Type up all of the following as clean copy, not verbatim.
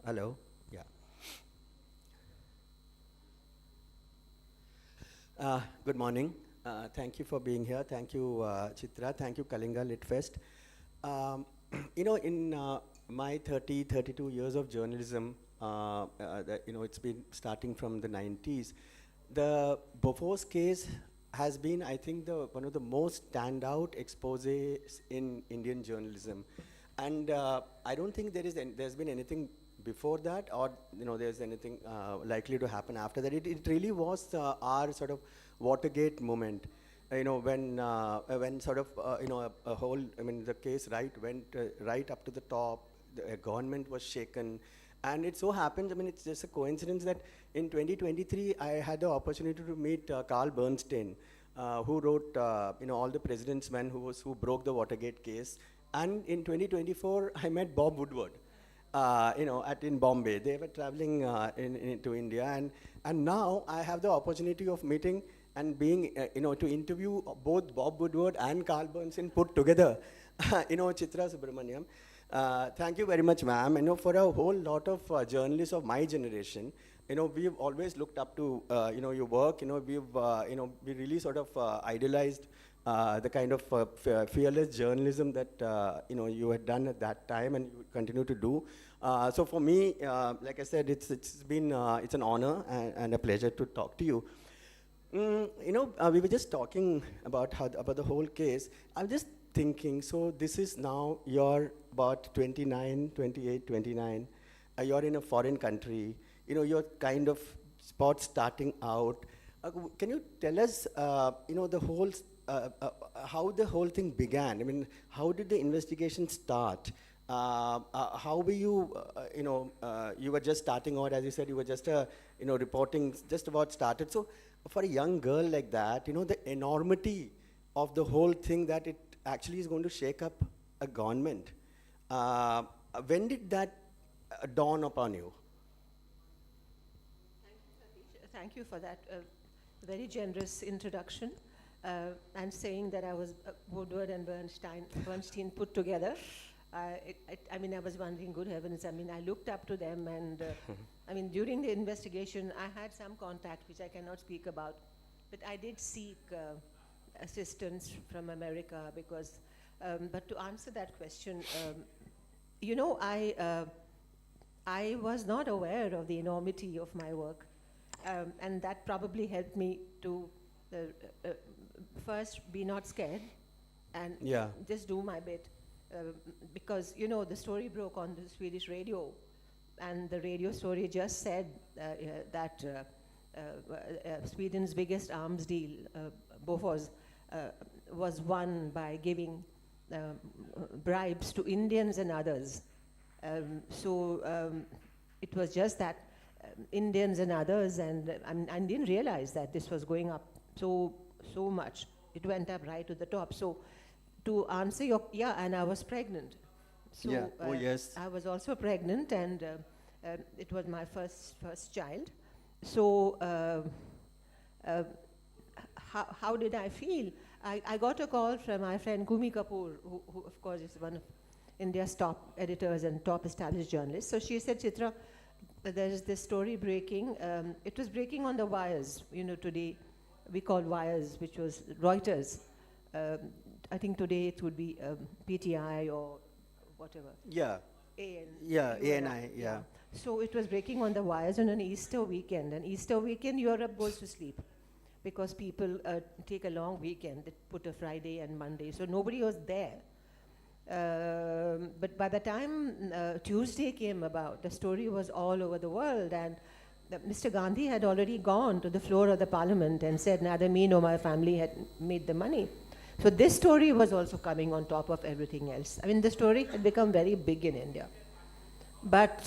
Hello. Yeah. Good morning. Thank you for being here. Thank you, Chitra. Thank you, Kalinga Lit Fest. Um, in my 32 years of journalism, it's been starting from the 90s. The Bofors case has been, I think, one of the most standout exposes in Indian journalism. And I don't think there's been anything before that, or there's anything likely to happen after that. It really was our sort of Watergate moment. When sort of a whole, I mean, the case went right up to the top. The government was shaken, and it so happens, I mean, it's just a coincidence that in 2023 I had the opportunity to meet Carl Bernstein, who wrote all the President's Men, who broke the Watergate case. And in 2024 I met Bob Woodward, in Bombay. They were traveling to India, and now I have the opportunity of meeting and being, to interview both Bob Woodward and Carl Bernstein put together. Chitra Subramaniam. Thank you very much, ma'am. For a whole lot of journalists of my generation, we've always looked up to, your work. We really sort of idolized the kind of fearless journalism that you had done at that time and you continue to do. So for me, like I said, it's an honor and a pleasure to talk to you. We were just talking about about the whole case. I'm just thinking, so this is now you're about 29, 28, 29. You're in a foreign country. You're kind of starting out. Can you tell us, the whole, how the whole thing began? I mean, how did the investigation start? How were you, you were just starting out, as you said, you were just, reporting just about started. So for a young girl like that, the enormity of the whole thing, that it actually is going to shake up a government. When did that dawn upon you? Thank you for that very generous introduction, and saying that I was Woodward and Bernstein put together. I mean, I was wondering, good heavens, I mean, I looked up to them, and I mean, during the investigation, I had some contact, which I cannot speak about, but I did seek assistance from America because, but to answer that question, I was not aware of the enormity of my work, and that probably helped me to first be not scared and just do my bit. Because, the story broke on the Swedish radio, and the radio story just said that Sweden's biggest arms deal, Bofors, was won by giving bribes to Indians and others. It was just that Indians and others, and I didn't realize that this was going up so much. It went up right to the top. So to answer your, and I was pregnant. So Oh, yes. I was also pregnant, and it was my first child. So how did I feel? I got a call from my friend Kumi Kapoor, who of course is one of India's top editors and top established journalists. So she said, Chitra, there is this story breaking. It was breaking on the wires. Today we call wires, which was Reuters. I think today it would be PTI or whatever. Yeah. ANI, yeah. So it was breaking on the wires on an Easter weekend. And Easter weekend, Europe goes to sleep because people take a long weekend. They put a Friday and Monday. So nobody was there. But by the time Tuesday came about, the story was all over the world. And Mr. Gandhi had already gone to the floor of the parliament and said neither me nor my family had made the money. So this story was also coming on top of everything else. I mean, the story had become very big in India. But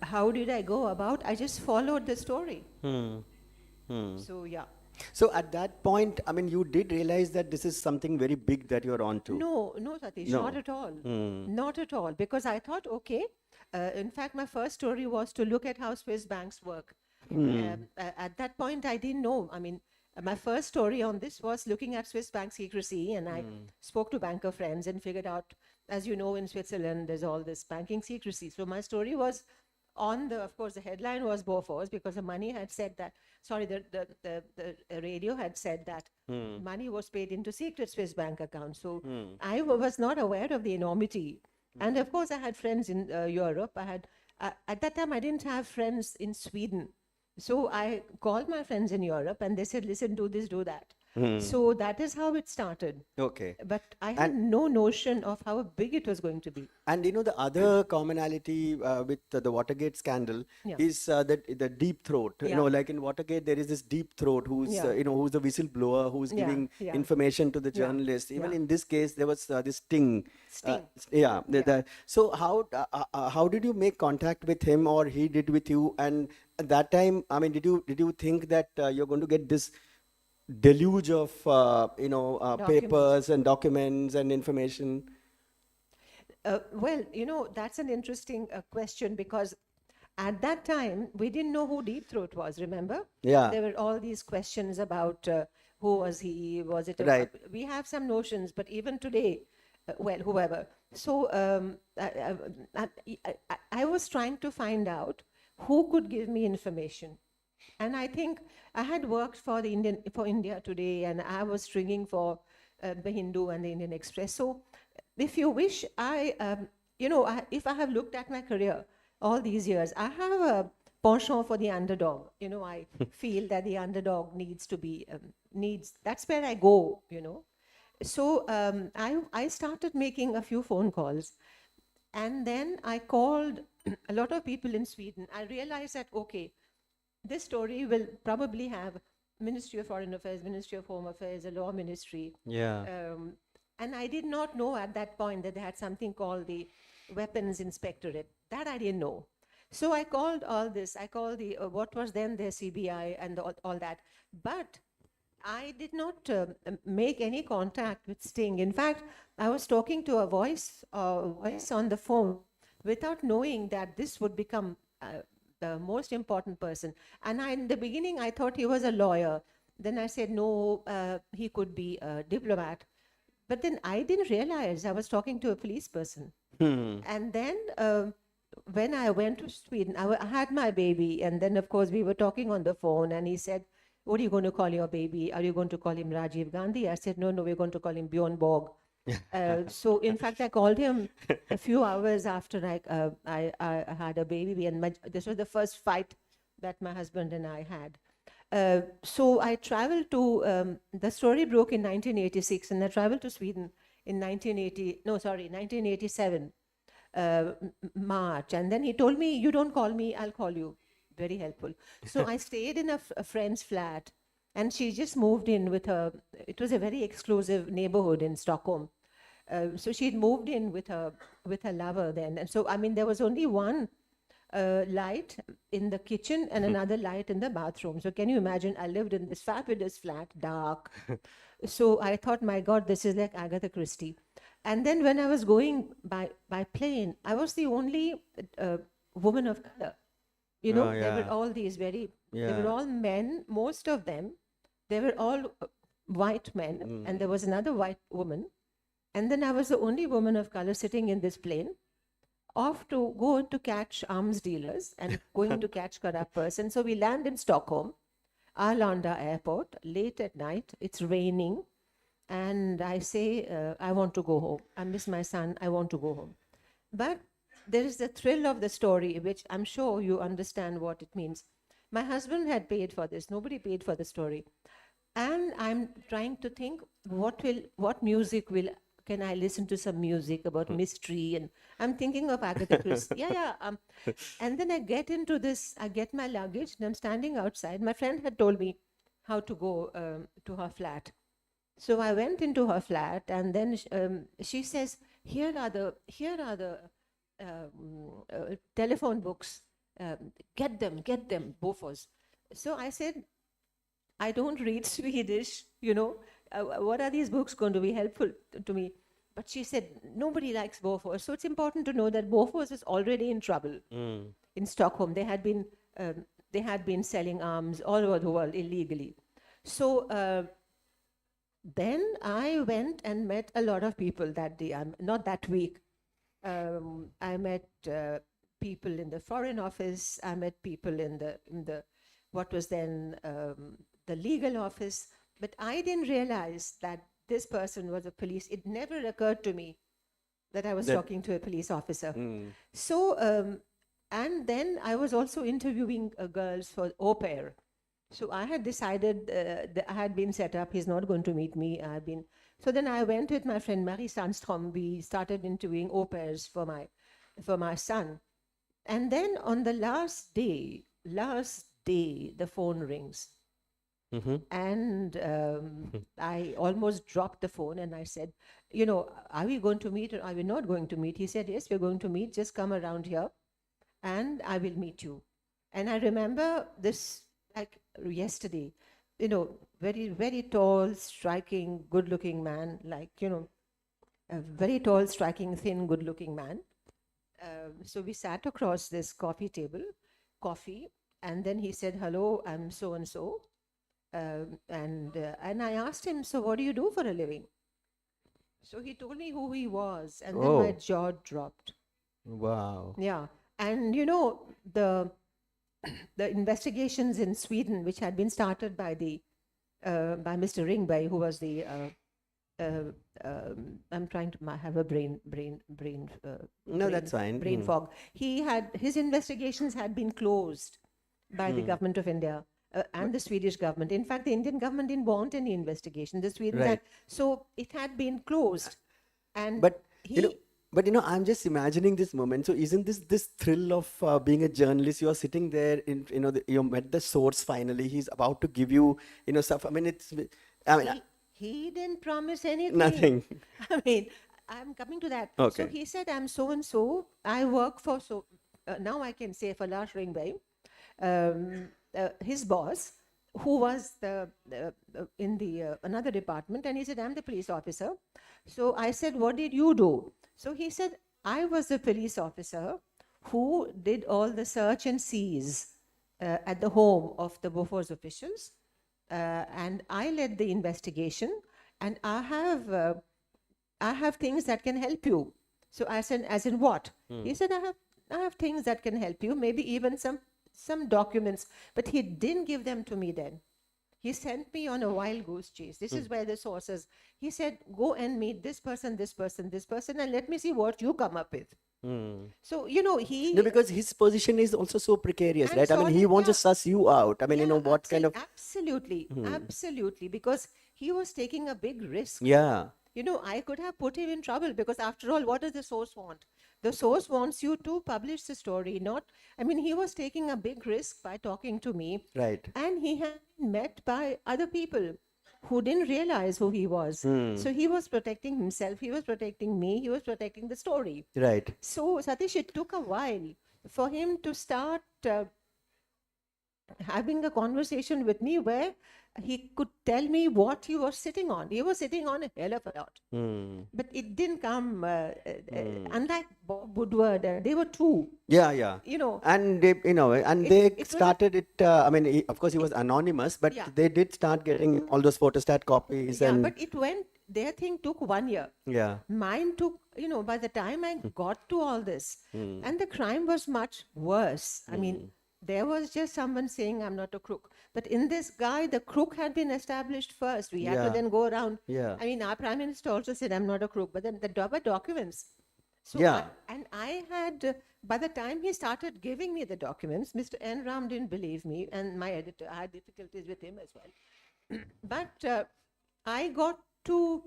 how did I go about? I just followed the story. So, yeah. So at that point, I mean, you did realize that this is something very big that you're on to. No, Satish, No. not at all. Not at all, because I thought, okay, in fact, my first story was to look at how Swiss banks work. At that point, I didn't know. I mean, my first story on this was looking at Swiss bank secrecy, and I spoke to banker friends and figured out as you know, in Switzerland, there's all this banking secrecy. So my story was of course, the headline was Bofors, because the money had said that, sorry, the radio had said that money was paid into secret Swiss bank accounts. So I was not aware of the enormity. And of course, I had friends in Europe. At that time, I didn't have friends in Sweden. So I called my friends in Europe and they said, listen, do this, do that. So that is how it started. Okay. But I had no notion of how big it was going to be. And the other commonality with the Watergate scandal is that the deep throat. Like in Watergate, there is this deep throat who's who's the whistleblower, who's giving information to the journalist. Even in this case, there was this sting. So how did you make contact with him, or he did with you? And at that time, I mean, did you think that you're going to get this deluge of papers and documents and information? Well, that's an interesting question, because at that time we didn't know who Deep Throat was. Remember? Yeah. There were all these questions about who was he? Was it? Right. We have some notions, but even today, well, whoever. So I was trying to find out who could give me information. And I think I had worked for India Today, and I was stringing for the Hindu and the Indian Express. So, if you wish, if I have looked at my career all these years, I have a penchant for the underdog. I feel that the underdog needs to be that's where I go. So I started making a few phone calls, and then I called a lot of people in Sweden. I realized that this story will probably have Ministry of Foreign Affairs, Ministry of Home Affairs, a law ministry. Yeah. And I did not know at that point that they had something called the Weapons Inspectorate. That I didn't know. So I called all this. I called the what was then their CBI and all that. But I did not make any contact with Sting. In fact, I was talking to a voice on the phone without knowing that this would become the most important person. And in the beginning, I thought he was a lawyer. Then I said, no, he could be a diplomat. But then I didn't realize I was talking to a police person. And then when I went to Sweden, I had my baby. And then, of course, we were talking on the phone. And he said, what are you going to call your baby? Are you going to call him Rajiv Gandhi? I said, no, we're going to call him Bjorn Borg. So in fact, I called him a few hours after I had a baby, and this was the first fight that my husband and I had. So I traveled to, the story broke in 1986, and I traveled to Sweden in 1987, March. And then he told me, you don't call me, I'll call you. Very helpful. So I stayed in a friend's flat, and she just moved in with her. It was a very exclusive neighborhood in Stockholm. So she'd moved in with her lover then. And so, I mean, there was only one light in the kitchen and another light in the bathroom. So can you imagine? I lived in this fabulous flat, dark. So I thought, my God, this is like Agatha Christie. And then when I was going by plane, I was the only woman of color. There were all these they were all men, most of them. They were all white men, and there was another white woman. And then I was the only woman of color sitting in this plane, off to go to catch arms dealers and going to catch corruptors. And so we land in Stockholm, Arlanda Airport, late at night. It's raining. And I say, I want to go home. I miss my son. I want to go home. But there is the thrill of the story, which I'm sure you understand what it means. My husband had paid for this. Nobody paid for the story. And I'm trying to think, what music can I listen to some music about mystery? And I'm thinking of Agatha Christie. And then I get into this, I get my luggage, and I'm standing outside. My friend had told me how to go to her flat. So I went into her flat, and then she says, here are the telephone books. Get them, Bofors. So I said, I don't read Swedish, what are these books going to be helpful to me? But she said, nobody likes Bofors. So it's important to know that Bofors is already in trouble in Stockholm. They had been selling arms all over the world illegally. So then I went and met a lot of people that day. Not that week. I met people in the Foreign Office. I met people in the what was then the legal office. But I didn't realize that this person was a police. It never occurred to me that I was talking to a police officer. So, and then I was also interviewing girls for au pair. So I had decided that I had been set up. He's not going to meet me. So then I went with my friend Marie Sandstrom. We started interviewing au pairs for my son. And then on the last day, the phone rings. And I almost dropped the phone and I said, are we going to meet or are we not going to meet? He said, yes, we're going to meet. Just come around here and I will meet you. And I remember this like yesterday, very, very tall, striking, good-looking man, a very tall, striking, thin, good-looking man. So we sat across this coffee, and then he said, hello, I'm so-and-so. And I asked him, so what do you do for a living? So he told me who he was, and then my jaw dropped. Wow. Yeah. And the investigations in Sweden, which had been started by Mr. Ringberg, who was the I'm trying to have a brain that's fine. brain fog. His investigations had been closed by the government of India and the Swedish government. In fact, the Indian government didn't want any investigation. The Sweden so it had been closed. And But I'm just imagining this moment. So isn't this thrill of being a journalist? You are sitting there in, you met the source finally. He's about to give you, stuff. I mean, he didn't promise anything. Nothing. I mean, I'm coming to that. Okay. So he said, I'm so and so. I work for now I can say for Lars Ringberg, his boss, who was in the another department, and he said, I'm the police officer. So I said, what did you do? So he said, I was the police officer who did all the search and seize at the home of the Bofors officials. And I led the investigation, and I have things that can help you. So I said, as in what? He said, I have things that can help you, maybe even some documents, but he didn't give them to me then. He sent me on a wild goose chase. This is where the sources. He said, go and meet this person, and let me see what you come up with. So, because his position is also so precarious, right? I mean, he wants to suss you out. I mean, what kind of... Absolutely, because he was taking a big risk. Yeah. I could have put him in trouble because after all, what does the source want? The source wants you to publish the story, he was taking a big risk by talking to me. Right. And he had been met by other people who didn't realize who he was. So he was protecting himself, he was protecting me, he was protecting the story. Right. So, Satish, it took a while for him to start having a conversation with me where he could tell me what he was sitting on. He was sitting on a hell of a lot. But it didn't come, unlike Bob Woodward, they were two. Yeah. And they started it, of course he was anonymous, but they did start getting all those photostat copies. Yeah, but their thing took 1 year. Yeah. Mine took, by the time I got to all this, and the crime was much worse. There was just someone saying, I'm not a crook. But in this guy, the crook had been established first. We had to then go around. Yeah. Our prime minister also said, I'm not a crook. But then there were documents. So I had, by the time he started giving me the documents, Mr. N. Ram didn't believe me. And my editor, I had difficulties with him as well. But I got to,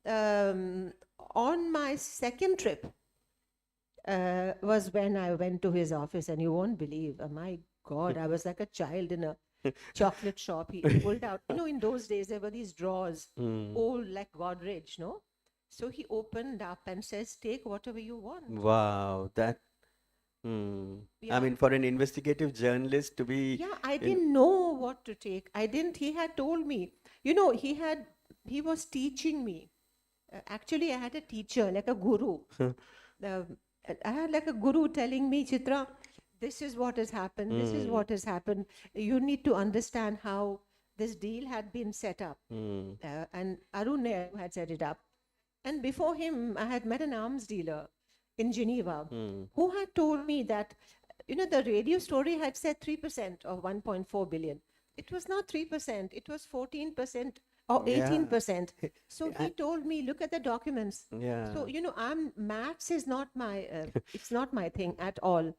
on my second trip, was when I went to his office, and you won't believe, my God, I was like a child in a chocolate shop. He pulled out, in those days there were these drawers, old like Godrej, no? So he opened up and says, take whatever you want. Wow, that... for an investigative journalist to be... Yeah, I didn't know what to take. He had told me, he was teaching me. Actually, I had a teacher, like a guru. I had like a guru telling me, Chitra, this is what has happened, this is what has happened. You need to understand how this deal had been set up, and Arun Nehru had set it up. And before him, I had met an arms dealer in Geneva who had told me that, the radio story had said 3% of 1.4 billion. It was not 3%, it was 14% or 18%. So he told me, look at the documents. Yeah. So, maths is not my, it's not my thing at all.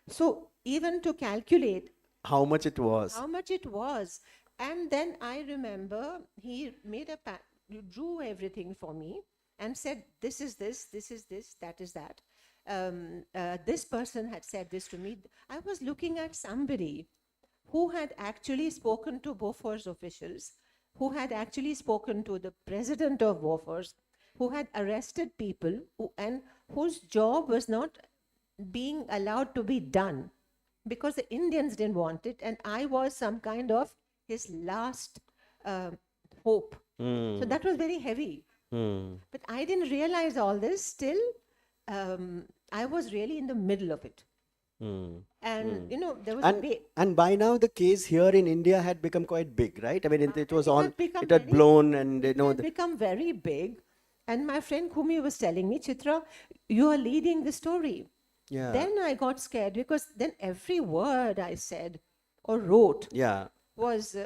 So even to calculate How much it was. how much it was. And then I remember he made drew everything for me and said, this is this, that is that. This person had said this to me. I was looking at somebody who had actually spoken to Bofors officials, who had actually spoken to the president of Bofors, who had arrested people, and whose job was not being allowed to be done because the Indians didn't want it, and I was some kind of his last hope. So that was very heavy. But I didn't realize all this till I was really in the middle of it. And, there was And by now the case here in India had become quite big, right? I mean, it was had become it had very- blown, and it had become very big. And my friend Kumi was telling me, Chitra, you are leading the story. yeah, Then I got scared because then every word I said or wrote yeah, was,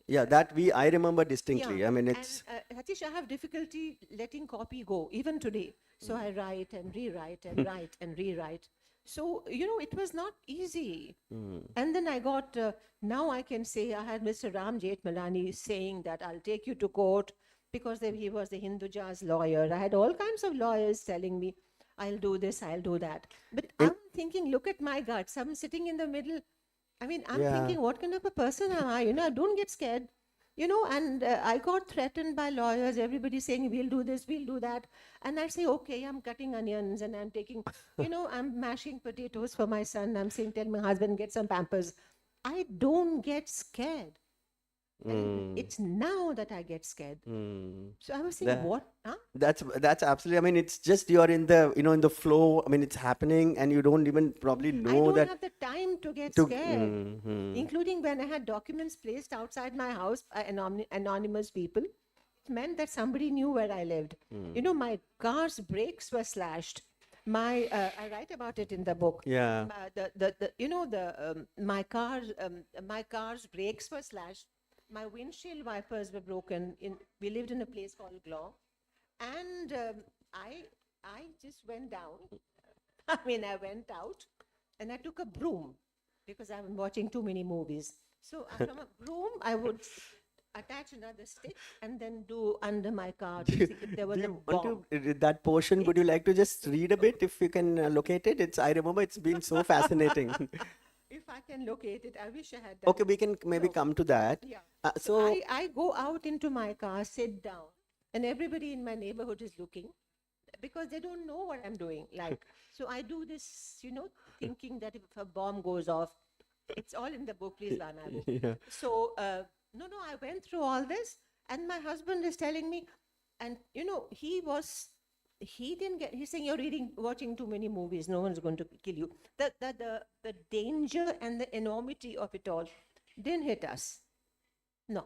yeah. That I remember distinctly. yeah. I mean, it's And, Satish, I have difficulty letting copy go, even today. So I write and rewrite and write and rewrite. So, it was not easy. And then I got, now I can say, I had Mr. Ram Jethmalani saying that I'll take you to court because he was the Hinduja's lawyer. I had all kinds of lawyers telling me, I'll do this, I'll do that. But I'm thinking, look at my guts. I'm sitting in the middle. I mean, I'm Yeah. thinking, what kind of a person am I? I don't get scared. And I got threatened by lawyers, everybody saying, we'll do this, we'll do that. And I say, okay, I'm cutting onions and I'm taking, I'm mashing potatoes for my son. I'm saying, tell my husband, get some Pampers. I don't get scared. And it's now that I get scared. So I was saying, what? Huh? that's absolutely. I mean, it's just you're in the in the flow. I mean, it's happening, and you don't even probably I know don't that. have the time to get to- scared, including when I had documents placed outside my house by anonymous people. It meant that somebody knew where I lived. My car's brakes were slashed. I write about it in the book. Yeah. My car's brakes were slashed. My windshield wipers were broken. We lived in a place called Glaw, and I just went down. I mean, I went out and I took a broom because I've been watching too many movies. So from a broom, I would attach another stick and then do under my car to see if there was Do a you want bomb. to read that portion? Would you like to just read a bit if you can locate it? I remember it's been so fascinating. If I can locate it, I wish I had done Okay, we can maybe No. come to that. Yeah. So I go out into my car, sit down, and everybody in my neighborhood is looking because they don't know what I'm doing. So I do this, thinking that if a bomb goes off, it's all in the book, please, Vana. yeah. So, no, I went through all this, and my husband is telling me, and he didn't get. He's saying you're watching too many movies. No one's going to kill you. The danger and the enormity of it all didn't hit us. No.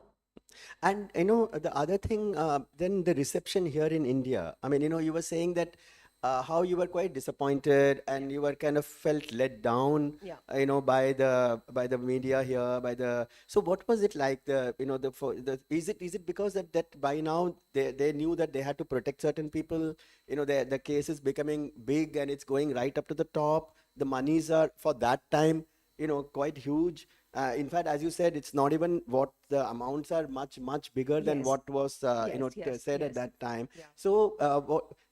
And the other thing, then the reception here in India. I mean, you were saying that how you were quite disappointed and you were kind of felt let down, Yeah. by the media here, so what was it like? Is it because that by now they knew that they had to protect certain people? The case is becoming big and it's going right up to the top. The monies are for that time, quite huge. In fact, as you said, it's not even what the amounts are much bigger than Yes. what was Yes, said at yes. that time. Yeah. So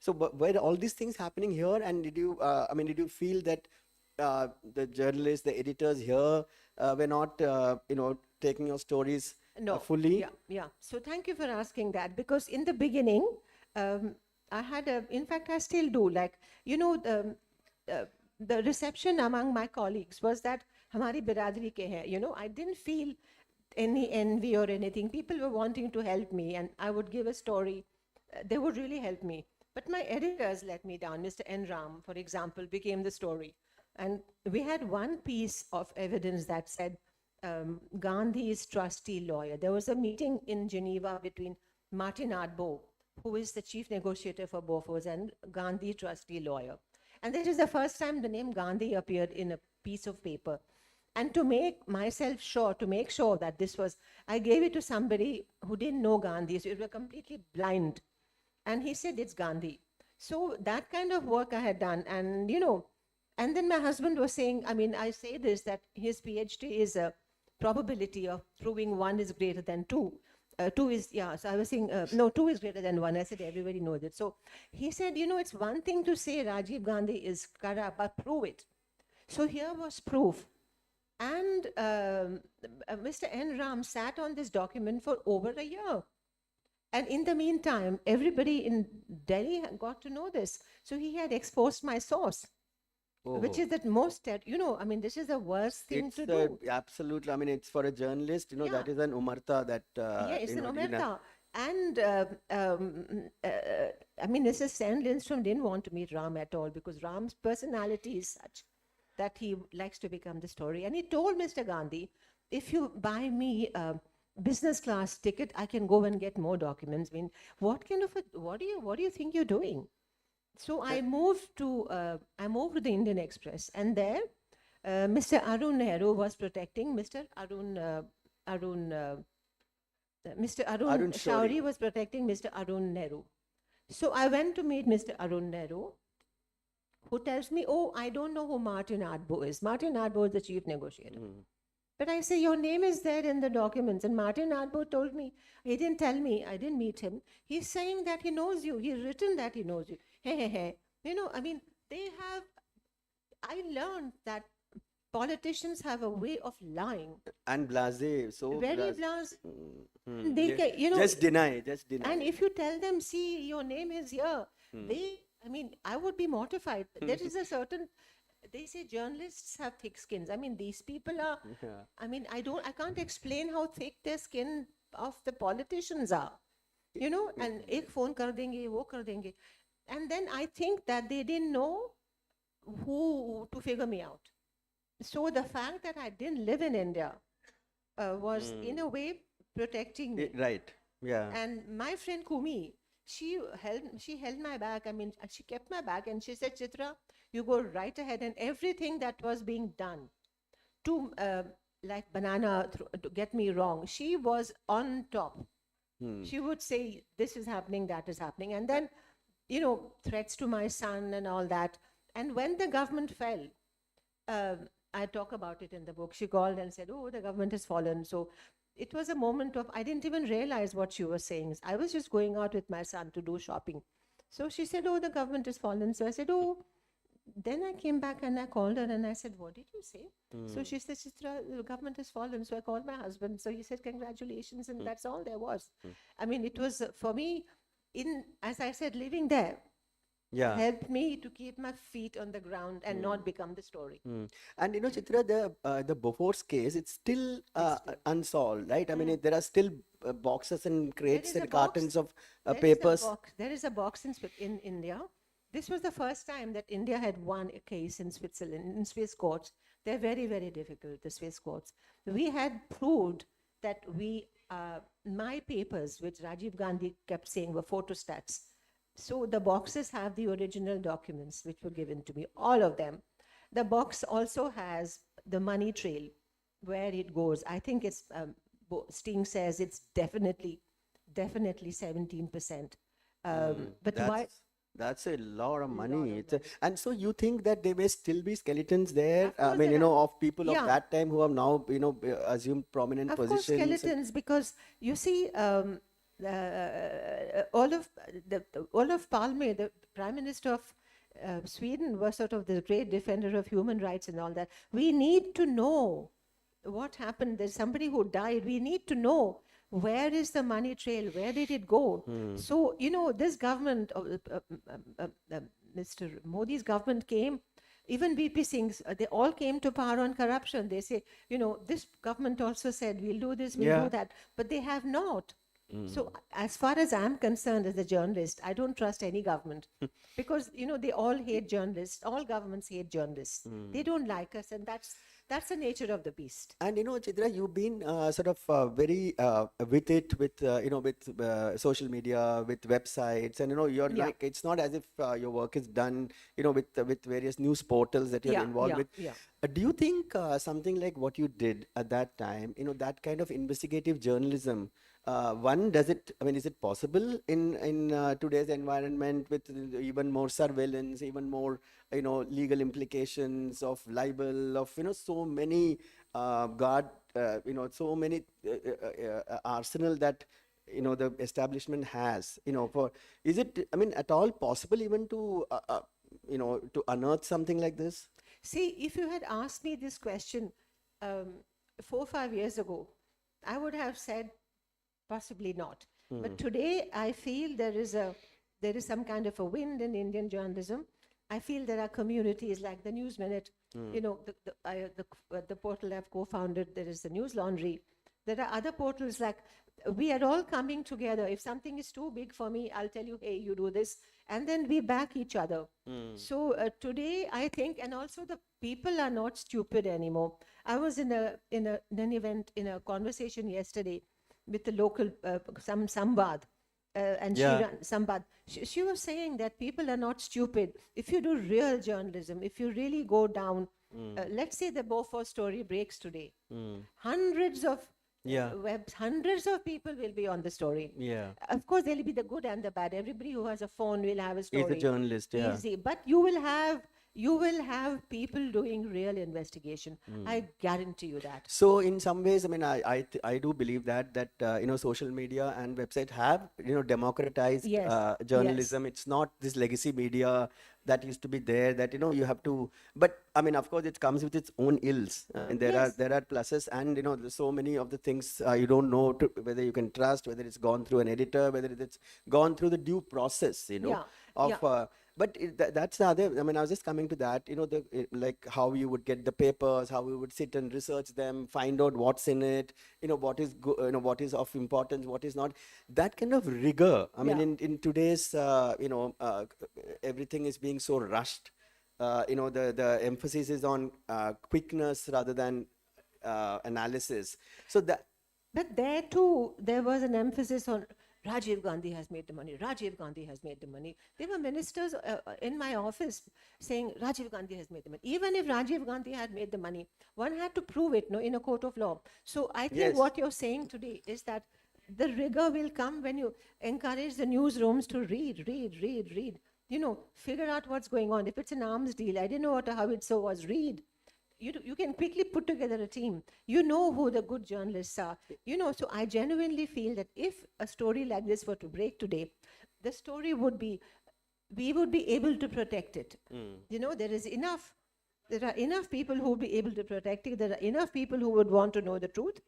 were all these things happening here, and did you feel that the journalists, the editors here were not taking your stories No. fully? Yeah. So thank you for asking that, because in the beginning, I had in fact, I still do, the reception among my colleagues was that hamari biradari ke hai. I didn't feel any envy or anything. People were wanting to help me, and I would give a story. They would really help me. But my editors let me down. Mr. N. Ram, for example, became the story. And we had one piece of evidence that said Gandhi's trustee lawyer. There was a meeting in Geneva between Martin Ardbo, who is the chief negotiator for Bofors, and Gandhi trustee lawyer. And this is the first time the name Gandhi appeared in a piece of paper. And to make myself sure, to make sure that this was, I gave it to somebody who didn't know Gandhi, so it was completely blind. And he said, it's Gandhi. So that kind of work I had done. And, and then my husband was saying, I say this, that his PhD is a probability of proving 1 is greater than 2. 2 is, so I was saying, no, 2 is greater than 1. I said, everybody knows it. So he said, it's one thing to say Rajiv Gandhi is corrupt, but prove it. So here was proof. And Mr. N. Ram sat on this document for over a year. And in the meantime, everybody in Delhi got to know this. So he had exposed my source, which is the most, this is the worst thing to do. Absolutely. It's for a journalist, that is an umarta that... it's an umarta. And, Mrs. Sen Lindstrom didn't want to meet Ram at all because Ram's personality is such that he likes to become the story. And he told Mr. Gandhi, if you buy me a business class ticket, I can go and get more documents. What do you think you're doing? So I moved to the Indian Express, and there, Mr. Arun Nehru was protecting Mr. Arun Shauri was protecting Mr. Arun Nehru. So I went to meet Mr. Arun Nehru, who tells me, oh, I don't know who Martin Ardbo is. Martin Ardbo is the chief negotiator. But I say, your name is there in the documents. And Martin Ardbo told me, he didn't tell me, I didn't meet him. He's saying that he knows you. He's written that he knows you. Hey. I learned that politicians have a way of lying. And blasé, so very blasé. Just deny. And if you tell them, see, your name is here, I would be mortified. There is a certain, they say journalists have thick skins. These people are, I can't explain how thick the skin of the politicians are. And ek phone kar denge, wo kar denge. And then I think that they didn't know who to figure me out. So the fact that I didn't live in India was in a way protecting me. Right, yeah. And my friend Kumi, she held my back. She kept my back and she said, Chitra, you go right ahead. And everything that was being done to, like banana, to get me wrong, she was on top. She would say, this is happening, that is happening. And then, threats to my son and all that. And when the government fell, I talk about it in the book. She called and said, oh, the government has fallen. So it was a moment of, I didn't even realize what she was saying. I was just going out with my son to do shopping. So she said, oh, the government has fallen. So I said, oh. Then I came back and I called her and I said, what did you say? So she said, Chitra, the government has fallen. So I called my husband. So he said, congratulations. And that's all there was. It was, for me, as I said, living there, helped me to keep my feet on the ground and not become the story. And Chitra, the Bofors case, it's still unsolved, right? There are still boxes and crates and cartons of papers. There is a box in India. This was the first time that India had won a case in Switzerland, in Swiss courts. They're very, very difficult, the Swiss courts. We had proved that my papers, which Rajiv Gandhi kept saying were photostats. So the boxes have the original documents which were given to me, all of them. The box also has the money trail, where it goes. I think it's, Sting says it's definitely 17%. But that's a lot of money. And so you think that there may still be skeletons there? Of people of that time who have now, assumed prominent positions. Of course, skeletons, because you see, Olof Palme, the Prime Minister of Sweden, was sort of the great defender of human rights and all that. We need to know what happened. There's somebody who died. We need to know, where is the money trail? Where did it go? So, this government, Mr. Modi's government came, even VP Singh's, they all came to power on corruption. They say, this government also said, we'll do this, we'll do that. But they have not. So as far as I'm concerned as a journalist, I don't trust any government because, they all hate journalists. All governments hate journalists. They don't like us. And That's the nature of the beast. And Chitra, you've been sort of very with it, with with social media, with websites, and you're Yeah, like it's not as if your work is done, with various news portals that you're yeah, involved yeah, with. yeah. Do you think something like what you did at that time, that kind of investigative journalism, one, does it, I mean, is it possible in today's environment with even more surveillance, even more, legal implications of libel, of, so many guard, so many arsenal that, the establishment has, for, is it, I mean, at all possible even to unearth something like this? See, if you had asked me this question um, 4 or 5 years ago, I would have said possibly not. But today, I feel there is some kind of a wind in Indian journalism. I feel there are communities like the News Minute, the portal I've co-founded. There is the News Laundry. There are other portals like we are all coming together. If something is too big for me, I'll tell you, hey, you do this, and then we back each other. So today, I think, and also the people are not stupid anymore. I was in an event, in a conversation yesterday with the local some Sambad, and she Yeah. ran Sambad. She was saying that people are not stupid. If you do real journalism, if you really go down, let's say the Beaufort story breaks today, hundreds of Yeah. hundreds of people will be on the story. Yeah. Of course, there'll be the good and the bad. Everybody who has a phone will have a He's a story. journalist, yeah. Easy, but you will have people doing real investigation. I guarantee you that. So in some ways, I mean, I do believe that social media and website have democratized Yes, yes. journalism. It's not this legacy media that used to be there, that you have to. But I mean, of course, it comes with its own ills, and Yes. there are pluses, and there's so many of the things you don't know whether you can trust, whether it's gone through an editor, whether it's gone through the due process, Yeah, of. yeah. But that's the other. I mean, I was just coming to that. Like how you would get the papers, how we would sit and research them, find out what's in it. What is what is of importance, what is not. That kind of rigor. I mean, Yeah. in today's everything is being so rushed. The emphasis is on quickness rather than analysis. So that. But there too, there was an emphasis on Rajiv Gandhi has made the money. Rajiv Gandhi has made the money. There were ministers in my office saying Rajiv Gandhi has made the money. Even if Rajiv Gandhi had made the money, one had to prove it, no, in a court of law. So I think Yes. what you're saying today is that the rigor will come when you encourage the newsrooms to read. Figure out what's going on. If it's an arms deal, I didn't know how it so was. Read. You can quickly put together a team. You know who the good journalists are. So I genuinely feel that if a story like this were to break today, the story would be, we would be able to protect it. There are enough people who would be able to protect it. There are enough people who would want to know the truth.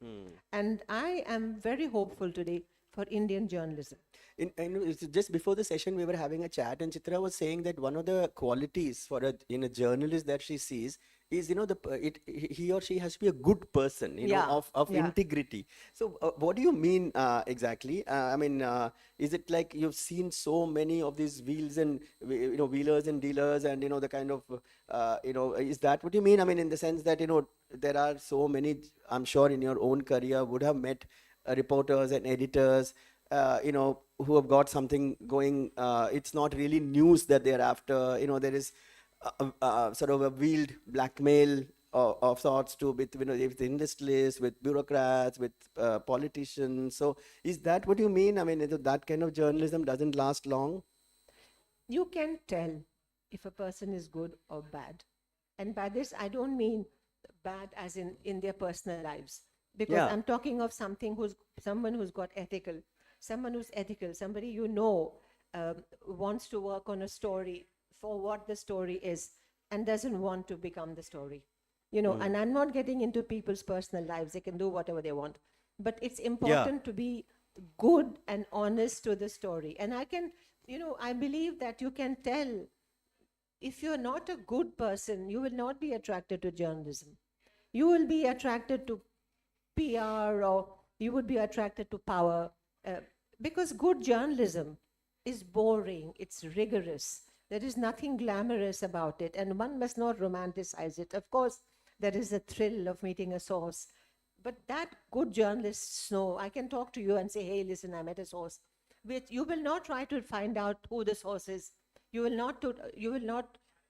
And I am very hopeful today for Indian journalism. It's just before the session, we were having a chat, and Chitra was saying that one of the qualities for a journalist that she sees is he or she has to be a good person, Yeah, of yeah. integrity. So what do you mean exactly? I mean, is it like you've seen so many of these wheelers and dealers, and the kind of is that what you mean? I mean, in the sense that there are so many. I'm sure in your own career would have met reporters and editors, who have got something going. It's not really news that they're after. There is sort of a veiled blackmail of sorts with industrialists, with bureaucrats, with politicians. So is that what you mean? I mean, that kind of journalism doesn't last long. You can tell if a person is good or bad. And by this, I don't mean bad as in their personal lives. Because Yeah. I'm talking of someone who's got ethical, someone who's ethical, somebody wants to work on a story for what the story is and doesn't want to become the story. And I'm not getting into people's personal lives. They can do whatever they want. But it's important to be good and honest to the story. And I believe that you can tell if you're not a good person, you will not be attracted to journalism. You will be attracted to PR, or you would be attracted to power, because good journalism is boring, it's rigorous. There is nothing glamorous about it, and one must not romanticize it. Of course, there is a thrill of meeting a source. But that good journalists know, I can talk to you and say, hey, listen, I met a source. But you will not try to find out who the source is. You will not, you're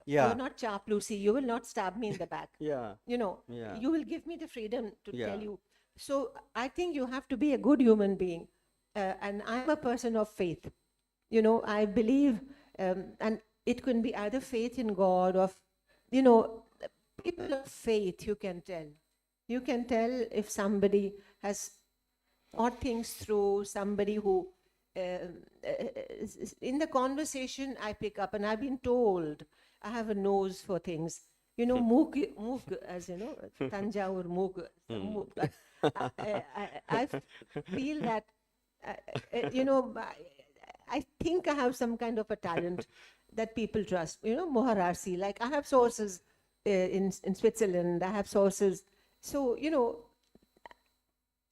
Yeah. not Lucy. You will not stab me in the back. Yeah. You know, Yeah. you will give me the freedom to Yeah. tell you. So I think you have to be a good human being. And I'm a person of faith. You know, I believe, and it can be either faith in God or, you know, people of faith, you can tell. You can tell if somebody has thought things through, somebody who, in the conversation I pick up, and I've been told I have a nose for things. You know, Moog, as you know, Tanjavur Moog. I feel that, you know, I think I have some kind of a talent that people trust. You know, Moharasi, like I have sources in Switzerland, I have sources. So, you know,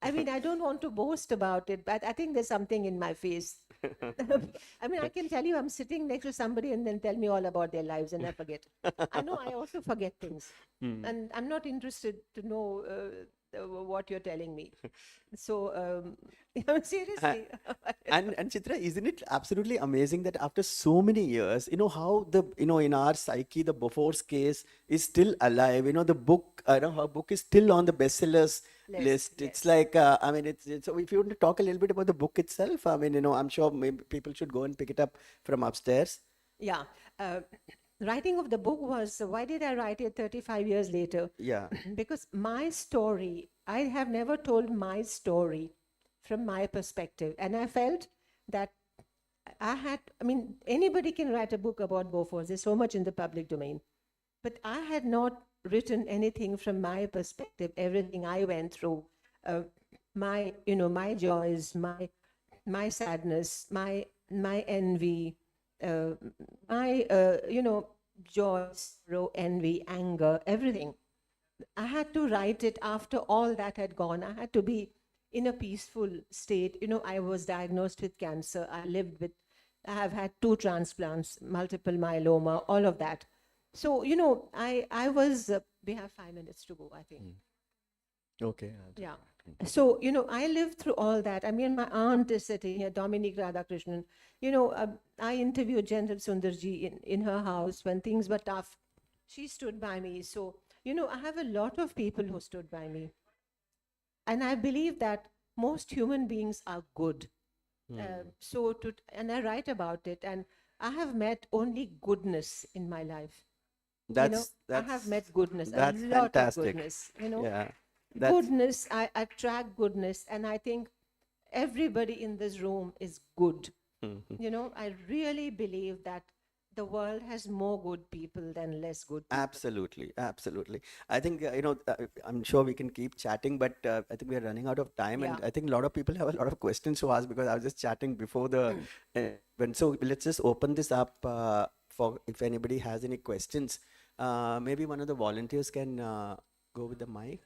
I mean, I don't want to boast about it, but I think there's something in my face. I mean, I can tell you I'm sitting next to somebody and then tell me all about their lives and I forget. I know I also forget things. And I'm not interested to know what you're telling me. So, seriously. And Chitra, isn't it absolutely amazing that after so many years, you know, how the, you know, in our psyche, the Bofor's case is still alive. You know, the book, I know her book is still on the bestsellers list. It's Yes. like, I mean, it's, so if you want to talk a little bit about the book itself, I mean, you know, I'm sure maybe people should go and pick it up from upstairs. Yeah. Writing of the book was, why did I write it 35 years later? Yeah. Because my story, I have never told my story from my perspective. And I felt that I mean, anybody can write a book about Bofors. There's so much in the public domain. But I had not written anything from my perspective, everything I went through, my, you know, my joys, my sadness, my envy, my, you know, joy, sorrow, envy, anger, everything. I had to write it after all that had gone. I had to be in a peaceful state. You know, I was diagnosed with cancer. I have had 2 transplants, multiple myeloma, all of that. So, you know, I was, we have 5 minutes to go, I think. Okay. Yeah. So, you know, I lived through all that. I mean, my aunt is sitting here, Dominique Radhakrishnan. You know, I interviewed General Sundarji in her house when things were tough. She stood by me. So, you know, I have a lot of people who stood by me. And I believe that most human beings are good. And I write about it. And I have met only goodness in my life. You know, I have met goodness, a that's lot of fantastic. goodness, you know. Yeah. That's Goodness, I attract goodness, and I think everybody in this room is good. You know, I really believe that the world has more good people than less good people. absolutely, absolutely. I think, you know, I'm sure we can keep chatting, but I think we are running out of time, and Yeah. I think a lot of people have a lot of questions to ask because I was just chatting before the when. So let's just open this up for if anybody has any questions. Maybe one of the volunteers can go with the mic.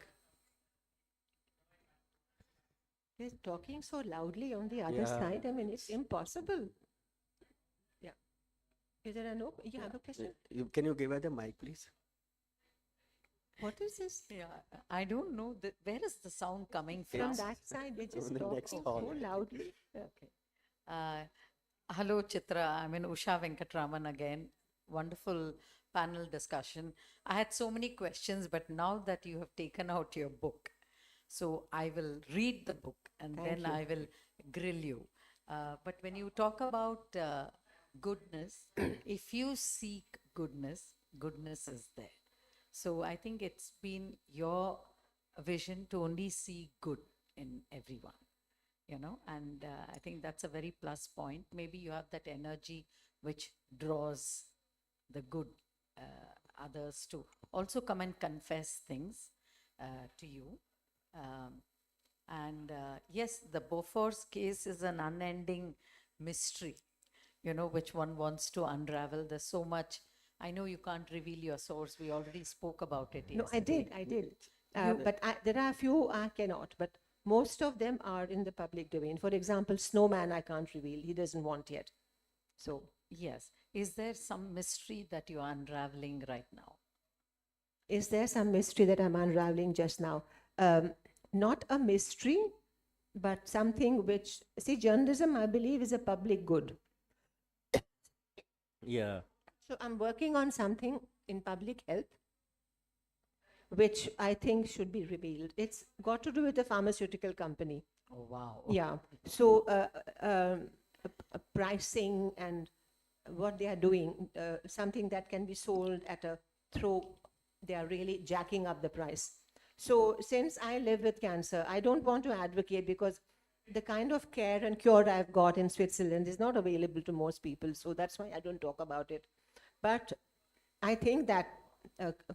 They're talking so loudly on the other Yeah. side. I mean, it's impossible. Yeah. Is there you have a question? Can you give her the mic, please? What is this? Yeah, I don't know where is the sound coming From from? that side, they just From the talk next so hall. loudly. Okay. Hello, Chitra. I'm in Usha Venkatraman again. Wonderful panel discussion. I had so many questions, but now that you have taken out your book, so I will read the book and then I will grill you. But when you talk about goodness, if you seek goodness, goodness is there. So I think it's been your vision to only see good in everyone, you know, and I think that's a very plus point. Maybe you have that energy which draws the good others to also come and confess things to you. Yes, the Bofors case is an unending mystery, you know, which one wants to unravel. There's so much. I know you can't reveal your source. We already spoke about it No, yesterday. I did. But there are a few I cannot, but most of them are in the public domain. For example, Snowman I can't reveal. He doesn't want yet. So Yes. Is there some mystery that you're unraveling right now? is there some mystery that I'm unraveling just now? Not a mystery, but something which, see, journalism, I believe, is a public good. Yeah. So I'm working on something in public health, which I think should be revealed. It's got to do with a pharmaceutical company. Oh, wow. Yeah. So pricing and what they are doing, something that can be sold at a throw, they are really jacking up the price. So since I live with cancer, I don't want to advocate because the kind of care and cure I've got in Switzerland is not available to most people. So that's why I don't talk about it. But I think that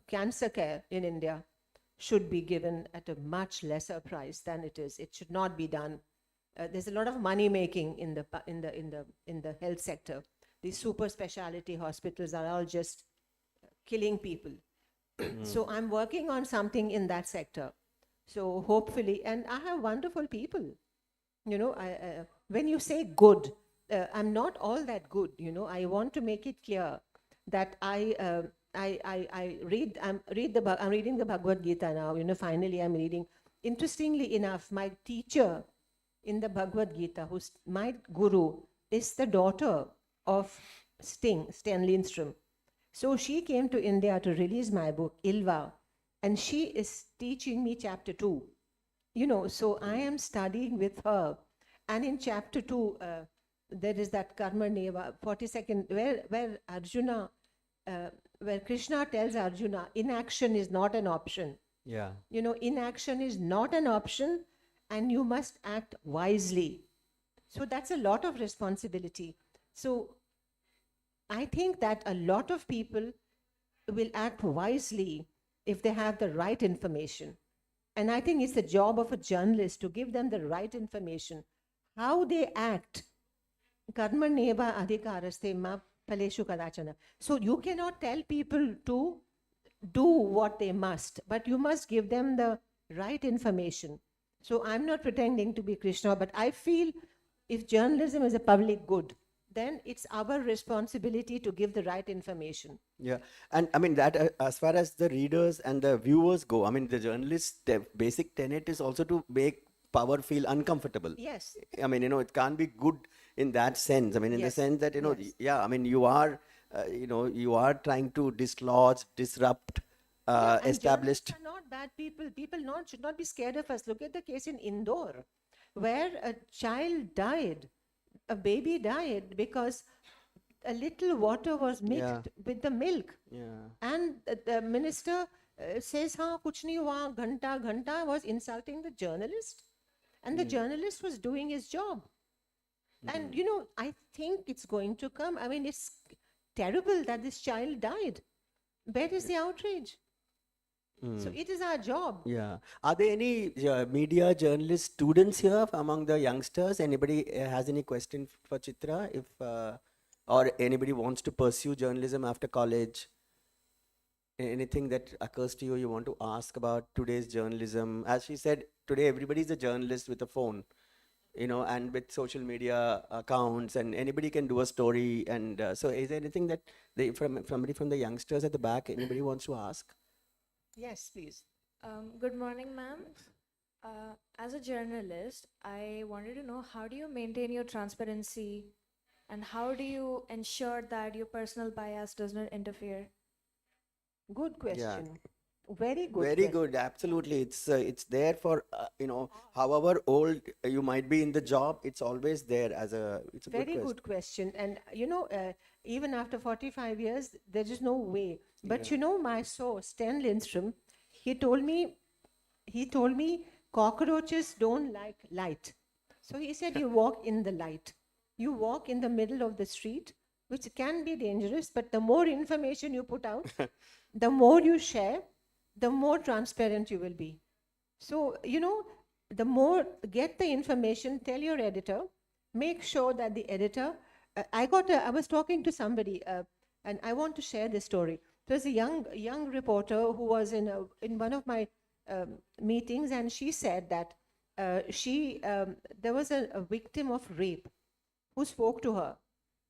cancer care in India should be given at a much lesser price than it is. It should not be done. There's a lot of money making in the health sector. These super specialty hospitals are all just killing people. So I'm working on something in that sector. So hopefully, and I have wonderful people. You know, when you say good, I'm not all that good. You know, I want to make it clear that I'm reading the Bhagavad Gita now. You know, finally I'm reading. Interestingly enough, my teacher in the Bhagavad Gita, who's my guru, is the daughter of Sten Lindström. So she came to India to release my book, Ilva, and she is teaching me chapter 2. You know, so I am studying with her. And in chapter 2, there is that Karma Neva, 42nd, where Arjuna, where Krishna tells Arjuna, inaction is not an option. Yeah. You know, inaction is not an option and you must act wisely. So that's a lot of responsibility. So I think that a lot of people will act wisely if they have the right information. And I think it's the job of a journalist to give them the right information. How they act, karma neva adhikaraste ma phaleshu kadachana. So you cannot tell people to do what they must, but you must give them the right information. So I'm not pretending to be Krishna, but I feel if journalism is a public good, then it's our responsibility to give the right information. Yeah, and I mean that as far as the readers and the viewers go, I mean the journalist's basic tenet is also to make power feel uncomfortable. Yes. I mean, you know, it can't be good in that sense. I mean, in the Yes. sense that, you know, Yes. yeah, I mean, you are trying to dislodge, disrupt, And established. journalists are not bad people. People should not be scared of us. Look at the case in Indore, where a child died, a baby died because a little water was mixed with the milk. Yeah. And the minister says, "Ha, kuch nahi hua, ghanta," was insulting the journalist. And the journalist was doing his job. And, you know, I think it's going to come. I mean, it's terrible that this child died. Where is the outrage? So it is our job. Yeah. Are there any media journalist students here among the youngsters? Anybody has any question for Chitra? If or anybody wants to pursue journalism after college? Anything that occurs to you you want to ask about today's journalism? As she said, today everybody's a journalist with a phone, you know, and with social media accounts, and anybody can do a story. And so, is there anything that somebody from the youngsters at the back, anybody wants to ask? Yes, please. Good morning, ma'am. As a journalist, I wanted to know, how do you maintain your transparency and how do you ensure that your personal bias does not interfere? Good question. Very good. Very question. good, absolutely. It's there for you know, however old you might be in the job, it's always there as it's a Very good good question. And you know, even after 45 years, there is no way. But you know, my source, Sten Lindström, he told me cockroaches don't like light. So he said, you walk in the light. You walk in the middle of the street, which can be dangerous, but the more information you put out, the more you share, the more transparent you will be. So, you know, the more get the information, tell your editor, make sure that the editor, I was talking to somebody, and I want to share this story. There's a young reporter who was in one of my meetings, and she said that there was a victim of rape who spoke to her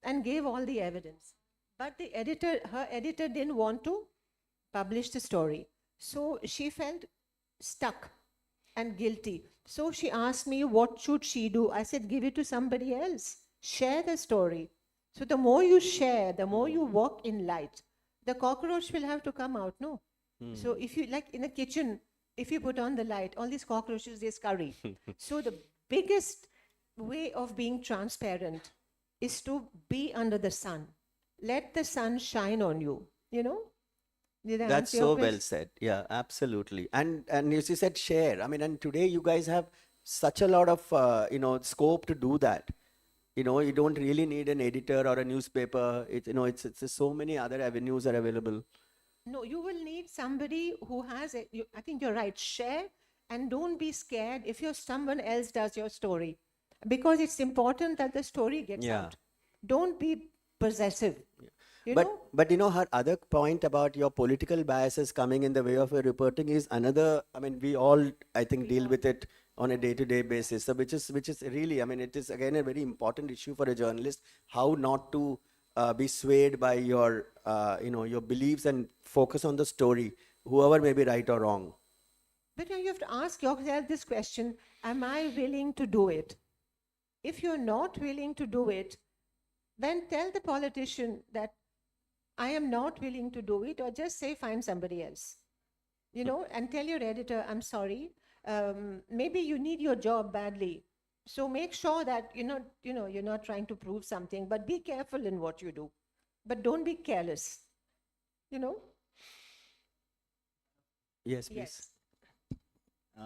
and gave all the evidence. But her editor didn't want to publish the story. So she felt stuck and guilty. So she asked me, what should she do? I said, give it to somebody else. Share the story. So the more you share, the more you walk in light, the cockroach will have to come out, no? So if you, like in a kitchen, if you put on the light, all these cockroaches, they scurry. So the biggest way of being transparent is to be under the sun. Let the sun shine on you, you know? Did I That's answer your so well question? said. Yeah, absolutely. And as you said, share. I mean, and today you guys have such a lot of scope to do that. You don't really need an editor or a newspaper. It's just so many other avenues are available. No, you will need somebody who has it. I think you're right. Share and don't be scared if someone else does your story, because it's important that the story gets Yeah. out. Don't be possessive. You But know, but her other point about your political biases coming in the way of your reporting is another. I mean, we all, I think, deal with it on a day-to-day basis. So which is really, I mean, it is again a very important issue for a journalist, how not to be swayed by your beliefs and focus on the story, whoever may be right or wrong. but you have to ask yourself this question: am I willing to do it? If you're not willing to do it, then tell the politician that I am not willing to do it, or just say find somebody else. And tell your editor, I'm sorry. Maybe you need your job badly. So make sure that you're not trying to prove something, but be careful in what you do. But don't be careless. You know? Yes, please. Yes.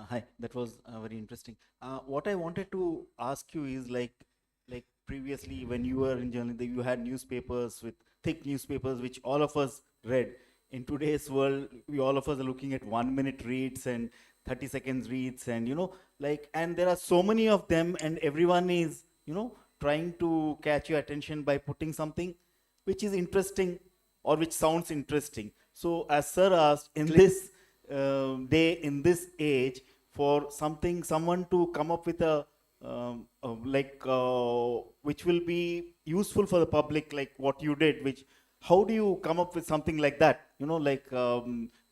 Hi, that was very interesting. What I wanted to ask you is like previously when you were in journalism, you had newspapers with thick newspapers which all of us read. In today's world, we all of us are looking at 1 minute reads and 30 seconds reads, and and there are so many of them, and everyone is trying to catch your attention by putting something which is interesting or which sounds interesting. So, as Sir asked, in this day, in this age, for someone to come up with a which will be useful for the public, like what you did, how do you come up with something like that?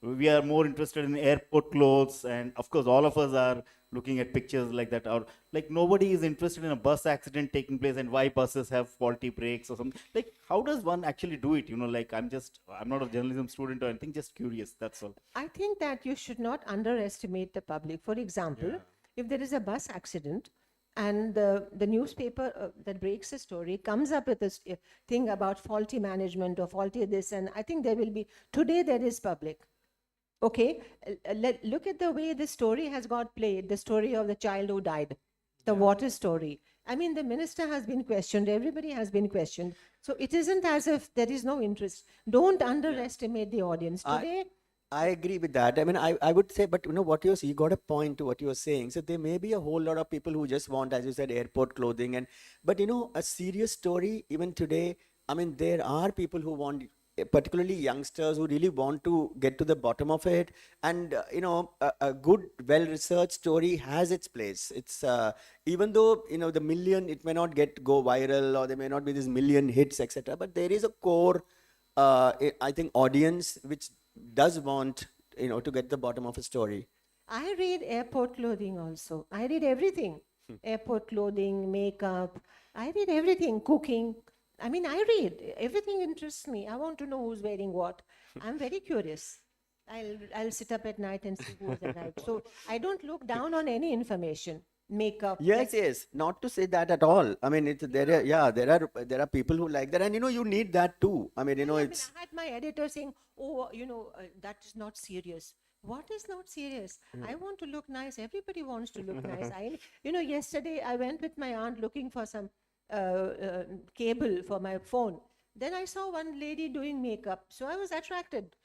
We are more interested in airport clothes, and of course, all of us are looking at pictures like that, or like nobody is interested in a bus accident taking place and why buses have faulty brakes or something. Like, how does one actually do it? I'm not a journalism student or anything, just curious, that's all. I think that you should not underestimate the public. For example, if there is a bus accident and the newspaper that breaks the story comes up with this thing about faulty management or faulty this, and I think today there is public. Okay, look at the way the story has got played, the story of the child who died, the water story. I mean, the minister has been questioned, everybody has been questioned. So it isn't as if there is no interest. Don't underestimate the audience. Today, I agree with that. I mean, I would say, but you got a point to what you're saying. So there may be a whole lot of people who just want, as you said, airport clothing, but a serious story, even today, I mean, there are people who want, particularly youngsters, who really want to get to the bottom of it. And, a good, well-researched story has its place. It's, even though, it may not go viral, or there may not be this million hits, etc. But there is a core, I think, audience which does want to get the bottom of a story. I read airport clothing also. I read everything. Airport clothing, makeup. I read everything. Cooking. I mean, I read. Everything interests me. I want to know who's wearing what. I'm very curious. I'll sit up at night and see who's at night. So I don't look down on any information. Makeup. Yes, yes. Not to say that at all. I mean, there are people who like that, and you need that too. I mean, I it's. had my editor saying, "Oh, that is not serious." What is not serious? I want to look nice. Everybody wants to look nice. Yesterday I went with my aunt looking for some cable for my phone. Then I saw one lady doing makeup, so I was attracted.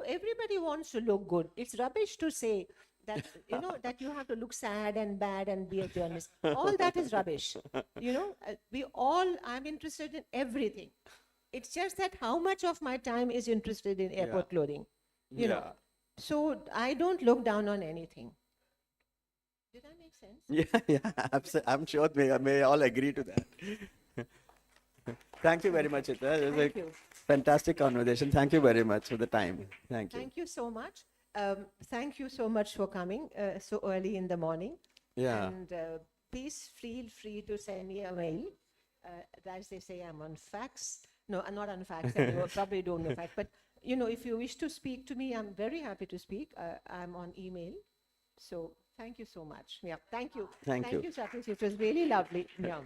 Everybody wants to look good. It's rubbish to say that that you have to look sad and bad and be a journalist. All that is rubbish. I'm interested in everything. It's just that how much of my time is interested in airport clothing, you know. So I don't look down on anything. Did I make sense? Yeah. I'm sure may all agree to that. Thank you very much, Chitra. It was Thank a you. fantastic conversation. Thank you very much for the time. Thank you. Thank you so much. Thank you so much for coming so early in the morning. Yeah. And please feel free to send me a mail. As they say, I'm on fax. No, I'm not on fax. And you probably don't know fax. But, you know, if you wish to speak to me, I'm very happy to speak. I'm on email. So thank you so much. Yeah, thank you. Thank you. Thank you, Satish. It was really lovely. Yeah.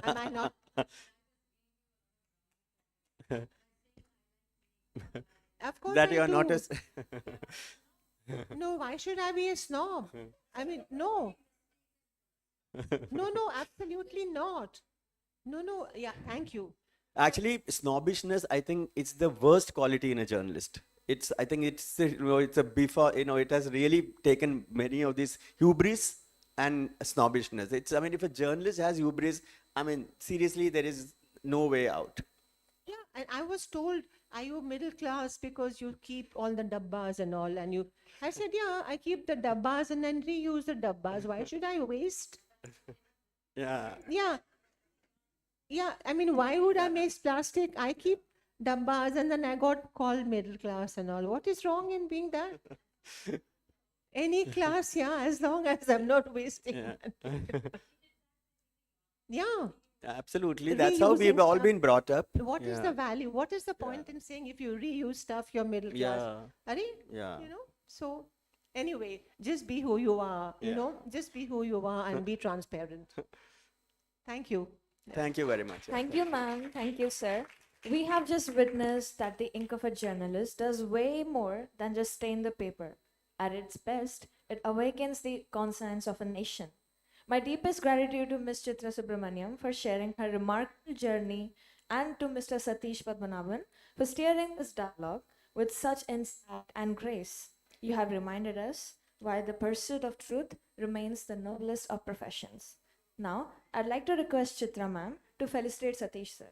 Am I not? Of course That I you are not do. as. No, why should I be a snob? I mean, no. No, absolutely not. No, yeah, thank you. Actually, snobbishness, I think it's the worst quality in a journalist. I think it's a before, it has really taken many of these hubris and snobbishness. I mean, if a journalist has hubris, I mean, seriously, there is no way out. Yeah, and I was told, are you middle class because you keep all the dabbas and all? And I said, yeah, I keep the dabbas and then reuse the dabbas. Why should I waste? Yeah. Yeah, yeah, I mean, why would I waste plastic? I keep dabbas and then I got called middle class and all. What is wrong in being that? Any class, yeah, as long as I'm not wasting Yeah. money. Yeah. Absolutely. That's how we've Reusing all stuff. been brought up. What is Yeah. the value? What is the point in saying if you reuse stuff, you're middle class? Yeah. Are Yeah. you know? So anyway, just be who you are, you Yeah. know, just be who you are and be transparent. Thank you. Thank you very much. Thank you, ma'am. Thank you, sir. We have just witnessed that the ink of a journalist does way more than just stain the paper. At its best, it awakens the conscience of a nation. My deepest gratitude to Ms. Chitra Subramaniam for sharing her remarkable journey and to Mr. Satish Padmanabhan for steering this dialogue with such insight and grace. You have reminded us why the pursuit of truth remains the noblest of professions. Now, I'd like to request Chitra ma'am to felicitate Satish sir.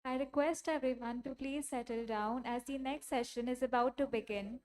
I request everyone to please settle down as the next session is about to begin.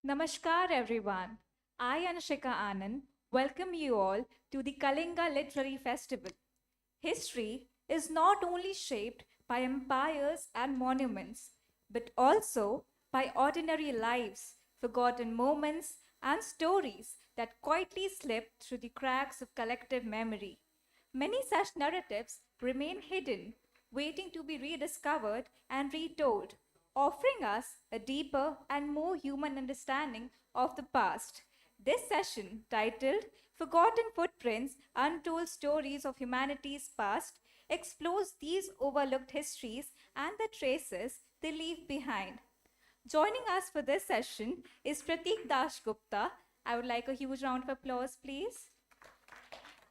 Namaskar everyone. I, Anshika Anand, welcome you all to the Kalinga Literary Festival. History is not only shaped by empires and monuments, but also by ordinary lives, forgotten moments, and stories that quietly slip through the cracks of collective memory. Many such narratives remain hidden, waiting to be rediscovered and retold, offering us a deeper and more human understanding of the past. This session, titled Forgotten Footprints Untold Stories of Humanity's Past, explores these overlooked histories and the traces they leave behind. Joining us for this session is Pratik Dash Gupta. I would like a huge round of applause, please.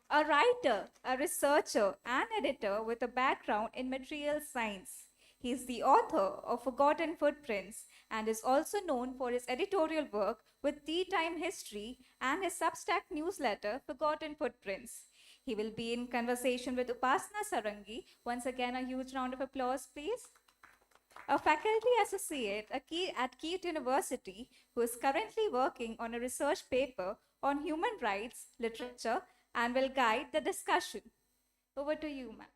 A writer, a researcher, and editor with a background in material science. He is the author of Forgotten Footprints and is also known for his editorial work with Tea Time History and his Substack newsletter, Forgotten Footprints. He will be in conversation with Upasana Sarangi. Once again, a huge round of applause, please. A faculty associate at Keat University who is currently working on a research paper on human rights, literature, and will guide the discussion. Over to you, ma'am.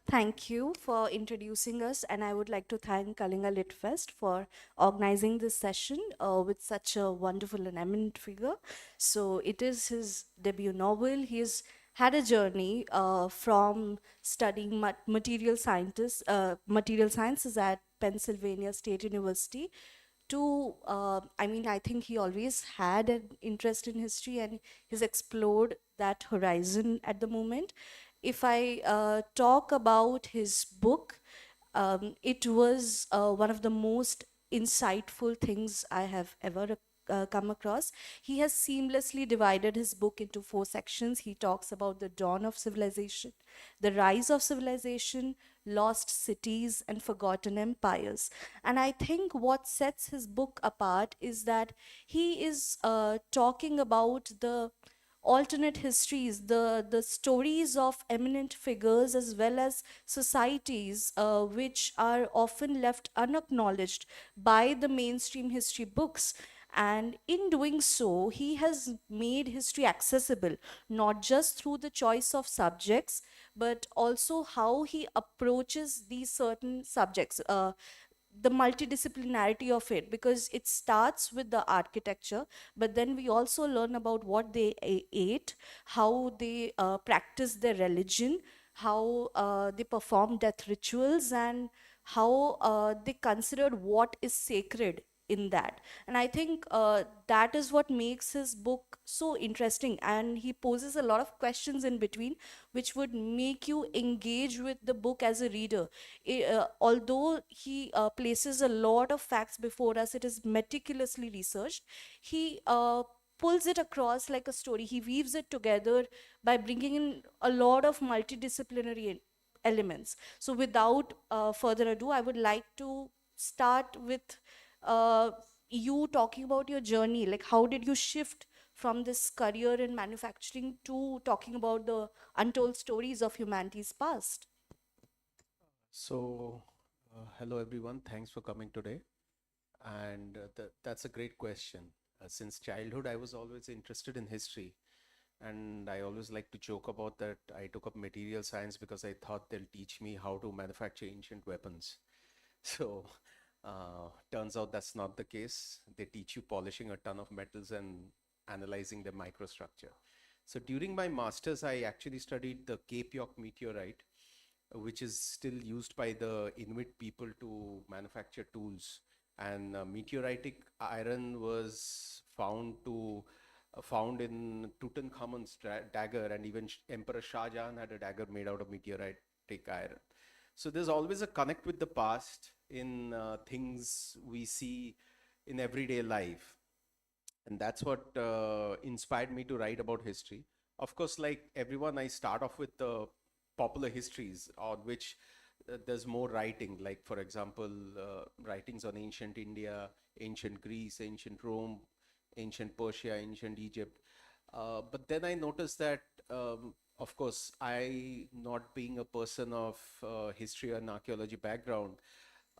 Thank you for introducing us, and I would like to thank Kalinga Lit Fest for organizing this session with such a wonderful and eminent figure. So it is his debut novel. He's had a journey from studying material sciences at Pennsylvania State University to I think he always had an interest in history, and he's explored that horizon at the moment. If I talk about his book, it was one of the most insightful things I have ever come across. He has seamlessly divided his book into 4 sections. He talks about the dawn of civilization, the rise of civilization, lost cities, and forgotten empires. And I think what sets his book apart is that he is talking about the alternate histories, the stories of eminent figures as well as societies which are often left unacknowledged by the mainstream history books. And in doing so, he has made history accessible, not just through the choice of subjects, but also how he approaches these certain subjects. The multidisciplinarity of it, because it starts with the architecture, but then we also learn about what they ate, how they practice their religion, how they perform death rituals, and how they considered what is sacred in that. And I think that is what makes his book so interesting, and he poses a lot of questions in between which would make you engage with the book as a reader. Although he places a lot of facts before us, it is meticulously researched. He pulls it across like a story. He weaves it together by bringing in a lot of multidisciplinary elements. So without further ado, I would like to start with uh, you talking about your journey. Like, how did you shift from this career in manufacturing to talking about the untold stories of humanity's past? So, hello everyone. Thanks for coming today. And that's a great question. Since childhood, I was always interested in history. And I always like to joke about that. I took up material science because I thought they'll teach me how to manufacture ancient weapons. So turns out that's not the case. They teach you polishing a ton of metals and analyzing the microstructure. So during my master's, I actually studied the Cape York meteorite, which is still used by the Inuit people to manufacture tools. And meteoritic iron was found in Tutankhamun's dagger, and even Emperor Shah Jahan had a dagger made out of meteoritic iron. So there's always a connect with the past in things we see in everyday life. And that's what inspired me to write about history. Of course, like everyone, I start off with the popular histories on which there's more writing, like for example, writings on ancient India, ancient Greece, ancient Rome, ancient Persia, ancient Egypt. But then I noticed that, of course, I, not being a person of history and archaeology background,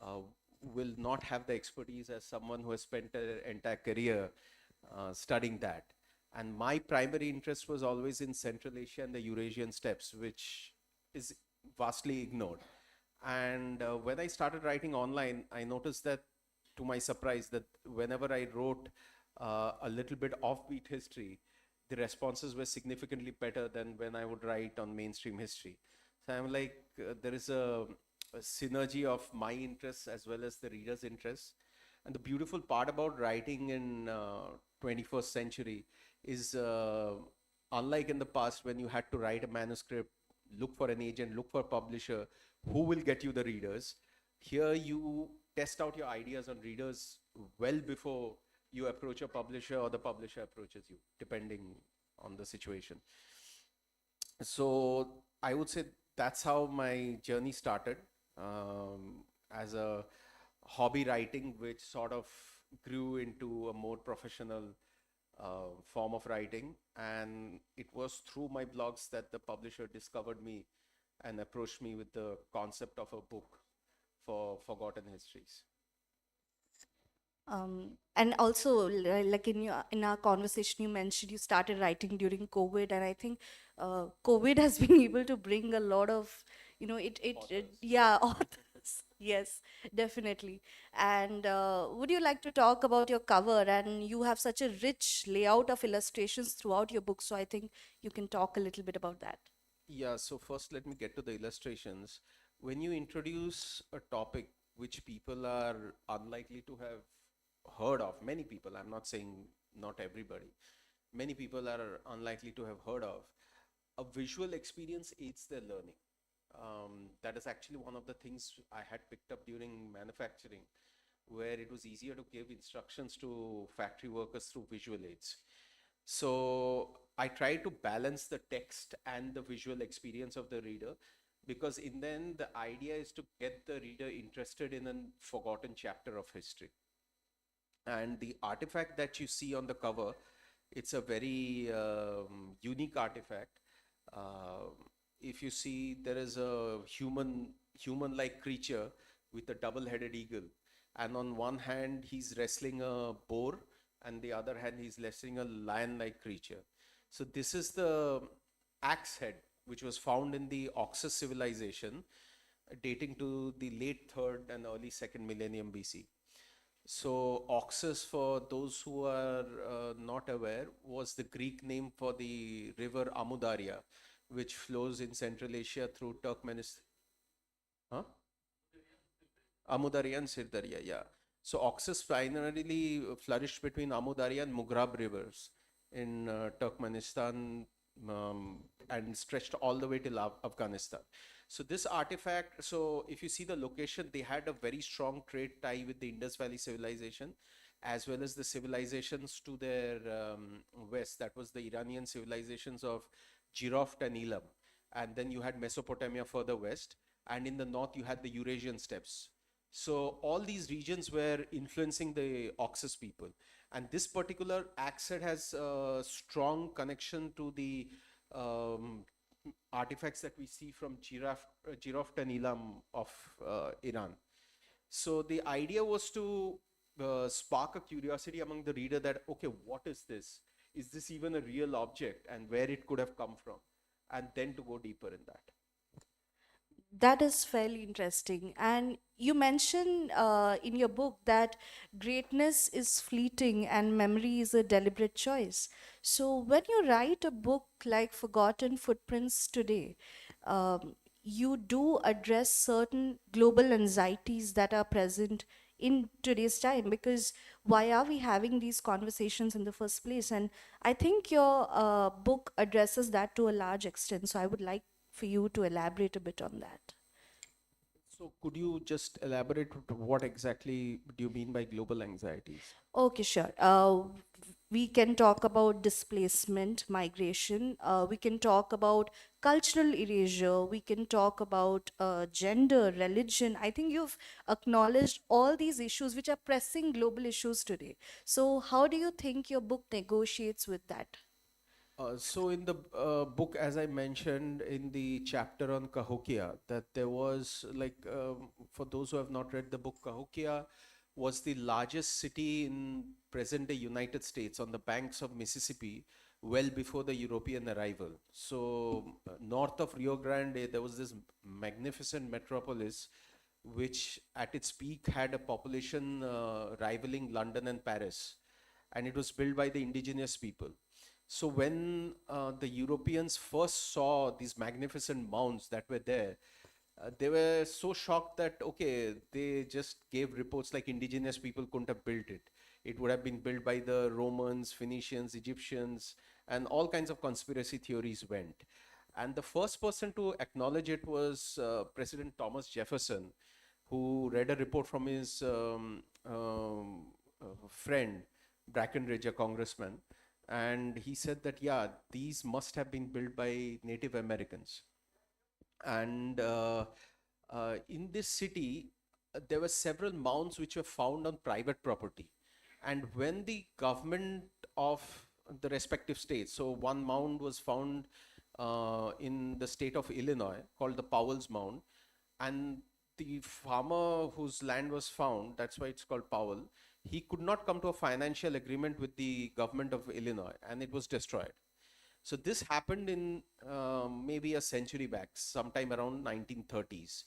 uh, will not have the expertise as someone who has spent an entire career studying that. And my primary interest was always in Central Asia and the Eurasian steppes, which is vastly ignored. And when I started writing online, I noticed that, to my surprise, that whenever I wrote a little bit offbeat history, the responses were significantly better than when I would write on mainstream history. So I'm like, there is a synergy of my interests as well as the reader's interests. And the beautiful part about writing in 21st century is, unlike in the past when you had to write a manuscript, look for an agent, look for a publisher, who will get you the readers. Here you test out your ideas on readers well before you approach a publisher or the publisher approaches you, depending on the situation. So I would say that's how my journey started, as a hobby writing, which sort of grew into a more professional form of writing. And it was through my blogs that the publisher discovered me and approached me with the concept of a book for forgotten histories. And also, like in our conversation, you mentioned you started writing during COVID, and I think COVID has been able to bring a lot of, yeah, authors. Yes, definitely. And would you like to talk about your cover? And you have such a rich layout of illustrations throughout your book, so I think you can talk a little bit about that. Yeah, so first let me get to the illustrations. When you introduce a topic which people are unlikely to have heard of, many people, I'm not saying not everybody, many people are unlikely to have heard of, a visual experience aids their learning. That is actually one of the things I had picked up during manufacturing, where it was easier to give instructions to factory workers through visual aids. So I try to balance the text and the visual experience of the reader, because in the end, the idea is to get the reader interested in a forgotten chapter of history. And the artifact that you see on the cover, it's a very unique artifact. If you see, there is a human-like creature with a double-headed eagle, and on one hand he's wrestling a boar, and the other hand he's wrestling a lion-like creature. So this is the axe head, which was found in the Oxus civilization, dating to the late 3rd and early 2nd millennium BC. So Oxus, for those who are not aware, was the Greek name for the river Amudarya, which flows in Central Asia through Turkmenistan. Huh? Amudarya and Sirdarya, yeah. So Oxus primarily flourished between Amudarya and Mughrab rivers in Turkmenistan, and stretched all the way till Afghanistan. So this artifact, so if you see the location, they had a very strong trade tie with the Indus Valley civilization, as well as the civilizations to their west. That was the Iranian civilizations of Jiroft and Elam. And then you had Mesopotamia further west. And in the north, you had the Eurasian steppes. So all these regions were influencing the Oxus people. And this particular axe head has a strong connection to the artifacts that we see from Jiroft and Elam of Iran. So the idea was to spark a curiosity among the reader that, okay, what is this? is this even a real object and where it could have come from? And then to go deeper in that. That is fairly interesting. And you mention in your book that greatness is fleeting and memory is a deliberate choice. So, when you write a book like Forgotten Footprints today, you do address certain global anxieties that are present in today's time, because why are we having these conversations in the first place? And I think your book addresses that to a large extent. So, I would like for you to elaborate a bit on that. So could you just elaborate what exactly do you mean by global anxieties? Okay, sure. We can talk about displacement, migration. We can talk about cultural erasure. We can talk about gender, religion. I think you've acknowledged all these issues which are pressing global issues today. So, how do you think your book negotiates with that? So in the book, as I mentioned in the chapter on Cahokia, that there was like, for those who have not read the book, Cahokia was the largest city in present-day United States on the banks of Mississippi, well before the European arrival. So north of Rio Grande, there was this magnificent metropolis, which at its peak had a population rivaling London and Paris, and it was built by the indigenous people. So when the Europeans first saw these magnificent mounds that were there, they were so shocked that, okay, they just gave reports like indigenous people couldn't have built it. It would have been built by the Romans, Phoenicians, Egyptians, and all kinds of conspiracy theories went. And the first person to acknowledge it was President Thomas Jefferson, who read a report from his friend, Brackenridge, a congressman, and he said that, yeah, these must have been built by Native Americans. And in this city, there were several mounds which were found on private property. And when the government of the respective states, so one mound was found in the state of Illinois called the Powell's Mound, and the farmer whose land was found, that's why it's called Powell, he could not come to a financial agreement with the government of Illinois, and it was destroyed. So this happened in maybe a century back, sometime around 1930s.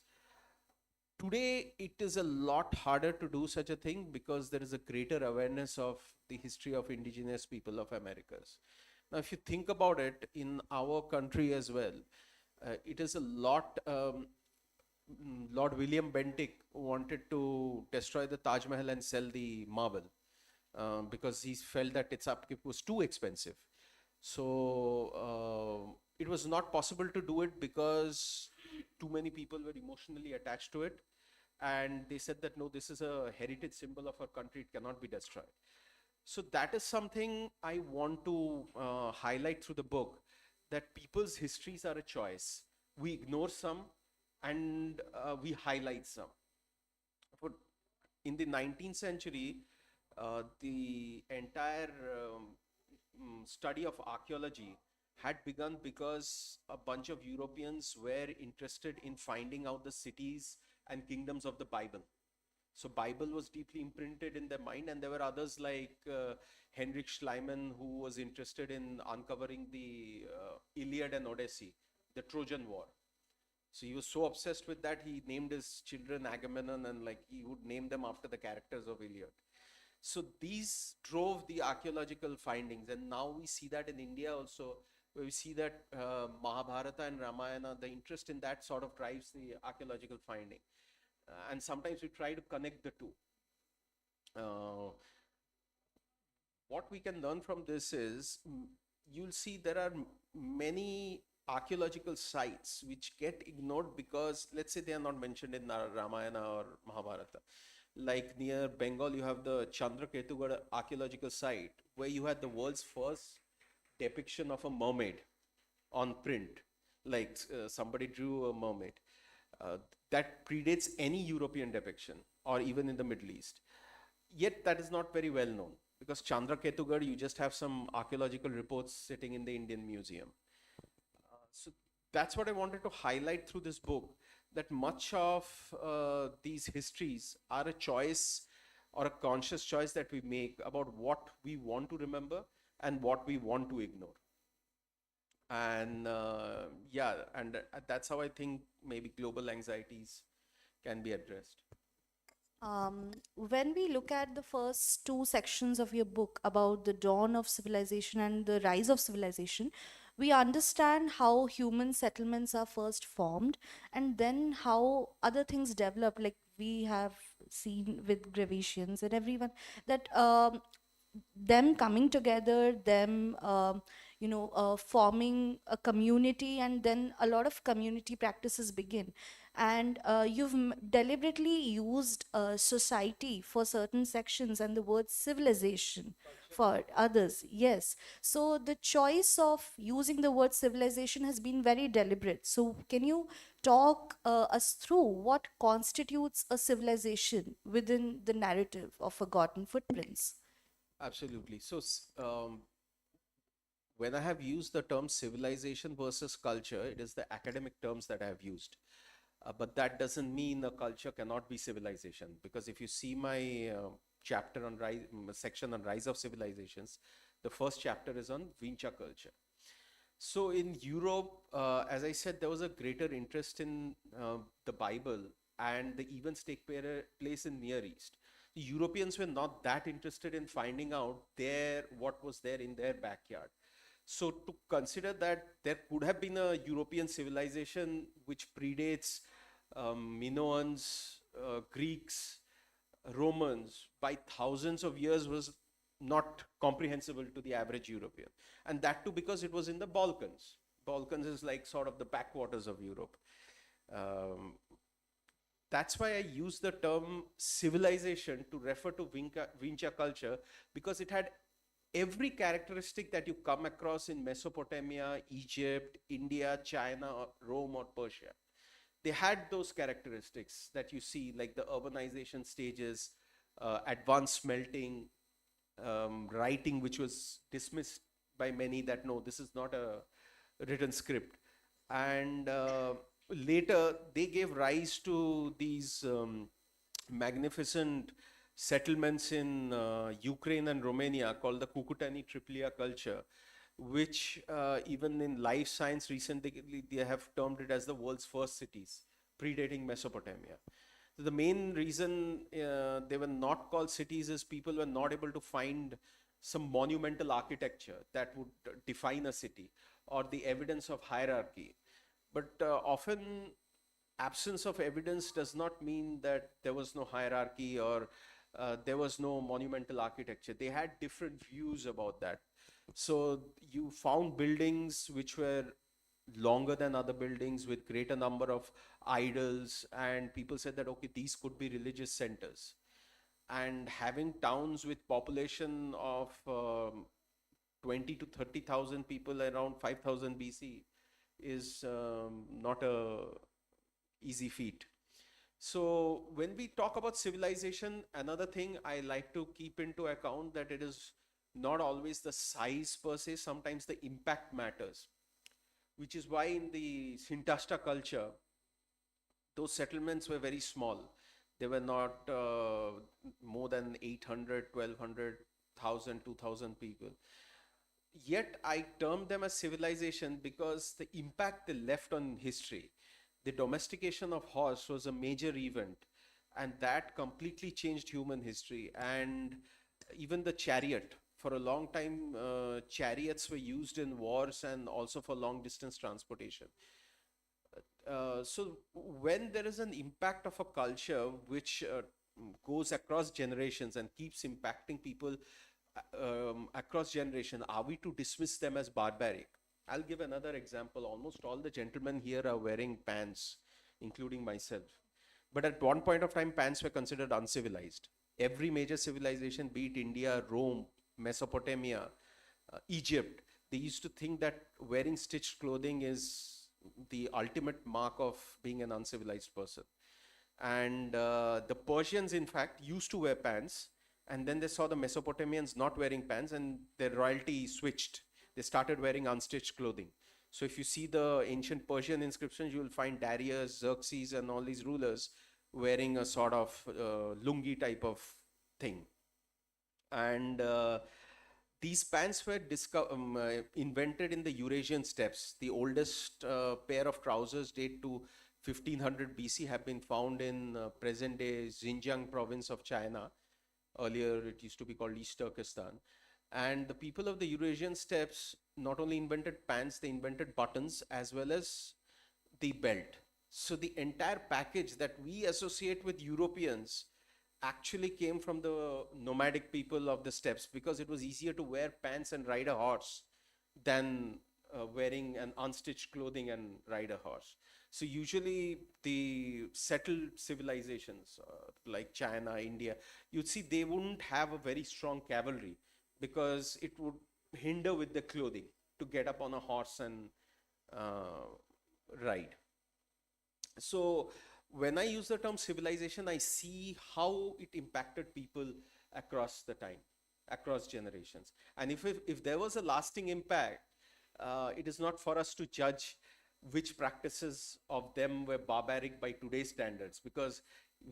Today, it is a lot harder to do such a thing because there is a greater awareness of the history of indigenous people of Americas. Now, if you think about it, in our country as well, it is a lot. Lord William Bentinck wanted to destroy the Taj Mahal and sell the marble because he felt that its upkeep was too expensive. So it was not possible to do it because too many people were emotionally attached to it. And they said that, no, this is a heritage symbol of our country, it cannot be destroyed. So that is something I want to highlight through the book, that people's histories are a choice. We ignore some and we highlight some. In the 19th century, the entire study of archaeology had begun because a bunch of Europeans were interested in finding out the cities and kingdoms of the Bible. So Bible was deeply imprinted in their mind, and there were others like Heinrich Schliemann, who was interested in uncovering the Iliad and Odyssey, the Trojan War. So he was so obsessed with that, he named his children Agamemnon, and like he would name them after the characters of Iliad. So these drove the archaeological findings, and now we see that in India also, where we see that Mahabharata and Ramayana, the interest in that sort of drives the archaeological finding. And sometimes we try to connect the two. What we can learn from this is, you'll see there are many archaeological sites which get ignored because, let's say, they are not mentioned in Ramayana or Mahabharata. Like near Bengal, you have the Chandraketugad archaeological site, where you had the world's first depiction of a mermaid on print. Like somebody drew a mermaid. That predates any European depiction, or even in the Middle East. Yet that is not very well known, because Chandraketugad, you just have some archaeological reports sitting in the Indian Museum. So that's what I wanted to highlight through this book, that much of these histories are a choice or a conscious choice that we make about what we want to remember and what we want to ignore. And yeah, and that's how I think maybe global anxieties can be addressed. When we look at the first two sections of your book about the dawn of civilization and the rise of civilization, we understand how human settlements are first formed and then how other things develop, like we have seen with Gravitians and everyone, that them coming together, them forming a community, and then a lot of community practices begin. And you've deliberately used society for certain sections and the word civilization for others. Yes. So the choice of using the word civilization has been very deliberate. So can you talk us through what constitutes a civilization within the narrative of Forgotten Footprints? Absolutely. So when I have used the term civilization versus culture, it is the academic terms that I have used. But that doesn't mean a culture cannot be civilization, because if you see my chapter on section on rise of civilizations, the first chapter is on Vinca culture. So in Europe, as I said, there was a greater interest in the Bible, and the events take place in Near East. The Europeans were not that interested in finding out what was there in their backyard. So to consider that there could have been a European civilization which predates Minoans, Greeks, Romans by thousands of years was not comprehensible to the average European. And that too because it was in the Balkans. Balkans is like sort of the backwaters of Europe. That's why I use the term civilization to refer to Vinca culture, because it had every characteristic that you come across in Mesopotamia, Egypt, India, China, Rome, or Persia. They had those characteristics that you see, like the urbanization stages, advanced smelting, writing, which was dismissed by many that no, this is not a written script. And later, they gave rise to these magnificent settlements in Ukraine and Romania called the Cucuteni Triplia culture, which even in life science recently they have termed it as the world's first cities, predating Mesopotamia. So the main reason they were not called cities is people were not able to find some monumental architecture that would define a city or the evidence of hierarchy. But often absence of evidence does not mean that there was no hierarchy or there was no monumental architecture. They had different views about that. So you found buildings which were longer than other buildings with greater number of idols, and people said that, okay, these could be religious centers. And having towns with population of 20 to 30,000 people around 5000 BC is not a easy feat. So when we talk about civilization, another thing I like to keep into account that it is not always the size per se, sometimes the impact matters, which is why in the Sintashta culture, those settlements were very small. They were not more than 800, 1200, 1000, 2000 people. Yet I term them as civilization because the impact they left on history. The domestication of horse was a major event, and that completely changed human history. And even the chariot, for a long time, chariots were used in wars and also for long distance transportation. So when there is an impact of a culture which goes across generations and keeps impacting people across generation, are we to dismiss them as barbaric? I'll give another example. Almost all the gentlemen here are wearing pants, including myself. But at one point of time, pants were considered uncivilized. Every major civilization, be it India, Rome, Mesopotamia, Egypt, they used to think that wearing stitched clothing is the ultimate mark of being an uncivilized person. And the Persians, in fact, used to wear pants. And then they saw the Mesopotamians not wearing pants, and their royalty switched. They started wearing unstitched clothing. So if you see the ancient Persian inscriptions, you will find Darius, Xerxes, and all these rulers wearing a sort of lungi type of thing. And These pants were invented in the Eurasian steppes. The oldest pair of trousers date to 1500 BC, have been found in present-day Xinjiang province of China. Earlier, it used to be called East Turkestan. And the people of the Eurasian steppes not only invented pants, they invented buttons as well as the belt. So the entire package that we associate with Europeans actually came from the nomadic people of the steppes, because it was easier to wear pants and ride a horse than wearing an unstitched clothing and ride a horse. So usually the settled civilizations like China, India, you'd see they wouldn't have a very strong cavalry, because it would hinder with the clothing to get up on a horse and ride. So when I use the term civilization, I see how it impacted people across the time, across generations. And if there was a lasting impact, it is not for us to judge which practices of them were barbaric by today's standards, because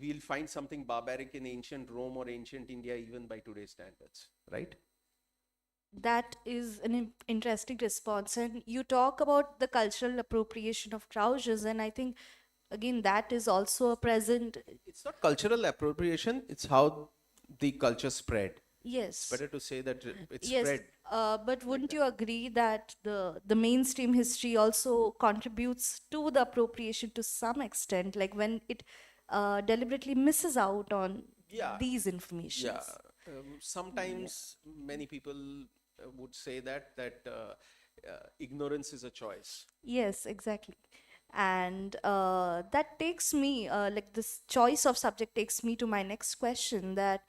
we'll find something barbaric in ancient Rome or ancient India even by today's standards, right? That is an interesting response. And you talk about the cultural appropriation of trousers, and I think, again, that is also a present. It's not cultural appropriation, it's how the culture spread. Yes. Better to say that it Yes, spread. but wouldn't you agree that the mainstream history also contributes to the appropriation to some extent, like when it deliberately misses out on Yeah. these informations? Yeah, sometimes many people would say that ignorance is a choice. Yes, exactly. And that takes me, like this choice of subject takes me to my next question, that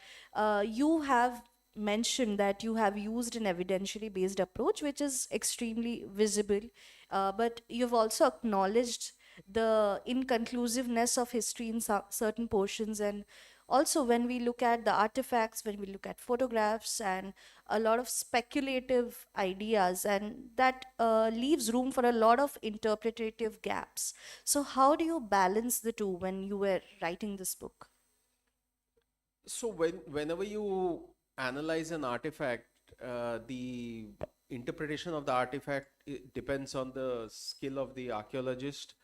you have mentioned that you have used an evidentially based approach, which is extremely visible, but you've also acknowledged the inconclusiveness of history in certain portions. And also, when we look at the artifacts, when we look at photographs and a lot of speculative ideas, and that leaves room for a lot of interpretative gaps. So how do you balance the two when you were writing this book? So whenever you analyze an artifact, the interpretation of the artifact depends on the skill of the archaeologist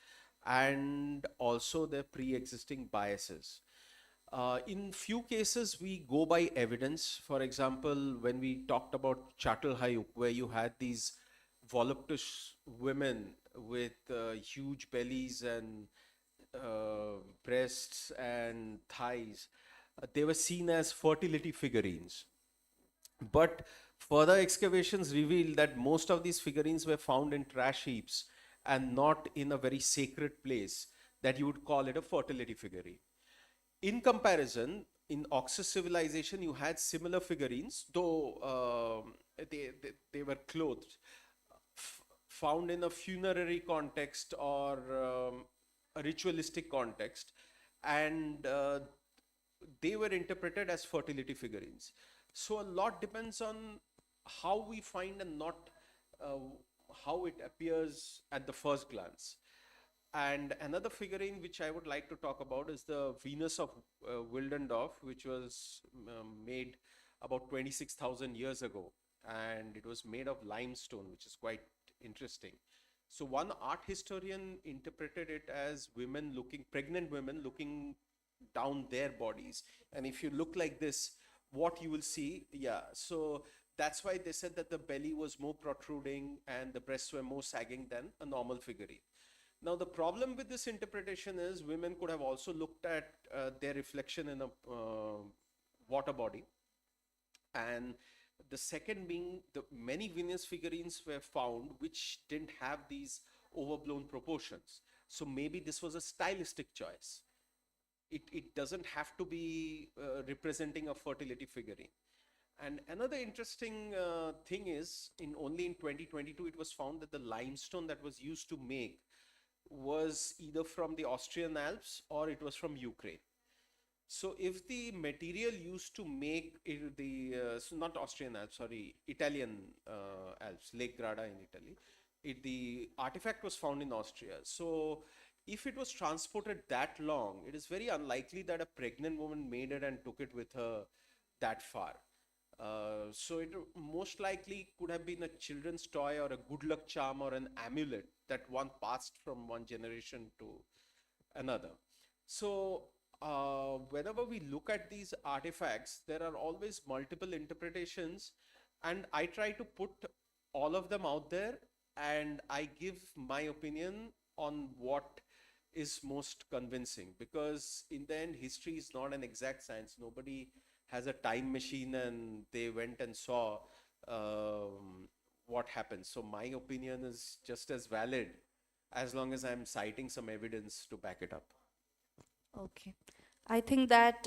and also their pre-existing biases. In few cases, we go by evidence. For example, when we talked about Çatalhöyük, where you had these voluptuous women with huge bellies and breasts and thighs, they were seen as fertility figurines. But further excavations revealed that most of these figurines were found in trash heaps and not in a very sacred place that you would call it a fertility figurine. In comparison, in Oxus civilization, you had similar figurines, though they were clothed, found in a funerary context or a ritualistic context, and they were interpreted as fertility figurines. So a lot depends on how we find and not how it appears at the first glance. And another figurine which I would like to talk about is the Venus of Wildendorf, which was made about 26,000 years ago. And it was made of limestone, which is quite interesting. So one art historian interpreted it as pregnant women looking down their bodies. And if you look like this, what you will see, so that's why they said that the belly was more protruding and the breasts were more sagging than a normal figurine. Now, the problem with this interpretation is women could have also looked at their reflection in a water body. And the second being, the many Venus figurines were found which didn't have these overblown proportions. So maybe this was a stylistic choice. It doesn't have to be representing a fertility figurine. And another interesting thing is, only in 2022, it was found that the limestone that was used to make was either from the Austrian Alps or it was from Ukraine. So if the material used to make so not Austrian Alps, sorry, Italian Alps, Lake Garda in Italy, the artifact was found in Austria. So if it was transported that long, it is very unlikely that a pregnant woman made it and took it with her that far. So it most likely could have been a children's toy or a good luck charm or an amulet that one passed from one generation to another. So whenever we look at these artifacts, there are always multiple interpretations, and I try to put all of them out there, and I give my opinion on what is most convincing, because in the end history is not an exact science. Nobody has a time machine and they went and saw what happened. So my opinion is just as valid as long as I'm citing some evidence to back it up. Okay. I think that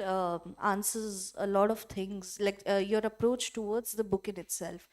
answers a lot of things, like your approach towards the book in itself.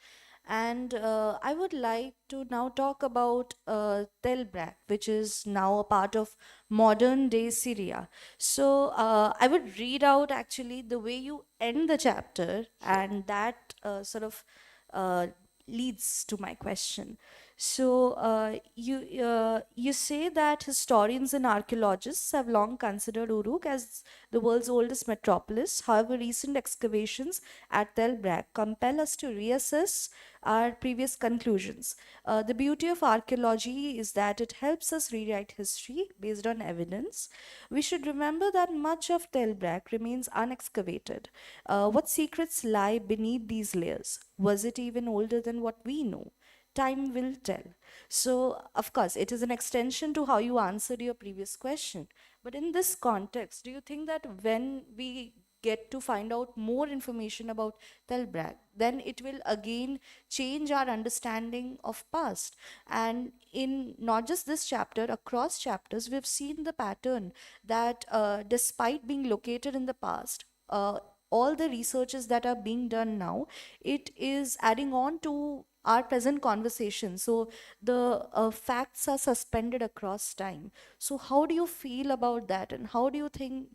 And I would like to now talk about Tel Brak, which is now a part of modern day Syria. So I would read out actually the way you end the chapter, and that uh, leads to my question. So you say that historians and archaeologists have long considered Uruk as the world's oldest metropolis. However, recent excavations at Tel Brak compel us to reassess our previous conclusions. The beauty of archaeology is that it helps us rewrite history based on evidence. We should remember that much of Tel Brak remains unexcavated. What secrets lie beneath these layers? Was it even older than what we know? Time will tell. So, of course, it is an extension to how you answered your previous question. But in this context, do you think that when we get to find out more information about Tel Brak, then it will again change our understanding of past? And in not just this chapter, across chapters, we've seen the pattern that despite being located in the past, all the researches that are being done now, it is adding on to our present conversation. So the facts are suspended across time. So how do you feel about that, and how do you think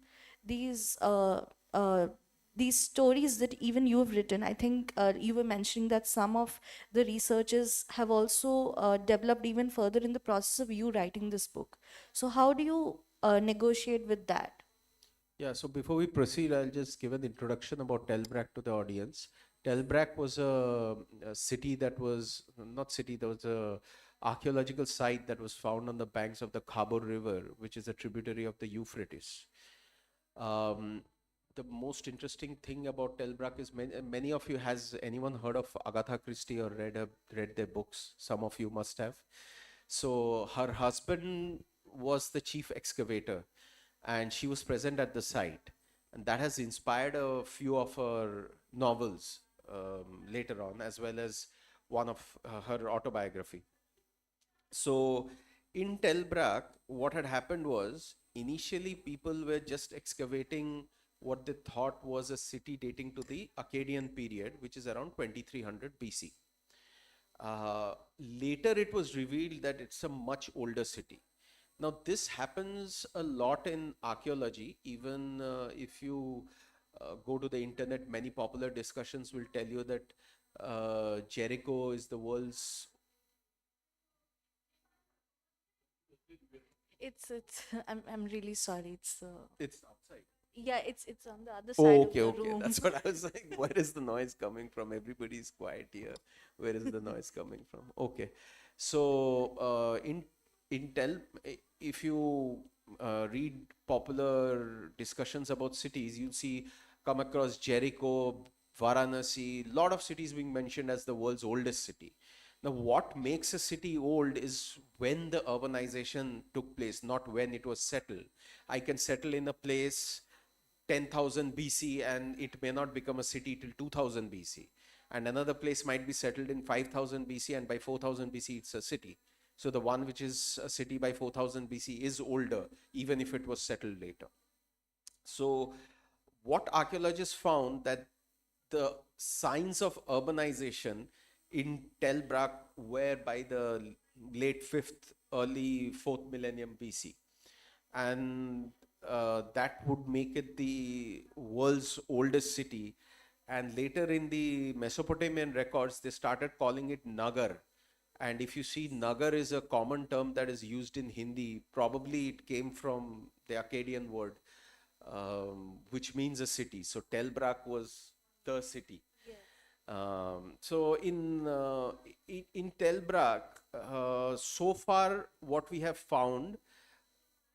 these uh, these stories that even you have written, I think you were mentioning that some of the researchers have also developed even further in the process of you writing this book. So how do you negotiate with that? Yeah, so before we proceed, I'll just give an introduction about Tel Brak to the audience. Tel Brak was a city that was, not city, there was a archaeological site that was found on the banks of the Khabur River, which is a tributary of the Euphrates. Um, the most interesting thing about Tel Brak is many of you, has anyone heard of Agatha Christie or read their books? Some of you must have. So her husband was the chief excavator, and she was present at the site, and that has inspired a few of her novels later on, as well as one of her autobiography. So in Tel Brak, what had happened was initially people were just excavating what they thought was a city dating to the Akkadian period, which is around 2300 BC. Later, it was revealed that it's a much older city. Now, this happens a lot in archaeology. Even if you go to the internet, many popular discussions will tell you that Jericho is the world's. It's I'm really sorry. It's outside. Yeah, it's on the other side Oh, of okay, the okay. room. That's what I was like. Where is the noise coming from? Everybody's quiet here. Where is the noise coming from? Okay. So if you read popular discussions about cities, you'll see come across Jericho, Varanasi, lot of cities being mentioned as the world's oldest city. Now, what makes a city old is when the urbanization took place, not when it was settled. I can settle in a place 10,000 BC and it may not become a city till 2000 BC. And another place might be settled in 5000 BC, and by 4000 BC it's a city. So the one which is a city by 4000 BC is older, even if it was settled later. So what archaeologists found that the signs of urbanization in Tel Brak were by the late 5th, early 4th millennium BC. And that would make it the world's oldest city. And later in the Mesopotamian records, they started calling it Nagar. And if you see, Nagar is a common term that is used in Hindi. Probably it came from the Akkadian word, which means a city. So Tel Brak was the city. Yes. So in Tel Brak, so far what we have found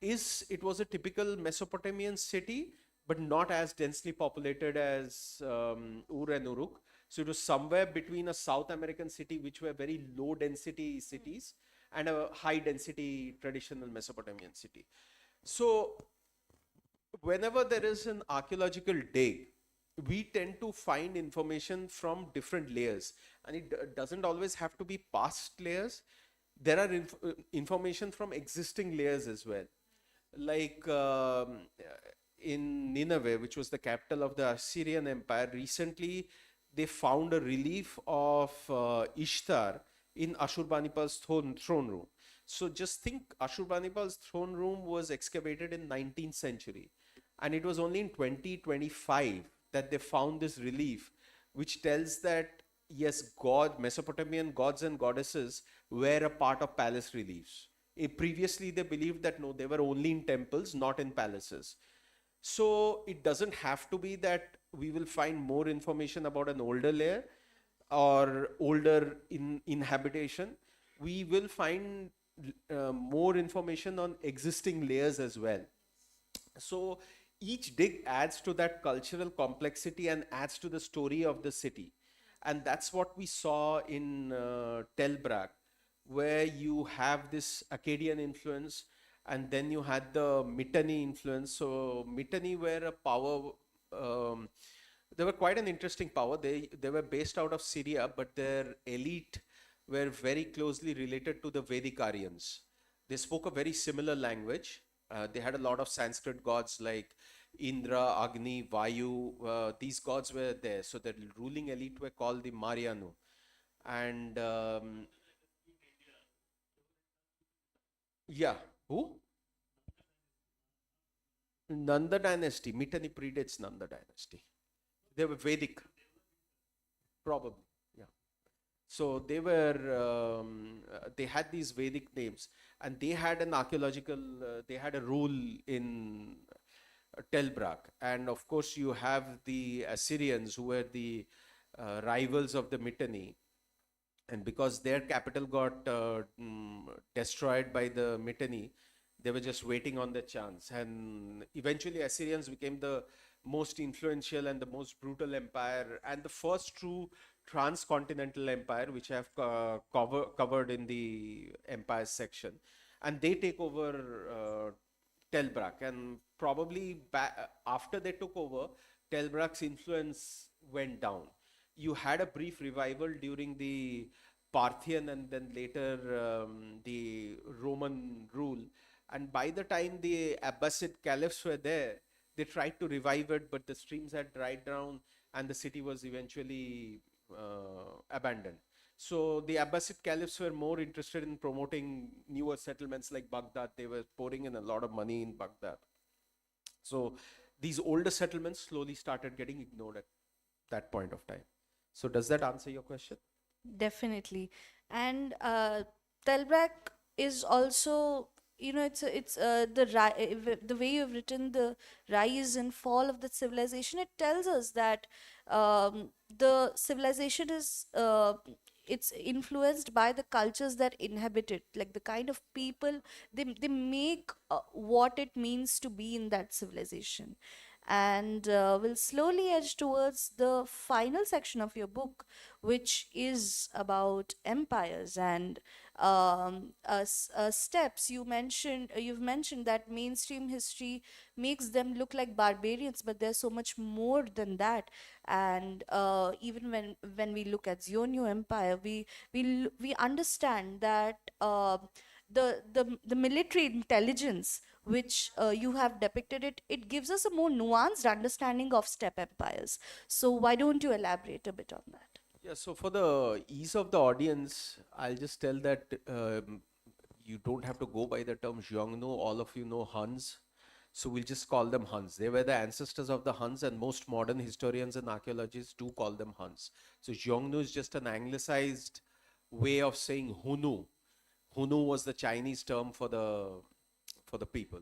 is it was a typical Mesopotamian city, but not as densely populated as Ur and Uruk. So it was somewhere between a South American city, which were very low density cities, and a high density traditional Mesopotamian city. So whenever there is an archaeological dig, we tend to find information from different layers, and it doesn't always have to be past layers. There are information from existing layers as well. Like in Nineveh, which was the capital of the Assyrian Empire, recently they found a relief of Ishtar in Ashurbanipal's throne room. So just think, Ashurbanipal's throne room was excavated in 19th century, and it was only in 2025 that they found this relief, which tells that yes, Mesopotamian gods and goddesses were a part of palace reliefs. Previously, they believed that no, they were only in temples, not in palaces. So it doesn't have to be that we will find more information about an older layer or older inhabitation. We will find more information on existing layers as well. So each dig adds to that cultural complexity and adds to the story of the city. And that's what we saw in Tel Brak, where you have this Akkadian influence, and then you had the Mitanni influence. So Mitanni were a power, they were quite an interesting power. They were based out of Syria, but their elite were very closely related to the Vedic Aryans. They spoke a very similar language. They had a lot of Sanskrit gods like Indra, Agni, Vayu. These gods were there. So the ruling elite were called the Marianu. And yeah, who? Nanda dynasty. Mitanni predates Nanda dynasty. They were Vedic, probably. Yeah. So they had these Vedic names, and they had an archaeological, they had a role in Tel Brak. And of course, you have the Assyrians, who were the rivals of the Mitanni. And because their capital got destroyed by the Mitanni, they were just waiting on their chance. And eventually, Assyrians became the most influential and the most brutal empire, and the first true transcontinental empire, which I have covered in the empire section. And they take over Tel Brak. And probably after they took over, Tel Brak's influence went down. You had a brief revival during the Parthian and then later the Roman rule. And by the time the Abbasid caliphs were there, they tried to revive it, but the streams had dried down and the city was eventually abandoned. So the Abbasid caliphs were more interested in promoting newer settlements like Baghdad. They were pouring in a lot of money in Baghdad. So these older settlements slowly started getting ignored at that point of time. So does that answer your question? Definitely. And Tel Brak is also, it's the way you've written the rise and fall of the civilization. It tells us that the civilization is it's influenced by the cultures that inhabit it, like the kind of people they make what it means to be in that civilization. And we'll slowly edge towards the final section of your book, which is about empires and steps. You've mentioned that mainstream history makes them look like barbarians, but there's so much more than that. And even when we look at Xiongnu Empire, we understand that the military intelligence which you have depicted, it gives us a more nuanced understanding of steppe empires. So why don't you elaborate a bit on that? Yeah, so for the ease of the audience, I'll just tell that you don't have to go by the term Xiongnu. All of you know Huns. So we'll just call them Huns. They were the ancestors of the Huns, and most modern historians and archaeologists do call them Huns. So Xiongnu is just an anglicized way of saying Hunu. Hunu was the Chinese term for the people.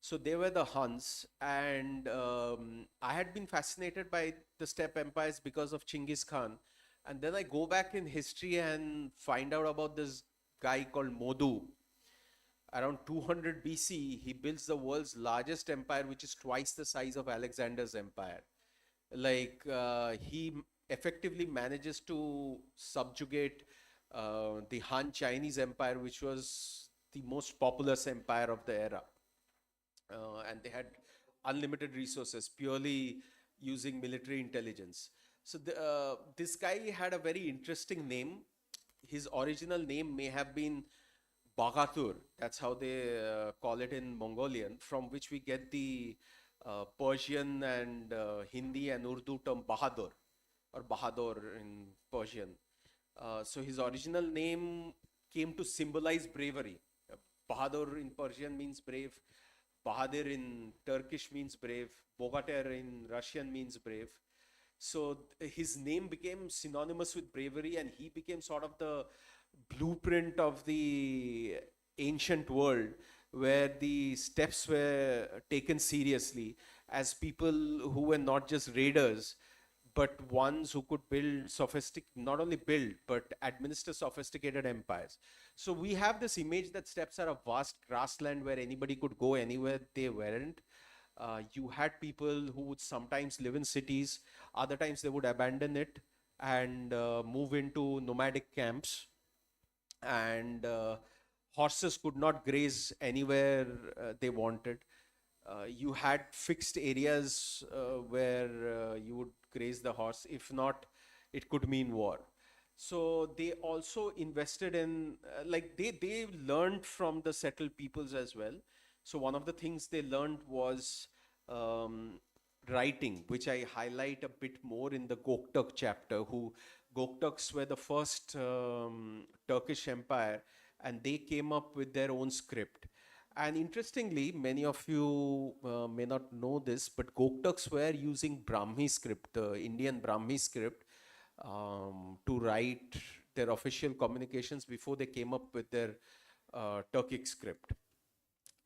So they were the Huns, and I had been fascinated by the steppe empires because of Chinggis Khan. And then I go back in history and find out about this guy called Modu. Around 200 BC, he builds the world's largest empire, which is twice the size of Alexander's empire. Like he effectively manages to subjugate the Han Chinese Empire, which was the most populous empire of the era. And they had unlimited resources, purely using military intelligence. So this guy had a very interesting name. His original name may have been Bagatur. That's how they call it in Mongolian, from which we get the Persian and Hindi and Urdu term Bahadur, or Bahadur in Persian. So his original name came to symbolize bravery. Bahadur in Persian means brave. Bahadir in Turkish means brave. Bogatyr in Russian means brave. So his name became synonymous with bravery, and he became sort of the blueprint of the ancient world, where the steppes were taken seriously as people who were not just raiders, but ones who could build not only build, but administer sophisticated empires. So we have this image that steppes are a vast grassland where anybody could go anywhere. They weren't. You had people who would sometimes live in cities, other times they would abandon it and move into nomadic camps. And horses could not graze anywhere they wanted. You had fixed areas where you would graze the horse. If not, it could mean war. So they also invested in, they learned from the settled peoples as well. So one of the things they learned was writing, which I highlight a bit more in the Gokturk chapter. Gokturks were the first Turkish empire, and they came up with their own script. And interestingly, many of you may not know this, but Gokturks were using Brahmi script, the Indian Brahmi script, to write their official communications before they came up with their Turkic script.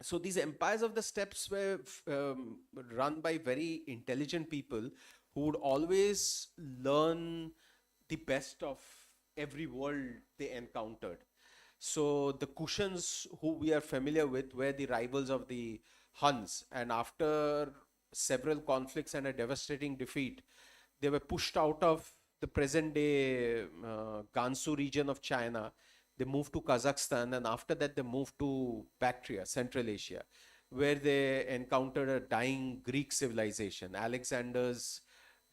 So these empires of the steppes were run by very intelligent people who would always learn the best of every world they encountered. So the Kushans, who we are familiar with, were the rivals of the Huns. And after several conflicts and a devastating defeat, they were pushed out of the present day Gansu region of China. They moved to Kazakhstan, and after that they moved to Bactria, Central Asia, where they encountered a dying Greek civilization. Alexander's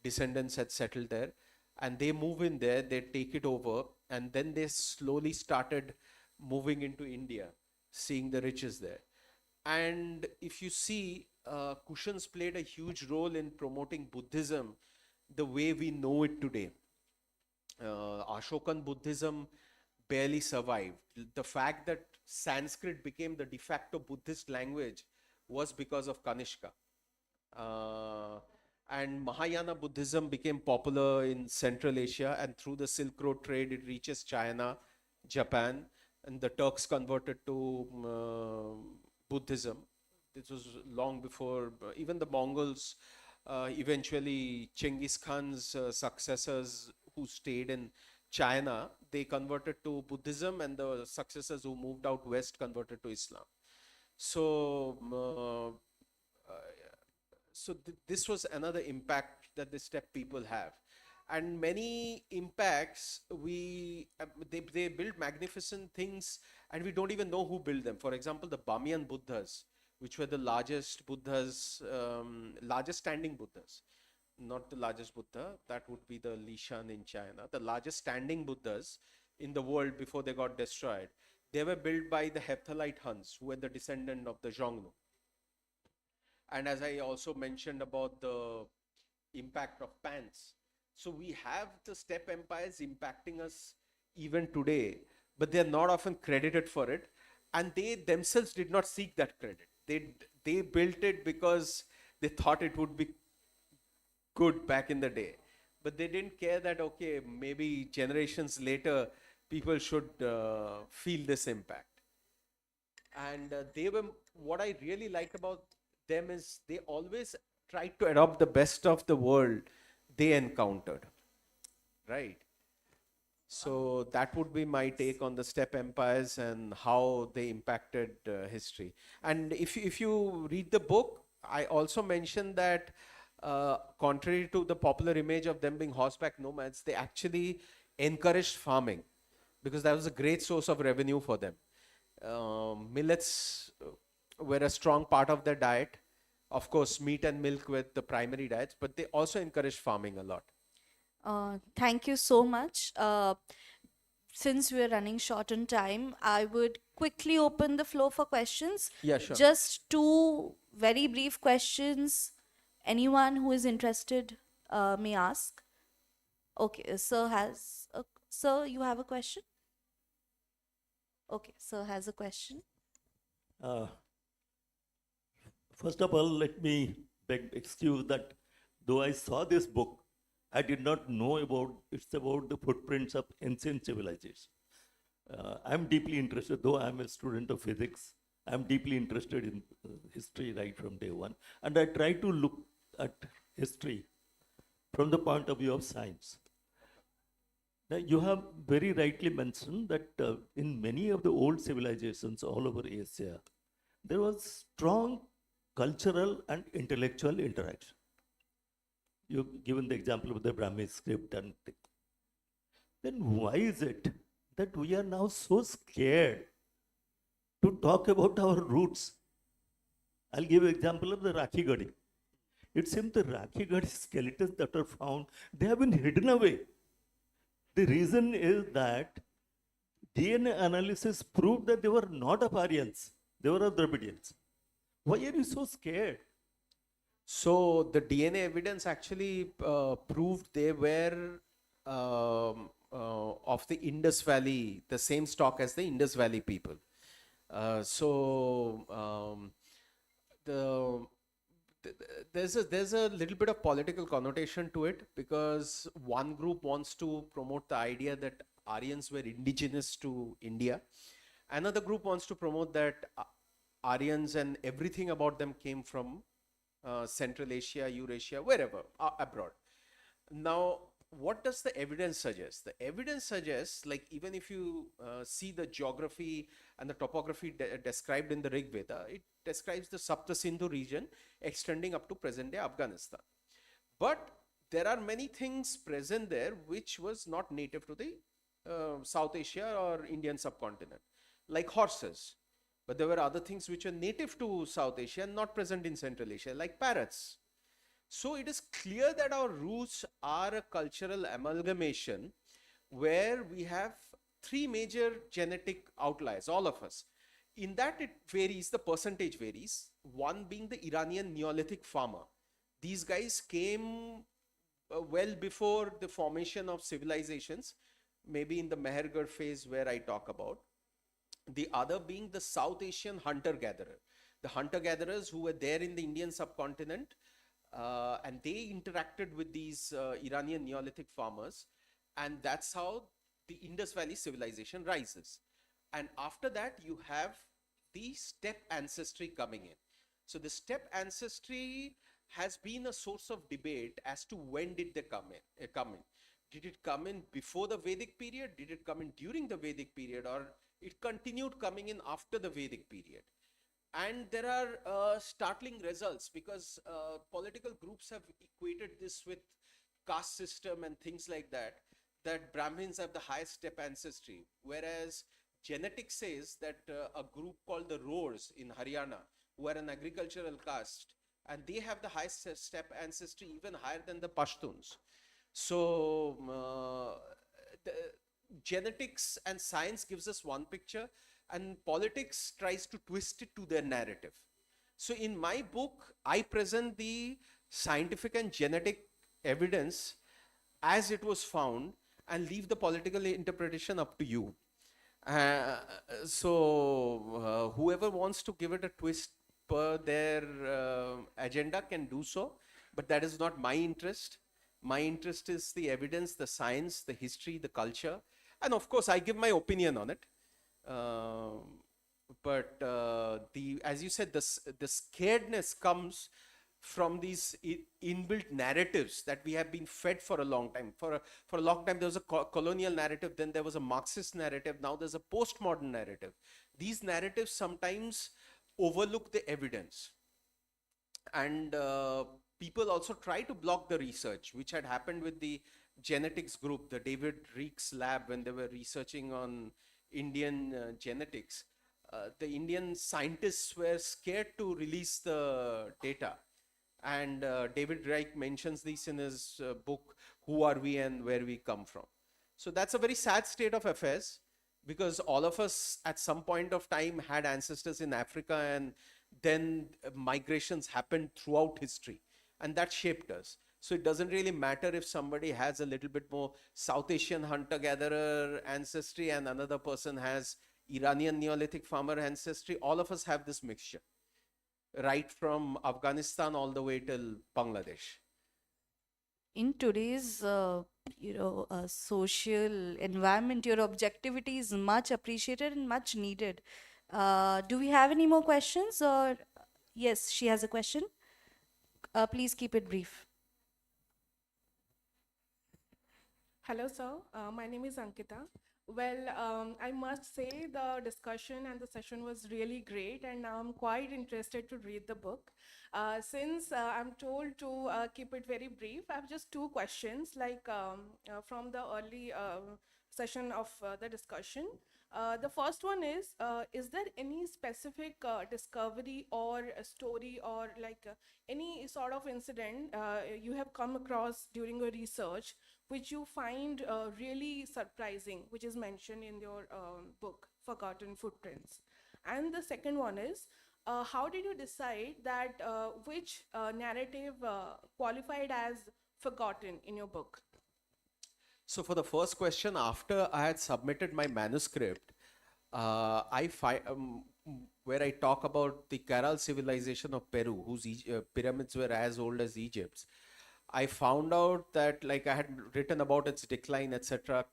descendants had settled there, and they move in there, they take it over, and then they slowly started moving into India, seeing the riches there. And if you see, Kushans played a huge role in promoting Buddhism the way we know it today. Ashokan Buddhism barely survived. The fact that Sanskrit became the de facto Buddhist language was because of Kanishka. And Mahayana Buddhism became popular in Central Asia, and through the Silk Road trade, it reaches China, Japan, and the Turks converted to Buddhism. This was long before even the Mongols. Eventually, Genghis Khan's successors who stayed in China, they converted to Buddhism, and the successors who moved out west converted to Islam. So, this was another impact that the steppe people have. And many impacts, they build magnificent things, and we don't even know who built them. For example, the Bamiyan Buddhas, which were the largest Buddhas, largest standing Buddhas. Not the largest Buddha, that would be the Lishan in China. The largest standing Buddhas in the world before they got destroyed. They were built by the Hepthalite Huns, who were the descendant of the Xiongnu. And as I also mentioned about the impact of pants. So we have the steppe empires impacting us even today, but they are not often credited for it. And they themselves did not seek that credit. They built it because they thought it would be good back in the day, but they didn't care that, okay, maybe generations later people should feel this impact. And what I really liked about them is they always tried to adopt the best of the world they encountered, right? So that would be my take on the steppe empires and how they impacted history. And if you read the book, I also mentioned that contrary to the popular image of them being horseback nomads, they actually encouraged farming because that was a great source of revenue for them. Millets were a strong part of their diet. Of course, meat and milk were the primary diets, but they also encouraged farming a lot. Thank you so much. Since we're running short on time, I would quickly open the floor for questions. Yeah, sure. Just two very brief questions. Anyone who is interested may ask. Okay, sir, you have a question? Okay, sir has a question. Uh, First of all, let me beg excuse that though I saw this book, I did not know it's about the footprints of ancient civilization. I'm deeply interested, though I'm a student of physics, I'm deeply interested in history right from day one. And I try to look at history from the point of view of science. Now, you have very rightly mentioned that in many of the old civilizations all over Asia, there was strong cultural and intellectual interaction. You've given the example of the Brahmi script and then why is it that we are now so scared to talk about our roots? I'll give an example of the Rakhi Gadi. It seems the Rakhi Gadi skeletons that are found, they have been hidden away. The reason is that DNA analysis proved that they were not of Aryans, they were of Dravidians. Why are you so scared? So the DNA evidence actually proved they were of the Indus Valley, the same stock as the Indus Valley people. There's a little bit of political connotation to it because one group wants to promote the idea that Aryans were indigenous to India. Another group wants to promote that Aryans and everything about them came from Central Asia, Eurasia, wherever, abroad. Now, what does the evidence suggest? The evidence suggests, like even if you see the geography and the topography described in the Rig Veda, it describes the Sapta Sindhu region extending up to present-day Afghanistan. But there are many things present there which was not native to the South Asia or Indian subcontinent, like horses. But there were other things which are native to South Asia and not present in Central Asia, like parrots. So it is clear that our roots are a cultural amalgamation where we have three major genetic outliers, all of us. In that it varies, the percentage varies, one being the Iranian Neolithic farmer. These guys came well before the formation of civilizations, maybe in the Mehergarh phase where I talk about. The other being the South Asian hunter-gatherer. The hunter-gatherers who were there in the Indian subcontinent and they interacted with these Iranian Neolithic farmers, and that's how the Indus Valley civilization rises. And after that, you have the steppe ancestry coming in. So the steppe ancestry has been a source of debate as to when did they come in. Did it come in before the Vedic period? Did it come in during the Vedic period? Or it continued coming in after the Vedic period? And there are startling results because political groups have equated this with caste system and things like that, that Brahmins have the highest steppe ancestry, whereas genetics says that a group called the Roars in Haryana, who are an agricultural caste, and they have the highest steppe ancestry, even higher than the Pashtuns. So the genetics and science gives us one picture, and politics tries to twist it to their narrative. So in my book, I present the scientific and genetic evidence as it was found and leave the political interpretation up to you. Whoever wants to give it a twist per their agenda can do so, but that is not my interest. My interest is the evidence, the science, the history, the culture, and of course I give my opinion on it. As you said, the scaredness comes from these inbuilt narratives that we have been fed for a long time. For a long time, there was a colonial narrative, then there was a Marxist narrative, now there's a postmodern narrative. These narratives sometimes overlook the evidence. And people also try to block the research, which had happened with the genetics group, the David Reek's lab, when they were researching on Indian genetics. The Indian scientists were scared to release the data. And David Reich mentions this in his book, Who Are We and Where We Come From. So that's a very sad state of affairs, because all of us at some point of time had ancestors in Africa, and then migrations happened throughout history, and that shaped us. So it doesn't really matter if somebody has a little bit more South Asian hunter-gatherer ancestry and another person has Iranian Neolithic farmer ancestry. All of us have this mixture, right from Afghanistan all the way till Bangladesh. In today's social environment, your objectivity is much appreciated and much needed. Do we have any more questions? Or yes, she has a question. Please keep it brief. Hello, sir. My name is Ankita. Well, I must say the discussion and the session was really great, and I'm quite interested to read the book. Since I'm told to keep it very brief, I have just two questions, like from the early session of the discussion. The first one is there any specific discovery or a story or like any sort of incident you have come across during your research which you find really surprising, which is mentioned in your book, Forgotten Footprints? And the second one is, how did you decide that which narrative qualified as forgotten in your book? So for the first question, after I had submitted my manuscript, where I talk about the Caral civilization of Peru, whose pyramids were as old as Egypt's, I found out that, like, I had written about its decline, etc.,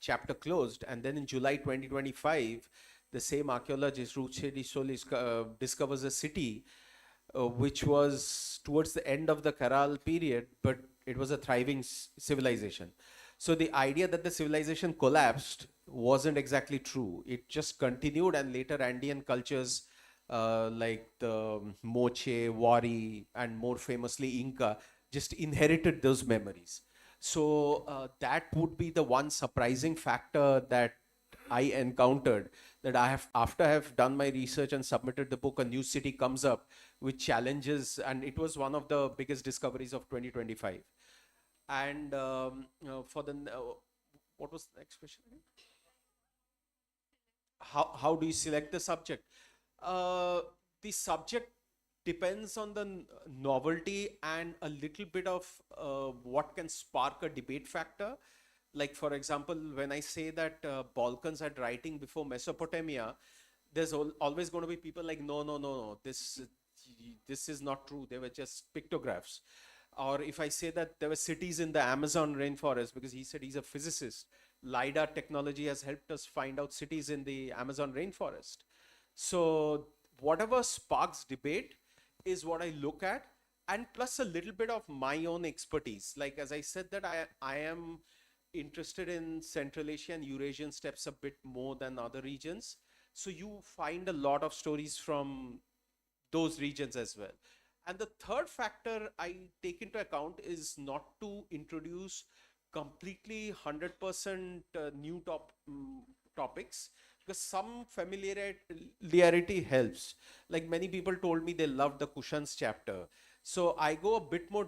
chapter closed, and then in July 2025, the same archaeologist, Ruchedi Solis, discovers a city which was towards the end of the Caral period, but it was a thriving civilization. So the idea that the civilization collapsed wasn't exactly true. It just continued, and later Andean cultures like the Moche, Wari, and more famously Inca just inherited those memories. So that would be the one surprising factor that I encountered, that after I have done my research and submitted the book, a new city comes up with challenges, and it was one of the biggest discoveries of 2025. And for the, what was the next question again? How do you select the subject? The subject depends on the novelty and a little bit of what can spark a debate factor. Like, for example, when I say that Balkans had writing before Mesopotamia, there's always going to be people like, no, this is not true. They were just pictographs. Or if I say that there were cities in the Amazon rainforest, because he said he's a physicist, LiDAR technology has helped us find out cities in the Amazon rainforest. So whatever sparks debate is what I look at, and plus a little bit of my own expertise. Like, as I said, that I am interested in Central Asia and Eurasian steppes a bit more than other regions. So you find a lot of stories from those regions as well. And the third factor I take into account is not to introduce completely 100% new topics, because some familiarity helps. Like, many people told me they loved the Kushans chapter. So I go a bit more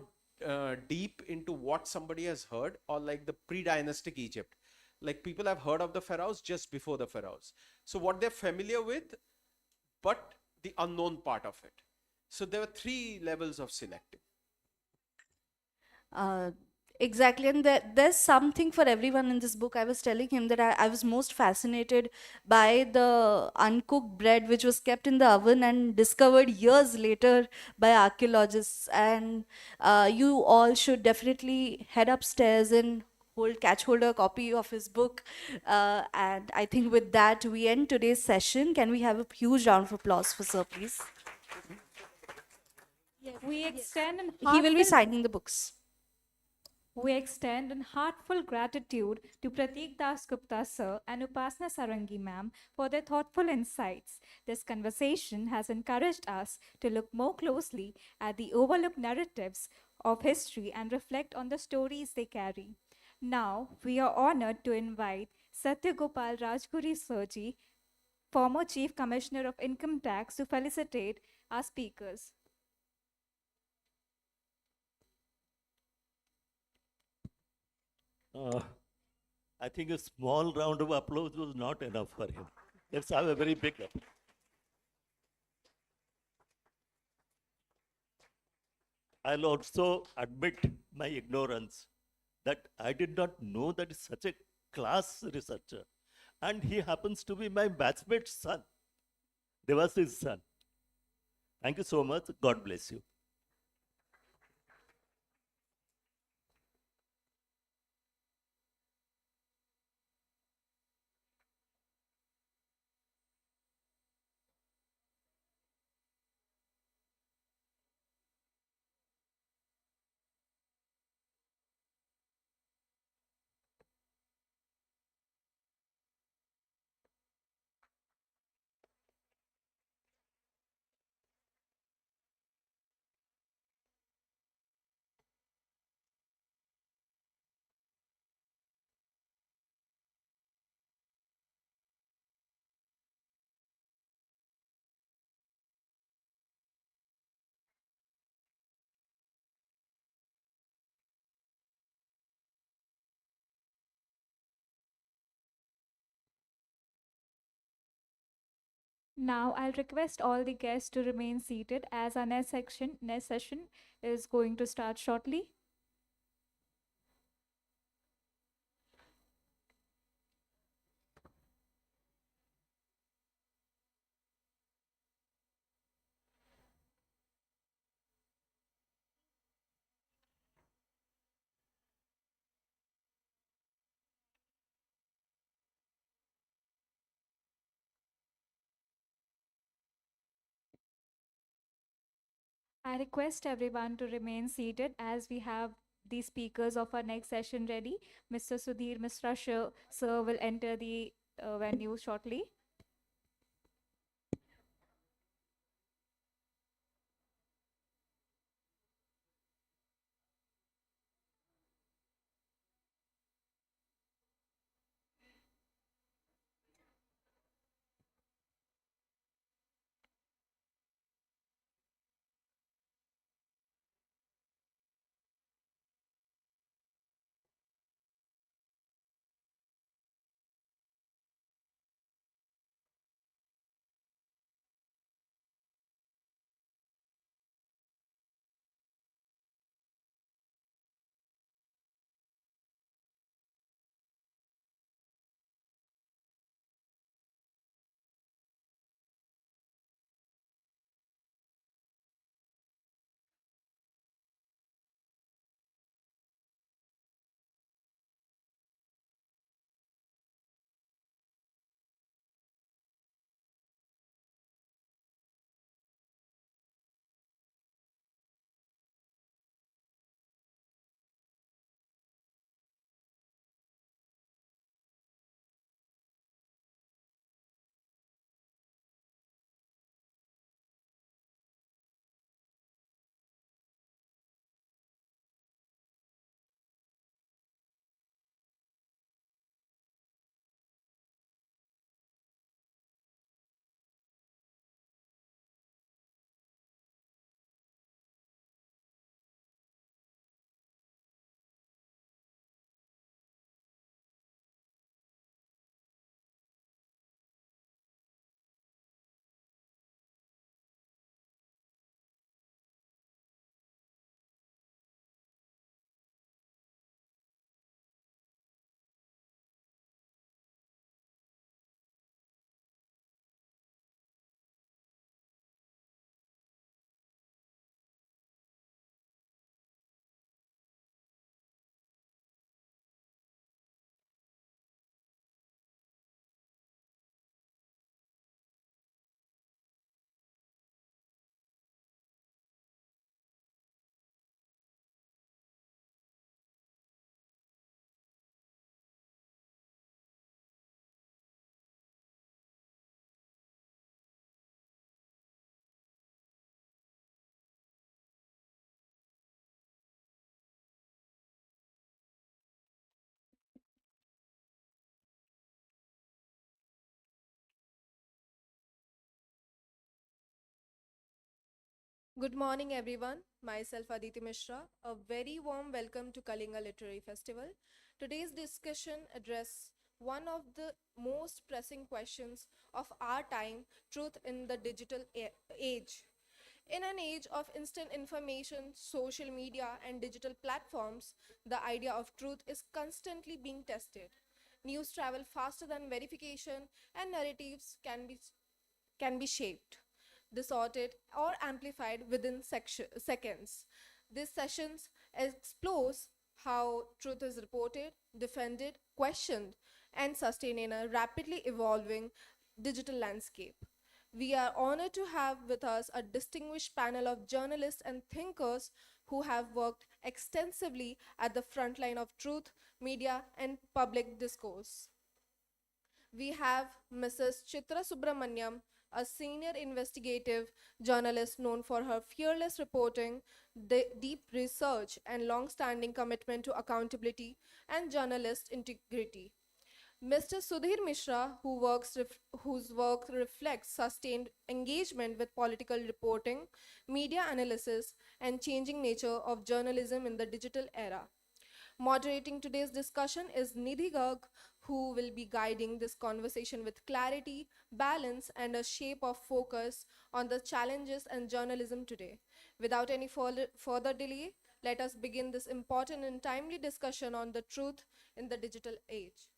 deep into what somebody has heard, or like the pre-dynastic Egypt. Like, people have heard of the pharaohs just before the pharaohs. So what they're familiar with, but the unknown part of it. So there were 3 levels of selecting. Exactly, and there's something for everyone in this book. I was telling him that I was most fascinated by the uncooked bread which was kept in the oven and discovered years later by archaeologists. And you all should definitely head upstairs and catch hold a copy of his book. And I think with that, we end today's session. Can we have a huge round of applause for Sir, please? We extend an He will be heartfelt signing the books. We extend an heartfelt gratitude to Pratik Das Gupta sir and Upasna Sarangi ma'am for their thoughtful insights. This conversation has encouraged us to look more closely at the overlooked narratives of history and reflect on the stories they carry. Now, we are honored to invite Satyagopal Rajguri Sirji, former Chief Commissioner of Income Tax, to felicitate our speakers. Uh, I think a small round of applause was not enough for him. Let's have a very big applause. I'll also admit my ignorance that I did not know that he's such a class researcher. And he happens to be my batchmate's son. Devas's son. Thank you so much. God bless you. Now, I'll request all the guests to remain seated as our next session is going to start shortly. I request everyone to remain seated as we have the speakers of our next session ready. Mr. Sudhir Misra sir will enter the venue shortly. Good morning, everyone. Myself Aditi Mishra. A very warm welcome to Kalinga Literary Festival. Today's discussion addresses one of the most pressing questions of our time: truth in the digital age. In an age of instant information, social media, and digital platforms, the idea of truth is constantly being tested. News travel faster than verification, and narratives can be shaped, distorted, or amplified within seconds. This sessions explores how truth is reported, defended, questioned, and sustained in a rapidly evolving digital landscape. We are honored to have with us a distinguished panel of journalists and thinkers who have worked extensively at the front line of truth, media, and public discourse. We have Mrs. Chitra Subramaniam, a senior investigative journalist known for her fearless reporting, deep research, and long-standing commitment to accountability and journalist integrity. Mr. Sudhir Mishra, whose work reflects sustained engagement with political reporting, media analysis, and changing nature of journalism in the digital era. Moderating today's discussion is Nidhi Garg, who will be guiding this conversation with clarity, balance, and a shape of focus on the challenges and journalism today. Without any further delay, let us begin this important and timely discussion on the truth in the digital age.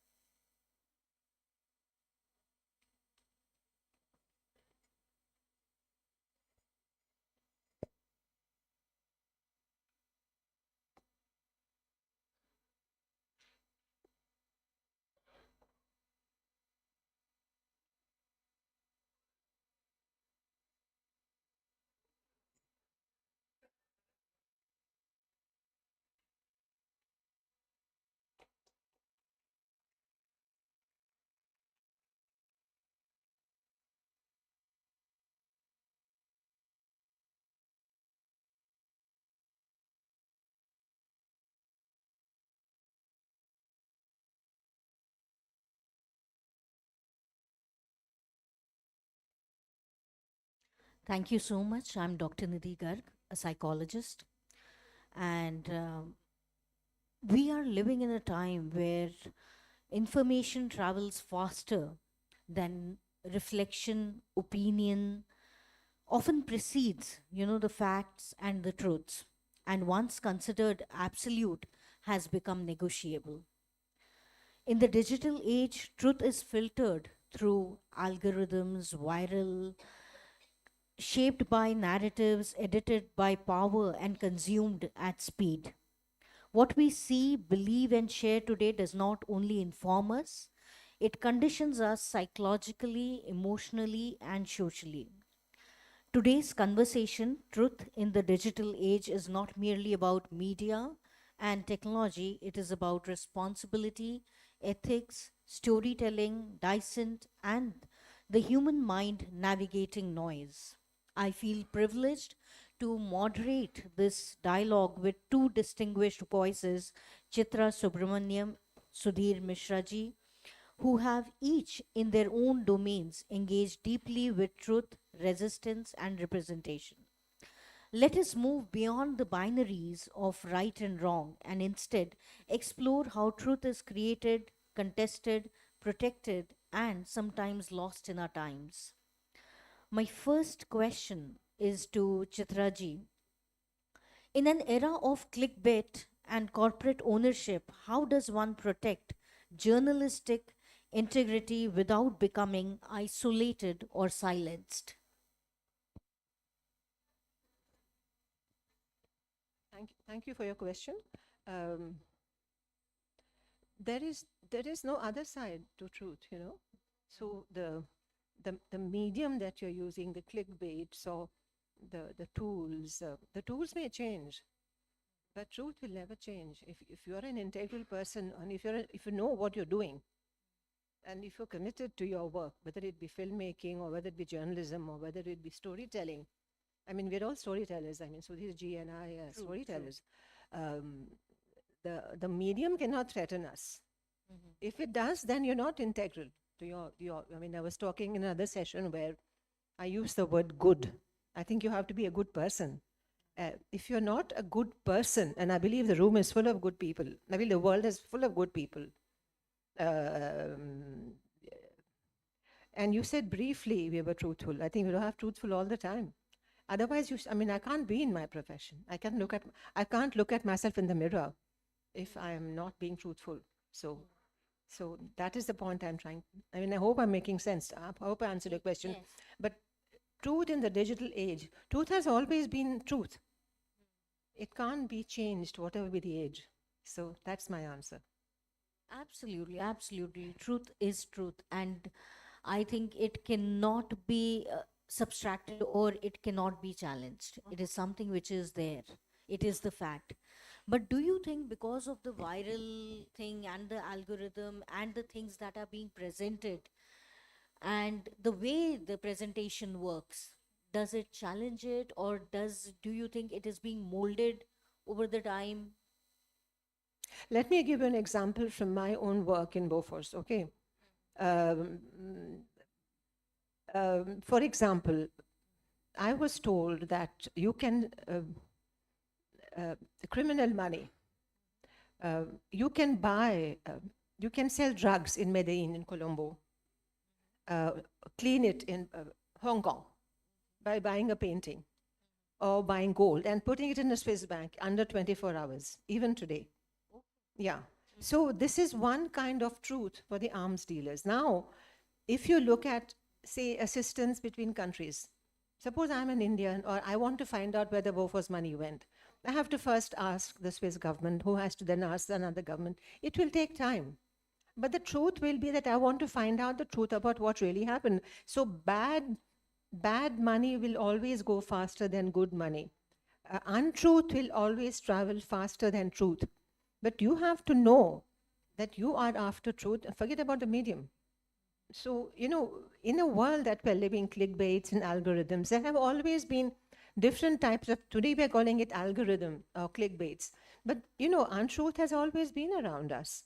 Thank you so much. I'm Dr. Nidhi Garg, a psychologist, and we are living in a time where information travels faster than reflection, opinion, often precedes, the facts and the truths, and once considered absolute has become negotiable. In the digital age, truth is filtered through algorithms, viral, shaped by narratives, edited by power, and consumed at speed. What we see, believe, and share today does not only inform us, it conditions us psychologically, emotionally, and socially. Today's conversation, Truth in the Digital Age, is not merely about media and technology, it is about responsibility, ethics, storytelling, dissent, and the human mind navigating noise. I feel privileged to moderate this dialogue with two distinguished voices, Chitra Subramaniam, Sudhir Mishraji, who have each in their own domains engaged deeply with truth, resistance, and representation. Let us move beyond the binaries of right and wrong and instead explore how truth is created, contested, protected, and sometimes lost in our times. My first question is to Chitraji. In an era of clickbait and corporate ownership, how does one protect journalistic integrity without becoming isolated or silenced? Thank you for your question. Um, there is no other side to truth. So the medium that you're using, the clickbaits or the tools may change, but truth will never change. If you're an integral person and if you know what you're doing, and if you're committed to your work, whether it be filmmaking or whether it be journalism or whether it be storytelling, I mean, we're all storytellers. I mean, Sudhir ji and I are storytellers. Um, the medium cannot threaten us. If it does, then you're not integral to your. I mean, I was talking in another session where I used the word good. I think you have to be a good person. If you're not a good person, and I believe the room is full of good people, I believe the world is full of good people. Um, and you said briefly we were truthful. I think we don't have truthful all the time. Otherwise, I mean, I can't be in my profession. I can't look at myself in the mirror if I am not being truthful. So that is the point I'm trying. I mean, I hope I'm making sense. I hope I answered your question. Yes. But truth in the digital age, truth has always been truth. It can't be changed, whatever be the age. So that's my answer. Absolutely, absolutely. Truth is truth. And I think it cannot be subtracted or it cannot be challenged. It is something which is there. It is the fact. But do you think because of the viral thing and the algorithm and the things that are being presented and the way the presentation works, does it challenge it, or do you think it is being molded over the time? Let me give you an example from my own work in Bofors, okay? Um, for example, I was told that you can, criminal money, you can buy, you can sell drugs in Medellin, in Colombo, clean it in Hong Kong by buying a painting or buying gold and putting it in a Swiss bank under 24 hours, even today. Yeah. So this is one kind of truth for the arms dealers. Now, if you look at, say, assistance between countries, suppose I'm an Indian or I want to find out where the Bofors money went. I have to first ask the Swiss government, who has to then ask another government. It will take time. But the truth will be that I want to find out the truth about what really happened. So bad money will always go faster than good money. Untruth will always travel faster than truth. But you have to know that you are after truth and forget about the medium. So, in a world that we're living, clickbaits and algorithms, there have always been different types of, today we're calling it algorithm or clickbaits. But, untruth has always been around us.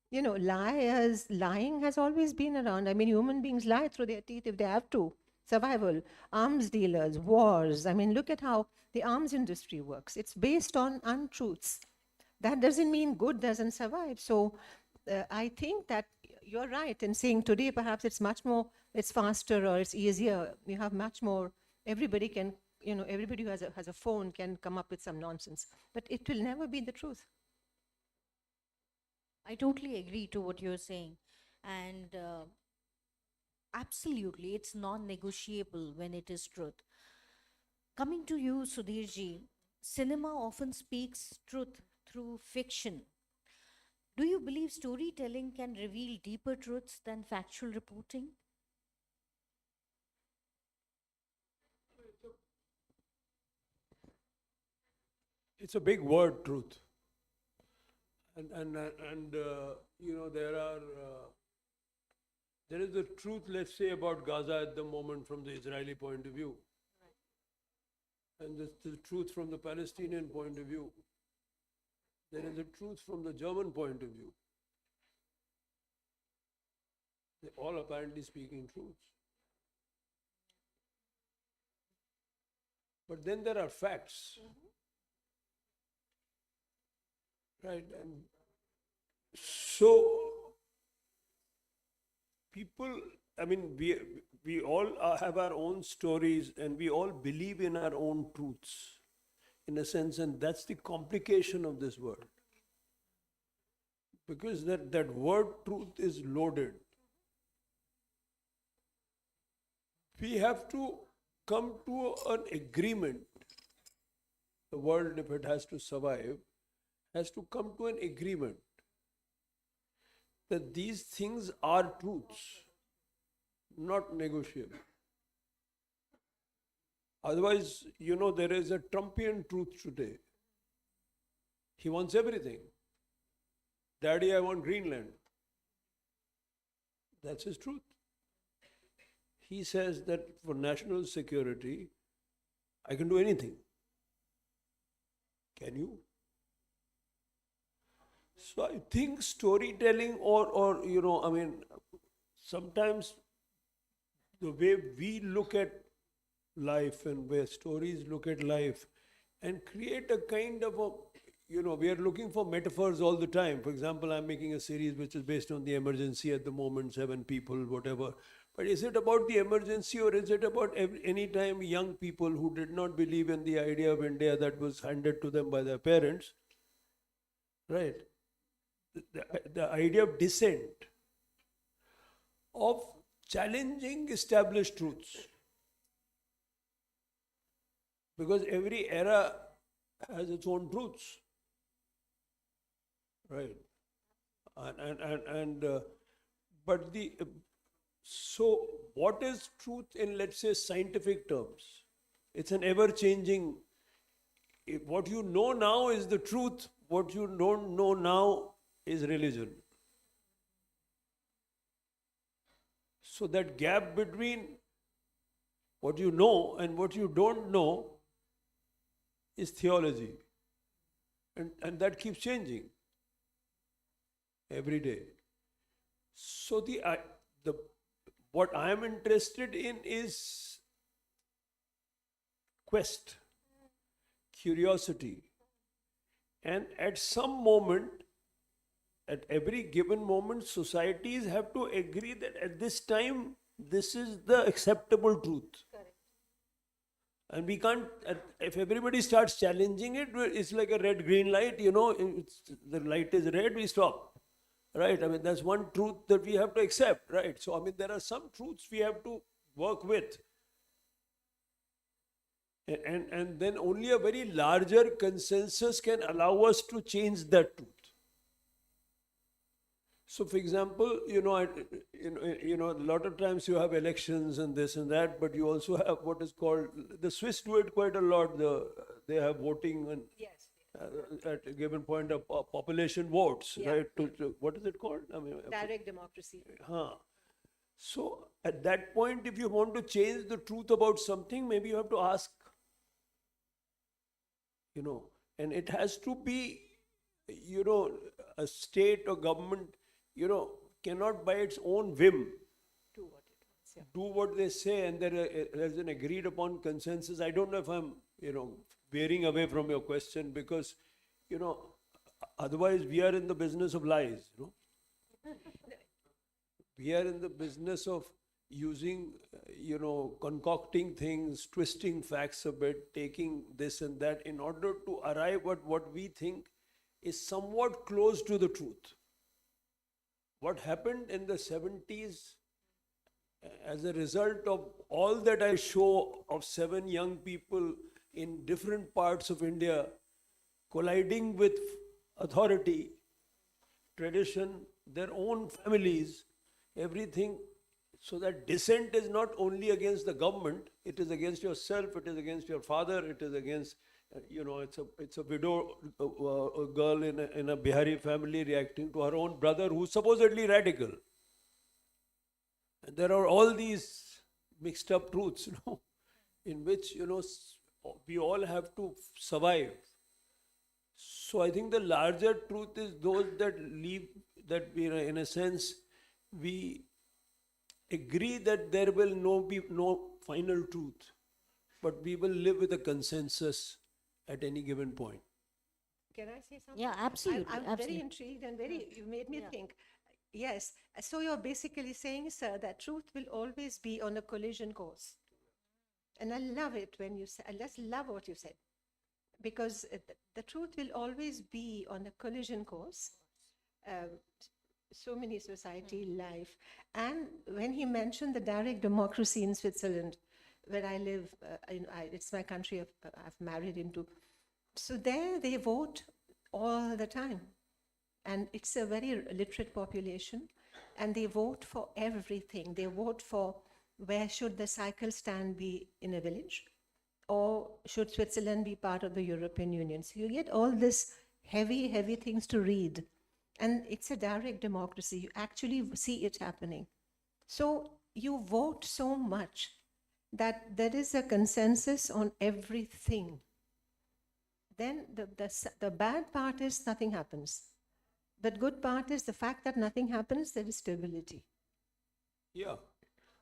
Lying has always been around. I mean, human beings lie through their teeth if they have to. Survival, arms dealers, wars. I mean, look at how the arms industry works. It's based on untruths. That doesn't mean good doesn't survive. So I think that you're right in saying today perhaps it's much more, it's faster or it's easier. You have much more, everybody can, everybody who has a phone can come up with some nonsense. But it will never be the truth. I totally agree to what you're saying. And absolutely, it's non-negotiable when it is truth. Coming to you, Sudhirji, cinema often speaks truth through fiction. Do you believe storytelling can reveal deeper truths than factual reporting? It's a big word, truth. And there is the truth, let's say, about Gaza at the moment from the Israeli point of view. And the truth from the Palestinian point of view. There is a truth from the German point of view. They're all apparently speaking truths. But then there are facts. Right? And so people, I mean, we all have our own stories and we all believe in our own truths, in a sense, and that's the complication of this word. Because that word truth is loaded. We have to come to an agreement. The world, if it has to survive, has to come to an agreement that these things are truths, not negotiable. Otherwise, there is a Trumpian truth today. He wants everything. Daddy, I want Greenland. That's his truth. He says that for national security, I can do anything. Can you? So I think storytelling or I mean, sometimes the way we look at life and where stories look at life and create a kind of a, we are looking for metaphors all the time. For example, I'm making a series which is based on the emergency at the moment, 7 people, whatever. But is it about the emergency, or is it about any time young people who did not believe in the idea of India that was handed to them by their parents, right? The idea of dissent, of challenging established truths. Because every era has its own truths, right? But so what is truth in, let's say, scientific terms? It's an ever-changing. What you know now is the truth. What you don't know now is religion. So that gap between what you know and what you don't know is theology. And that keeps changing every day. So what I am interested in is quest, curiosity. And at some moment, at every given moment, societies have to agree that at this time, this is the acceptable truth. Correct. And we can't, if everybody starts challenging it, it's like a red-green light, the light is red, we stop. Right? I mean, that's one truth that we have to accept, right? So, I mean, there are some truths we have to work with. And then only a very larger consensus can allow us to change that truth. So, for example, a lot of times you have elections and this and that, but you also have what is called, the Swiss do it quite a lot. They have voting and at a given point of population votes, right? What is it called? I mean, direct democracy. So at that point, if you want to change the truth about something, maybe you have to ask, and it has to be, a state or government, cannot by its own whim do what they say, and there's an agreed upon consensus. I don't know if I'm, veering away from your question, because, otherwise we are in the business of lies, We are in the business of using, concocting things, twisting facts a bit, taking this and that in order to arrive at what we think is somewhat close to the truth. What happened in the 70s as a result of all that I show of 7 young people in different parts of India colliding with authority, tradition, their own families, everything, so that dissent is not only against the government, it is against yourself, it is against your father, it is against, it's a widow, a girl in a Bihari family reacting to her own brother who's supposedly radical. And there are all these mixed up truths, in which, we all have to survive. So I think the larger truth is those that leave, that we, in a sense, we agree that there will be no final truth, but we will live with a consensus at any given point. Can I say something? Yeah, absolutely. I'm absolutely. very intrigued and you made me think. Yes, so you're basically saying, sir, that truth will always be on a collision course. And I love it when you say, I just love what you said. Because the truth will always be on a collision course. So many society, life. And when he mentioned the direct democracy in Switzerland, where I live, it's my country I've married into. So there they vote all the time. And it's a very literate population. And they vote for everything. They vote for where should the cycle stand be in a village, or should Switzerland be part of the European Union. So you get all this heavy, heavy things to read. And it's a direct democracy. You actually see it happening. So you vote so much that there is a consensus on everything. Then the bad part is nothing happens. The good part is the fact that nothing happens, there is stability. Yeah.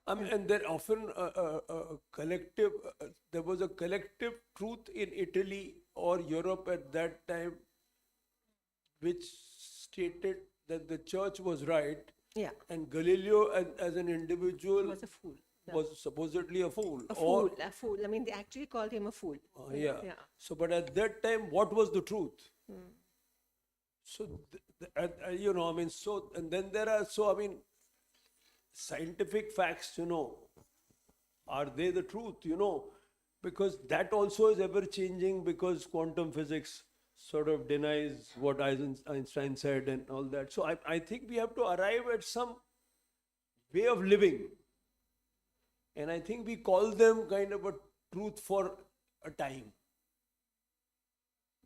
And there often there was a collective truth in Italy or Europe at that time, which stated that the church was right, Yeah, and Galileo, as an individual, was a fool. Yeah. was supposedly a fool. A fool, a fool. I mean, they actually called him a fool. Yeah. Yeah. So, but at that time, what was the truth? So, you know, I mean, so, and then there are, so, I mean, scientific facts, you know, are they the truth, you know? Because that also is ever changing, because quantum physics sort of denies what Einstein said and all that. So I think we have to arrive at some way of living. And I think we call them kind of a truth for a time.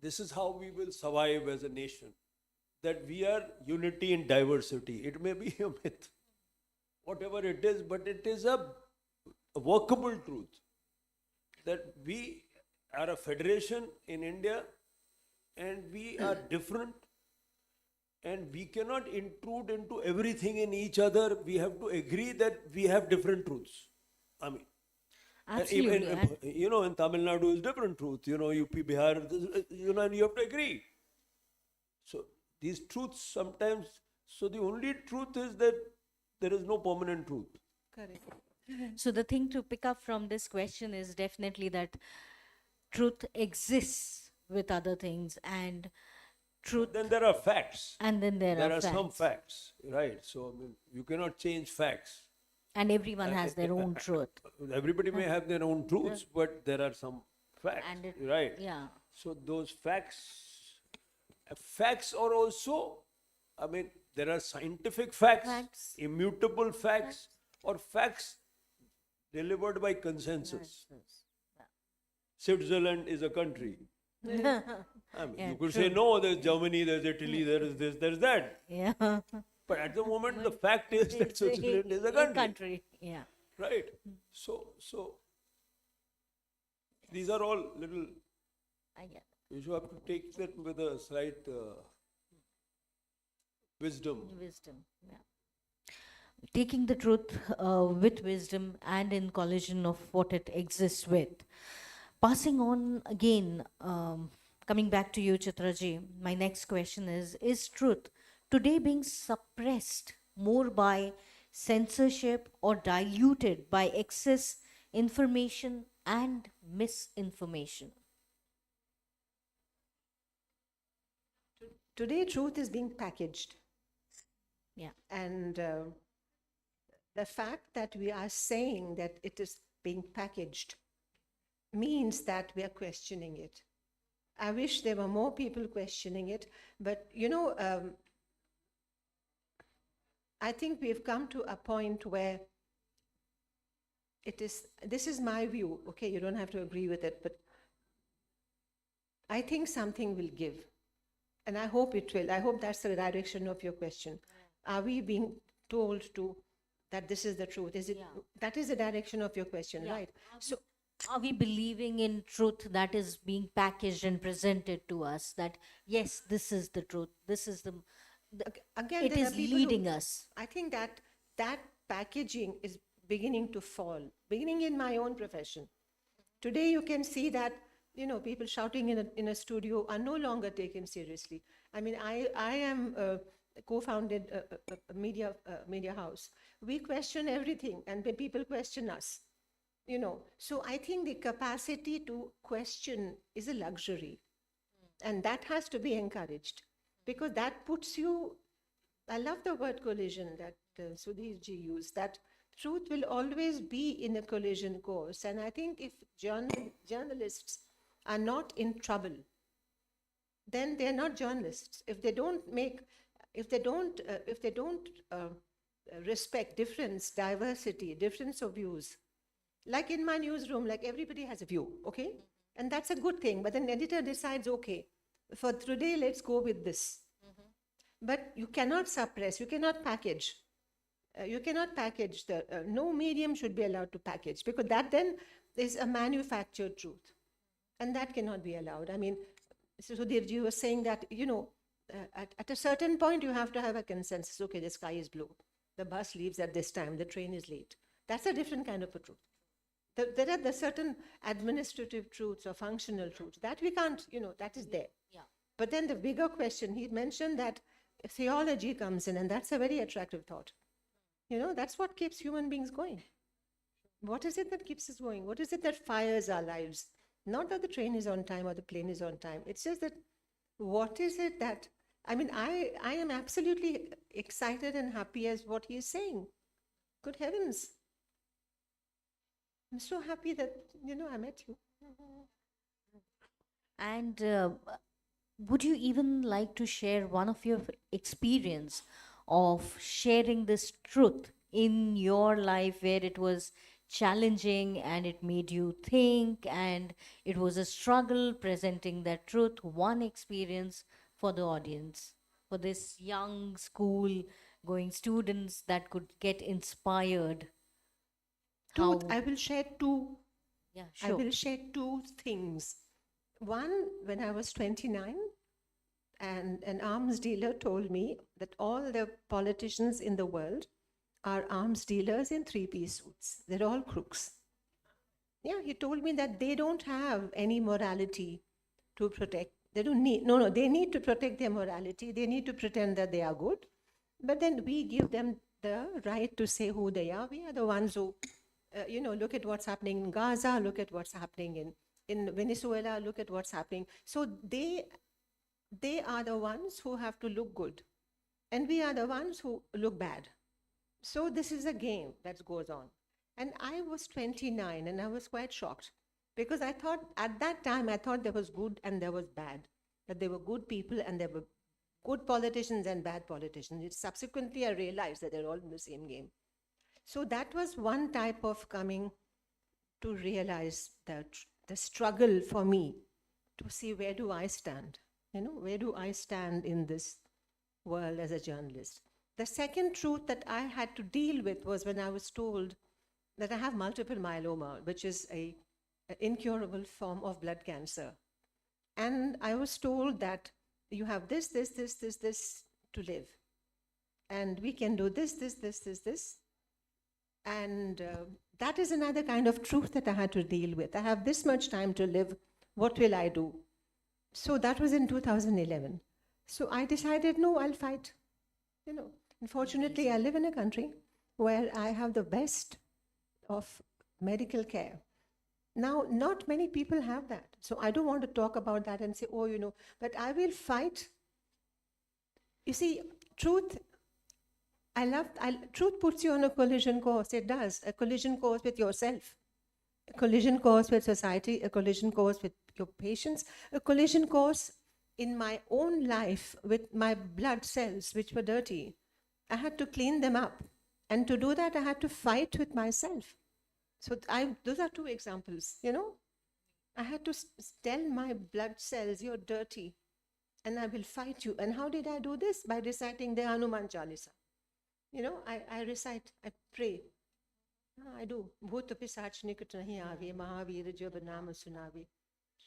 This is how we will survive as a nation. That we are unity in diversity. It may be a myth, whatever it is, but it is a workable truth. That we are a federation in India, and we are different, and we cannot intrude into everything in each other. We have to agree that we have different truths. I mean, Absolutely. you know, in Tamil Nadu is different truth. You know, UP, Bihar, you know, and you have to agree. So these truths sometimes, so the only truth is that there is no permanent truth. Correct. So the thing to pick up from this question is definitely that truth exists with other things, and truth. Then there are facts. And then there are some facts. facts, right? So I mean, you cannot change facts. And everyone has their own truth. Everybody may have their own truths, but there are some facts, And it- right? Yeah. So those facts are also, I mean, there are scientific facts, immutable facts, or facts delivered by consensus. Switzerland is a country. I mean, Yeah, you could true. say, no, there's Germany, there's Italy, there is this, there's that. Yeah. But at the moment, the fact is that It's a- Switzerland is a country. Yeah. Right. So these are all little, I get you should have to take that with a slight wisdom. wisdom. Yeah. Taking the truth with wisdom and in collision of what it exists with. Passing on again, coming back to you, Chitraji, my next question is truth today being suppressed more by censorship or diluted by excess information and misinformation? Today, truth is being packaged. Yeah. And the fact that we are saying that it is being packaged means that we are questioning it. I wish there were more people questioning it, but you know, I think we've come to a point where this is my view, okay, you don't have to agree with it, but I think something will give. And I hope it will. I hope that's the direction of your question. Are we being told that this is the truth? Is it that is the direction of your question, right? So are we believing in truth that is being packaged and presented to us, that yes, this is the truth, this is the again, it there is are people leading us? I think that packaging is beginning to fall, beginning in my own profession. Today you can see that, you know, people shouting in a studio are no longer taken seriously. I mean, I am co-founded a media house. We question everything, and when people question us, you know. So I think the capacity to question is a luxury, and that has to be encouraged, because that puts you. I love the word collision that Sudhir ji used. That truth will always be in a collision course, and I think if journalists are not in trouble, then they're not journalists. If they don't respect difference, diversity, difference of views, like in my newsroom, like everybody has a view, okay? And that's a good thing, but then editor decides, okay, for today, let's go with this. But you cannot suppress, you cannot package. No medium should be allowed to package, because that then is a manufactured truth. And that cannot be allowed. I mean, Sudhirji was saying that, you know, at a certain point, you have to have a consensus. Okay, the sky is blue. The bus leaves at this time. The train is late. That's a different kind of a truth. There are the certain administrative truths or functional truths that we can't, that is there. Yeah. But then the bigger question, he mentioned that theology comes in, and that's a very attractive thought. That's what keeps human beings going. What is it that keeps us going? What is it that fires our lives? Not that the train is on time or the plane is on time. It's just that what is it that, I am absolutely excited and happy as what he is saying. Good heavens. I'm so happy that, I met you. And would you even like to share one of your experience of sharing this truth in your life where it was challenging and it made you think and it was a struggle presenting that truth, one experience for the audience, for this young school going students that could get inspired? Truth, I will share two. Yeah, I sure. will share two things. One, when I was 29, and an arms dealer told me that all the politicians in the world are arms dealers in three-piece suits. They're all crooks. Yeah, he told me that they don't have any morality to protect. They don't need, no, they need to protect their morality. They need to pretend that they are good. But then we give them the right to say who they are. We are the ones who, look at what's happening in Gaza, look at what's happening in Venezuela, look at what's happening. So they are the ones who have to look good. And we are the ones who look bad. So this is a game that goes on. And I was 29 and I was quite shocked because I thought at that time, I thought there was good and there was bad, that there were good people and there were good politicians and bad politicians. Subsequently, I realized that they're all in the same game. So that was one type of coming to realize that the struggle for me to see where do I stand, where do I stand in this world as a journalist. The second truth that I had to deal with was when I was told that I have multiple myeloma, which is an incurable form of blood cancer. And I was told that you have this to live. And we can do this. And that is another kind of truth that I had to deal with. I have this much time to live. What will I do? So that was in 2011. So I decided, no, I'll fight. Unfortunately, I live in a country where I have the best of medical care. Now, not many people have that. So I don't want to talk about that and say, but I will fight. You see, truth puts you on a collision course. It does. A collision course with yourself, a collision course with society, a collision course with your patients, a collision course in my own life with my blood cells, which were dirty. I had to clean them up. And to do that, I had to fight with myself. So those are two examples, I had to tell my blood cells, you're dirty, and I will fight you. And how did I do this? By reciting the Hanuman Chalisa. I recite, I pray. I do. Bhoot pisach nikat nahi aave, Mahavir jab naam sunave.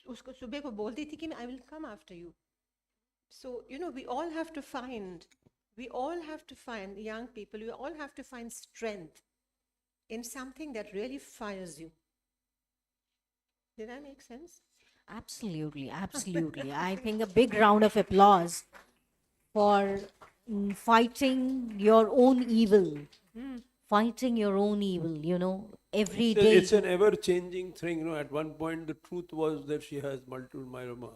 Usko subah ko bolti thi ki I will come after you. So, we all have to find, young people, we all have to find strength in something that really fires you. Did I make sense? Absolutely, absolutely. I think a big round of applause for fighting your own evil. Fighting your own evil, every day. It's an ever-changing thing. At one point, the truth was that she has multiple myeloma,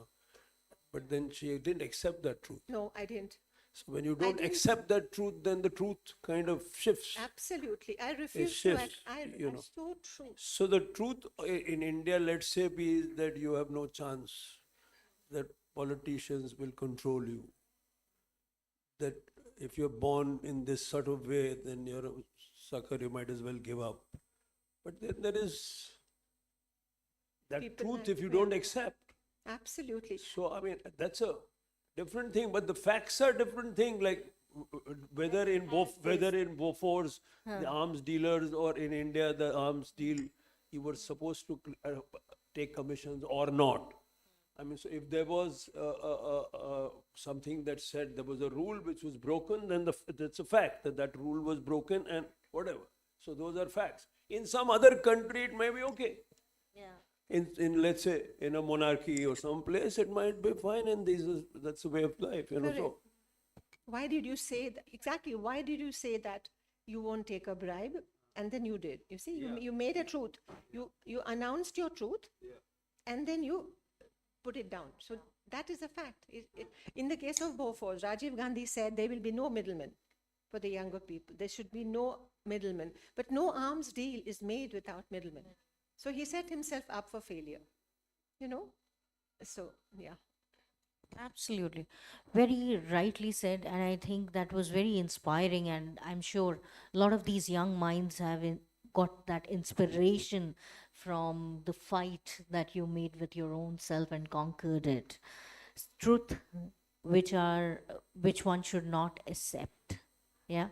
but then she didn't accept that truth. No, I didn't. So when you don't accept that truth, then the truth kind of shifts. Absolutely. I refuse to act. It's so true. So the truth in India, let's say, is that you have no chance, that politicians will control you, that if you're born in this sort of way, then you're a sucker, you might as well give up. But then there is that People truth if you don't accept. Absolutely. So, that's a different thing, but the facts are different thing, like whether in Bofors, the arms dealers, or in India, the arms deal, you were supposed to take commissions or not. So if there was something that said there was a rule which was broken, then that's a fact that rule was broken and whatever. So those are facts. In some other country, it may be okay. Yeah. In let's say, in a monarchy or some place, it might be fine, and that's the way of life, you know. Correct. So Why did you say that? Exactly. Why did you say that you won't take a bribe? And then you did. You see, you made a truth. You announced your truth, and then you put it down. So that is a fact. In the case of Bofors, Rajiv Gandhi said there will be no middlemen for the younger people. There should be no middlemen. But no arms deal is made without middlemen. So he set himself up for failure. You know? So, yeah. Absolutely. Very rightly said. And I think that was very inspiring. And I'm sure a lot of these young minds have got that inspiration from the fight that you made with your own self and conquered it. Truth which one should not accept. Yeah.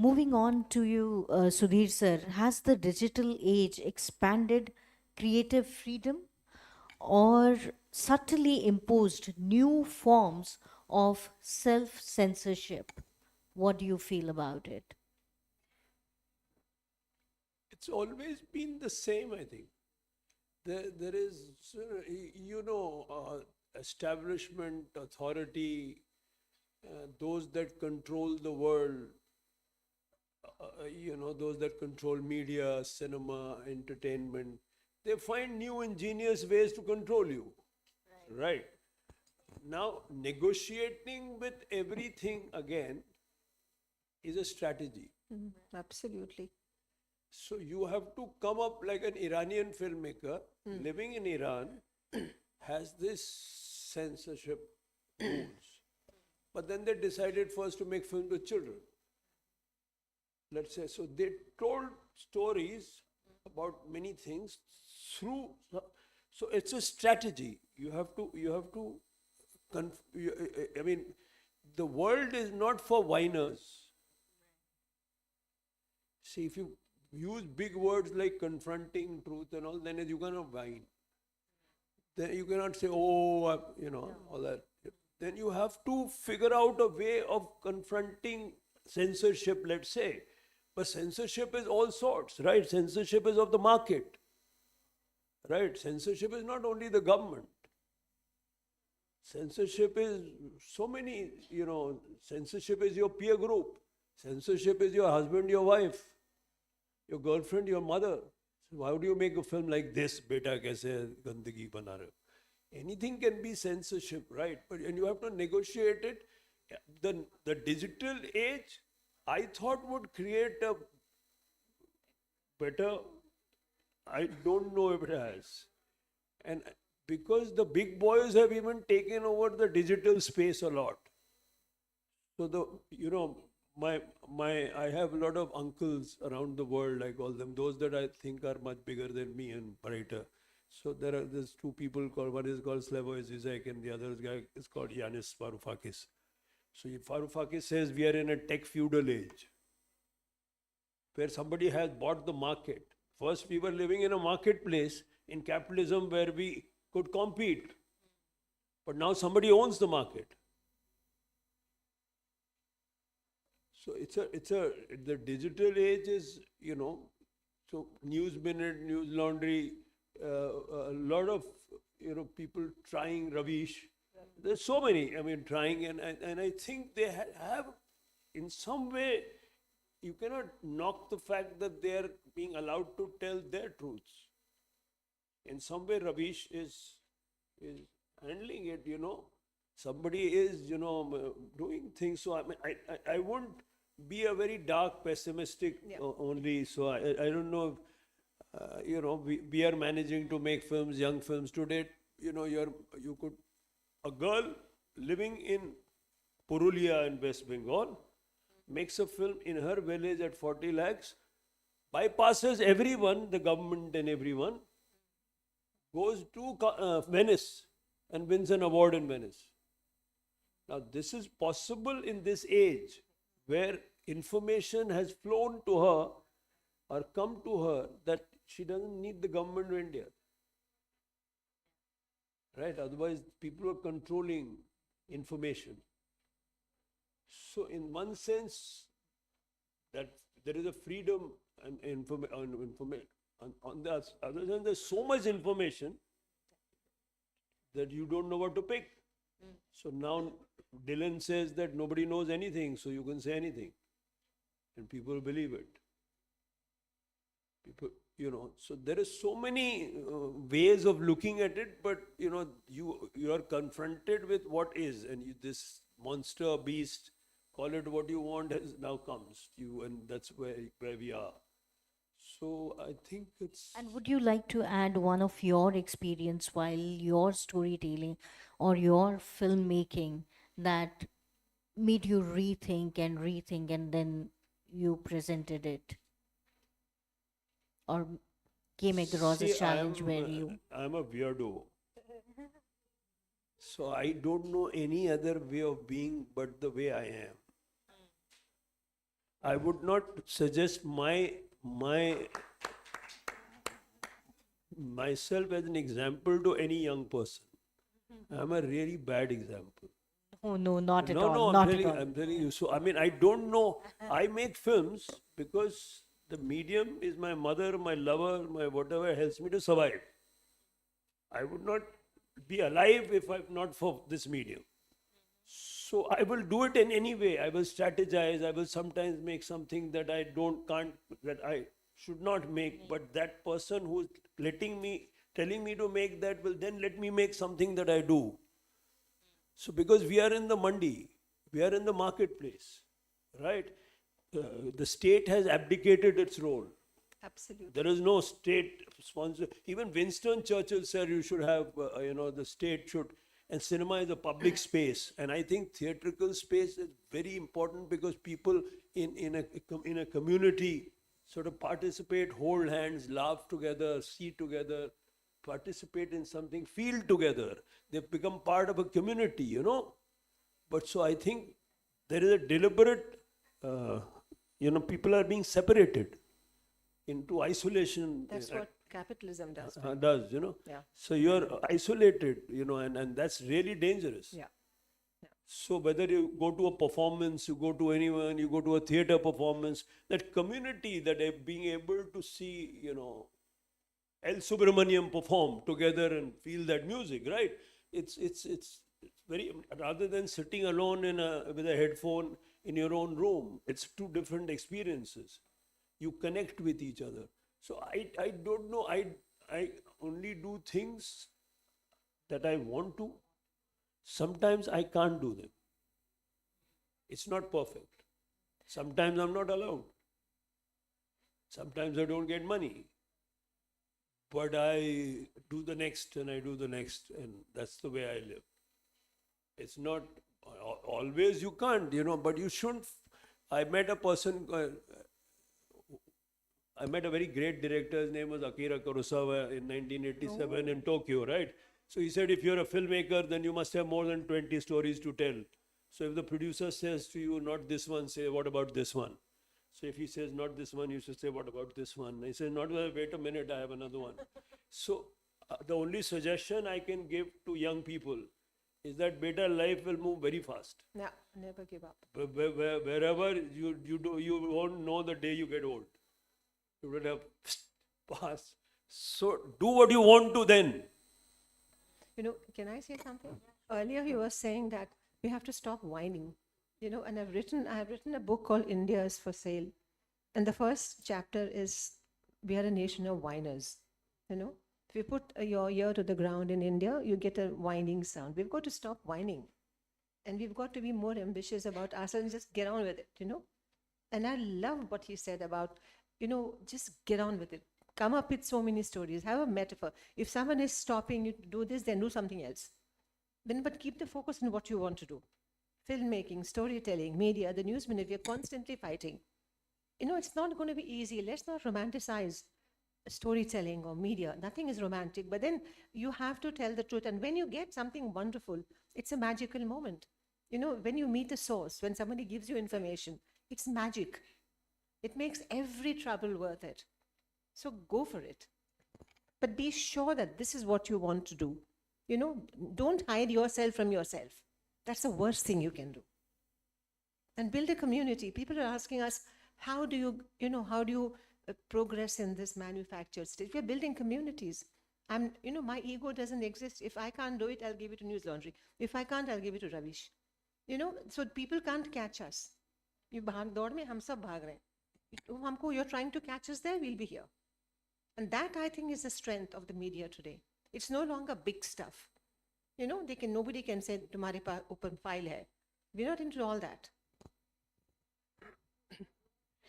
Moving on to you, Sudhir sir, has the digital age expanded creative freedom or subtly imposed new forms of self censorship? What do you feel about it? it's always been the same, I think. There is, you know, establishment, authority, those that control the world, you know, those that control media, cinema, entertainment, they find new ingenious ways to control you. Right. Now, negotiating with everything again is a strategy. Absolutely. So you have to come up like an Iranian filmmaker living in Iran has this censorship rules. But then they decided first to make films with children. Let's say, so they told stories about many things through, so it's a strategy. I mean, the world is not for whiners. See, if you use big words like confronting truth and all, then you cannot whine. Then you cannot say, oh, you know, all that. Then you have to figure out a way of confronting censorship, let's say. But censorship is all sorts, right? Censorship is of the market, right? Censorship is not only the government. Censorship is so many, you know, censorship is your peer group. Censorship is your husband, your wife, your girlfriend, your mother. So why would you make a film like this, beta kaise gandagi bana rahe ho? Anything can be censorship, right? But and you have to negotiate it. The digital age, I thought, would create a better, I don't know if it has. And because the big boys have even taken over the digital space a lot. So you know, I have a lot of uncles around the world, I call them, those that I think are much bigger than me and brighter. So there's two people called, one is called Slavoj Zizek and the other guy is called Yanis Varoufakis. So Varoufakis says we are in a tech feudal age where somebody has bought the market. First we were living in a marketplace in capitalism where we could compete. But now somebody owns the market. So the digital age is, you know, so News Minute, News Laundry, a lot of, you know, people trying Ravish. There's so many, I mean, trying, and I think they have, in some way, you cannot knock the fact that they are being allowed to tell their truths. In some way, Ravish is handling it, you know. Somebody is, you know, doing things. So I mean, I won't be a very dark, pessimistic only. So I don't know if, you know, we are managing to make films, young films today. You know, a girl living in Purulia in West Bengal makes a film in her village at 40 lakhs, bypasses everyone, the government and everyone, goes to Venice and wins an award in Venice. Now, this is possible in this age where information has flown to her or come to her that she doesn't need the government to India. Right? Otherwise, people are controlling information. So, in one sense, that there is a freedom and on the other hand, there's so much information that you don't know what to pick. So now Dylan says that nobody knows anything, so you can say anything, and people believe it. People, so there is so many ways of looking at it, but you are confronted with what is, and this monster beast, call it what you want, has now comes to you, and that's where we are. So I think it's. And would you like to add one of your experience while your storytelling or your filmmaking that made you rethink and then you presented it? Or came across a challenge where you... I'm a weirdo. So I don't know any other way of being but the way I am. I would not suggest myself as an example to any young person. I'm a really bad example. Oh, no, not at all. No, not I'm telling you. So, I mean, I don't know. I make films because the medium is my mother, my lover, my whatever helps me to survive. I would not be alive if I'm not for this medium. So I will do it in any way. I will strategize. I will sometimes make something that I that I should not make. But that person who's telling me to make that will then let me make something that I do. So because we are in the mandi, we are in the marketplace, right? The state has abdicated its role. Absolutely. There is no state sponsor. Even Winston Churchill said you should have, the state should, and cinema is a public space. And I think theatrical space is very important because people in a community sort of participate, hold hands, laugh together, see together, participate in something, feel together. They've become part of a community, But so I think there is a deliberate, people are being separated into isolation. That's what capitalism does. Yeah. So you're isolated, and that's really dangerous. Yeah. So whether you go to a performance, you go to anyone, you go to a theater performance, that community, that being able to see, El Subramaniam perform together and feel that music, right? It's very, rather than sitting alone with a headphone in your own room, it's two different experiences. You connect with each other. So I don't know, I only do things that I want to. Sometimes I can't do them. It's not perfect. Sometimes I'm not allowed. Sometimes I don't get money. But I do the next and I do the next, and that's the way I live. It's not always you can't, but you shouldn't. I met a person, I met a very great director. His name was Akira Kurosawa in 1987 in Tokyo, right? So he said, if you're a filmmaker, then you must have more than 20 stories to tell. So if the producer says to you, not this one, say, what about this one? So if he says, not this one, you should say, what about this one? He says, wait a minute, I have another one. So the only suggestion I can give to young people is that beta, life will move very fast. Yeah, never give up. Wherever you won't know the day you get old. You would have passed. So do what you want to then. Can I say something? Earlier you were saying that we have to stop whining. And I have written a book called India is for Sale. And the first chapter is, we are a nation of whiners. If you put your ear to the ground in India, you get a whining sound. We've got to stop whining. And we've got to be more ambitious about ourselves and just get on with it, And I loved what he said about, just get on with it. Come up with so many stories. Have a metaphor. If someone is stopping you to do this, then do something else. But keep the focus on what you want to do. Filmmaking, storytelling, media, the news media, we are constantly fighting. It's not going to be easy. Let's not romanticize storytelling or media. Nothing is romantic. But then you have to tell the truth. And when you get something wonderful, it's a magical moment. When you meet a source, when somebody gives you information, it's magic. It makes every trouble worth it. So go for it. But be sure that this is what you want to do. Don't hide yourself from yourself. That's the worst thing you can do. And build a community. People are asking us, how do you progress in this manufactured state? We're building communities. My ego doesn't exist. If I can't do it, I'll give it to News Laundry. If I can't, I'll give it to Ravish. So people can't catch us. ये भाग दौड़ में हम सब भाग रहे हैं. You're trying to catch us there, we'll be here. And that, I think, is the strength of the media today. It's no longer big stuff. Nobody can say, तुम्हारे पास open file hai. We're not into all that.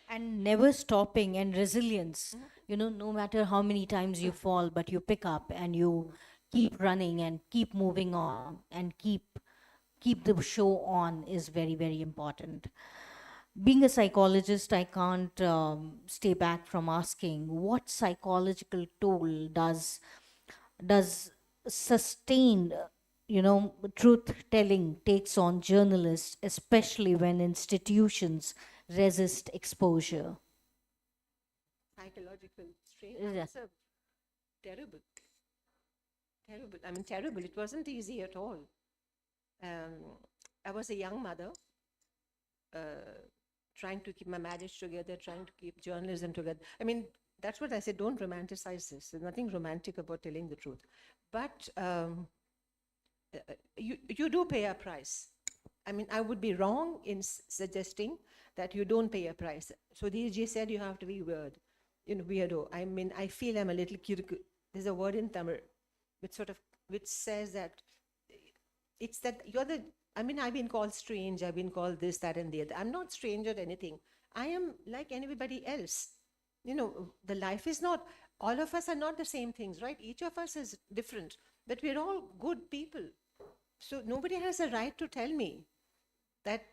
And never stopping and resilience. No matter how many times you fall, but you pick up and you keep running and keep moving on and keep the show on is very, very important. Being a psychologist, I can't stay back from asking what psychological toll does sustained truth telling takes on journalists, especially when institutions resist exposure. Psychological strain. Yeah. It's terrible. Terrible. Terrible. It wasn't easy at all. I was a young mother, trying to keep my marriage together, trying to keep journalism together. That's what I said, don't romanticize this. There's nothing romantic about telling the truth. But you do pay a price. I would be wrong in suggesting that you don't pay a price. So Sudhirji said you have to be weird, weirdo. I feel I'm a little curious. There's a word in Tamil which says that it's that you're the, I've been called strange, I've been called this, that, and the other. I'm not strange or anything. I am like anybody else. The life is not, all of us are not the same things, right? Each of us is different, but we're all good people. So nobody has a right to tell me that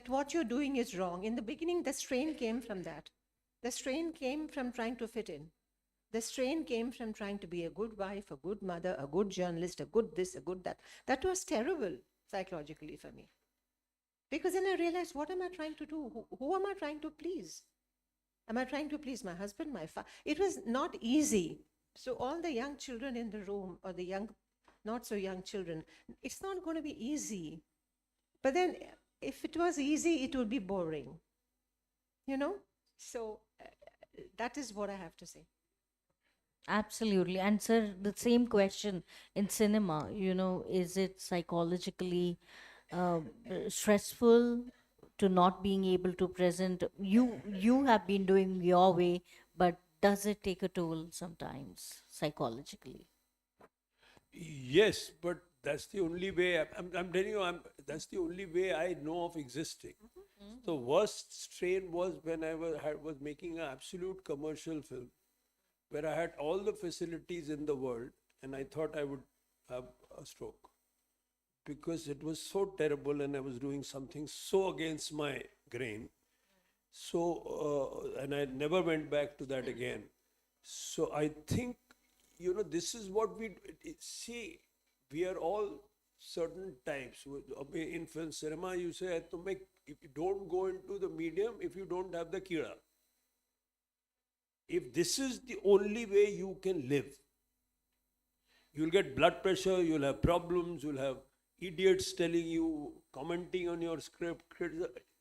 what you're doing is wrong. In the beginning, the strain came from that. The strain came from trying to fit in. The strain came from trying to be a good wife, a good mother, a good journalist, a good this, a good that. That was terrible psychologically for me. Because then I realized, what am I trying to do? Who am I trying to please? Am I trying to please my husband, my father? It was not easy. So all the young children in the room, or the young, not so young children, it's not going to be easy. But then if it was easy, it would be boring. So that is what I have to say. Absolutely. And sir, the same question in cinema, is it psychologically stressful to not being able to present? You have been doing your way, but does it take a toll sometimes psychologically? Yes, but that's the only way, I'm telling you, that's the only way I know of existing. The worst strain was when I was making an absolute commercial film, where I had all the facilities in the world, and I thought I would have a stroke. Because it was so terrible, and I was doing something so against my grain. So, and I never went back to that again. So I think, this is what we see. We are all certain types. In film cinema, you say, if you don't go into the medium, if you don't have the kira. If this is the only way you can live, you'll get blood pressure, you'll have problems, you'll have idiots telling you, commenting on your script,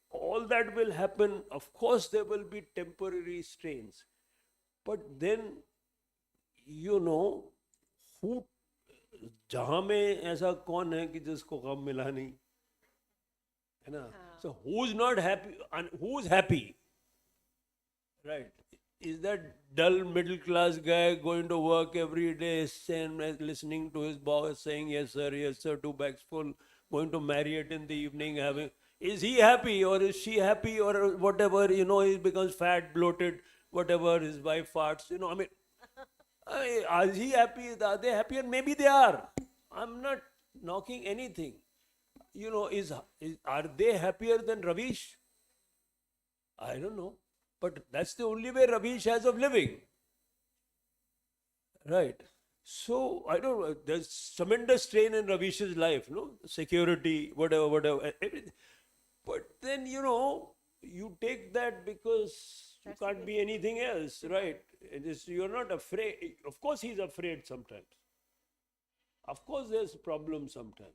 all that will happen. Of course, there will be temporary strains. But then, who, जहाँ में ऐसा कौन है कि जिसको काम मिला नहीं, है ना? So who's not happy and who's happy, right? Is that dull middle class guy going to work every day, listening to his boss saying yes sir, 2 bags full, going to Marriott in the evening, is he happy or is she happy or whatever? He becomes fat, bloated, whatever, his wife farts. Is he happy? Are they happy? And maybe they are. I'm not knocking anything. Are they happier than Ravish? I don't know. But that's the only way Ravish has of living. Right. So, I don't know. There's tremendous strain in Ravish's life, security, whatever, everything. But then, you take that because you can't be anything else, right? You're not afraid. Of course, he's afraid sometimes. Of course, there's problems sometimes.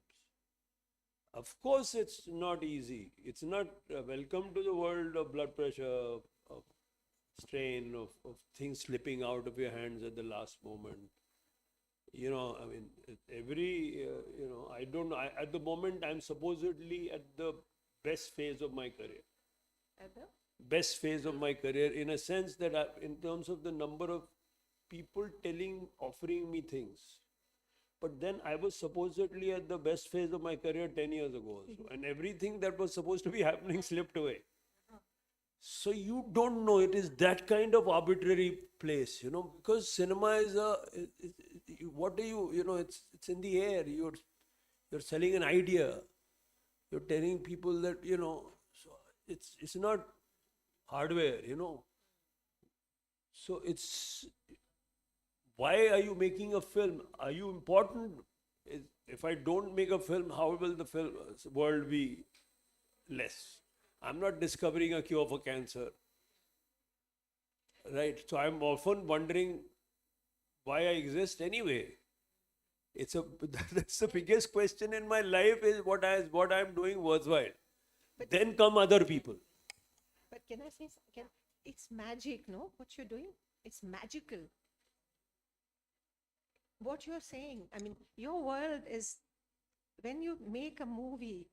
Of course, it's not easy. It's not welcome to the world of blood pressure, of strain, of things slipping out of your hands at the last moment. You know, I mean, I don't know. At the moment, I'm supposedly at the best phase of my career. At the Best phase of my career, in a sense that in terms of the number of people offering me things. But then I was supposedly at the best phase of my career 10 years ago also. And everything that was supposed to be happening slipped away. So you don't know, it is that kind of arbitrary place, because cinema is what do you know, it's in the air. You're selling an idea. You're telling people that, so it's not hardware, So why are you making a film? Are you important? If I don't make a film, how will the film world be less? I'm not discovering a cure for cancer. Right? So I'm often wondering why I exist anyway. That's the biggest question in my life, is what I'm doing worthwhile. But then come other people. But can I say, it's magic, no? What you're doing, it's magical. What you're saying, I mean, your world is, when you make a movie,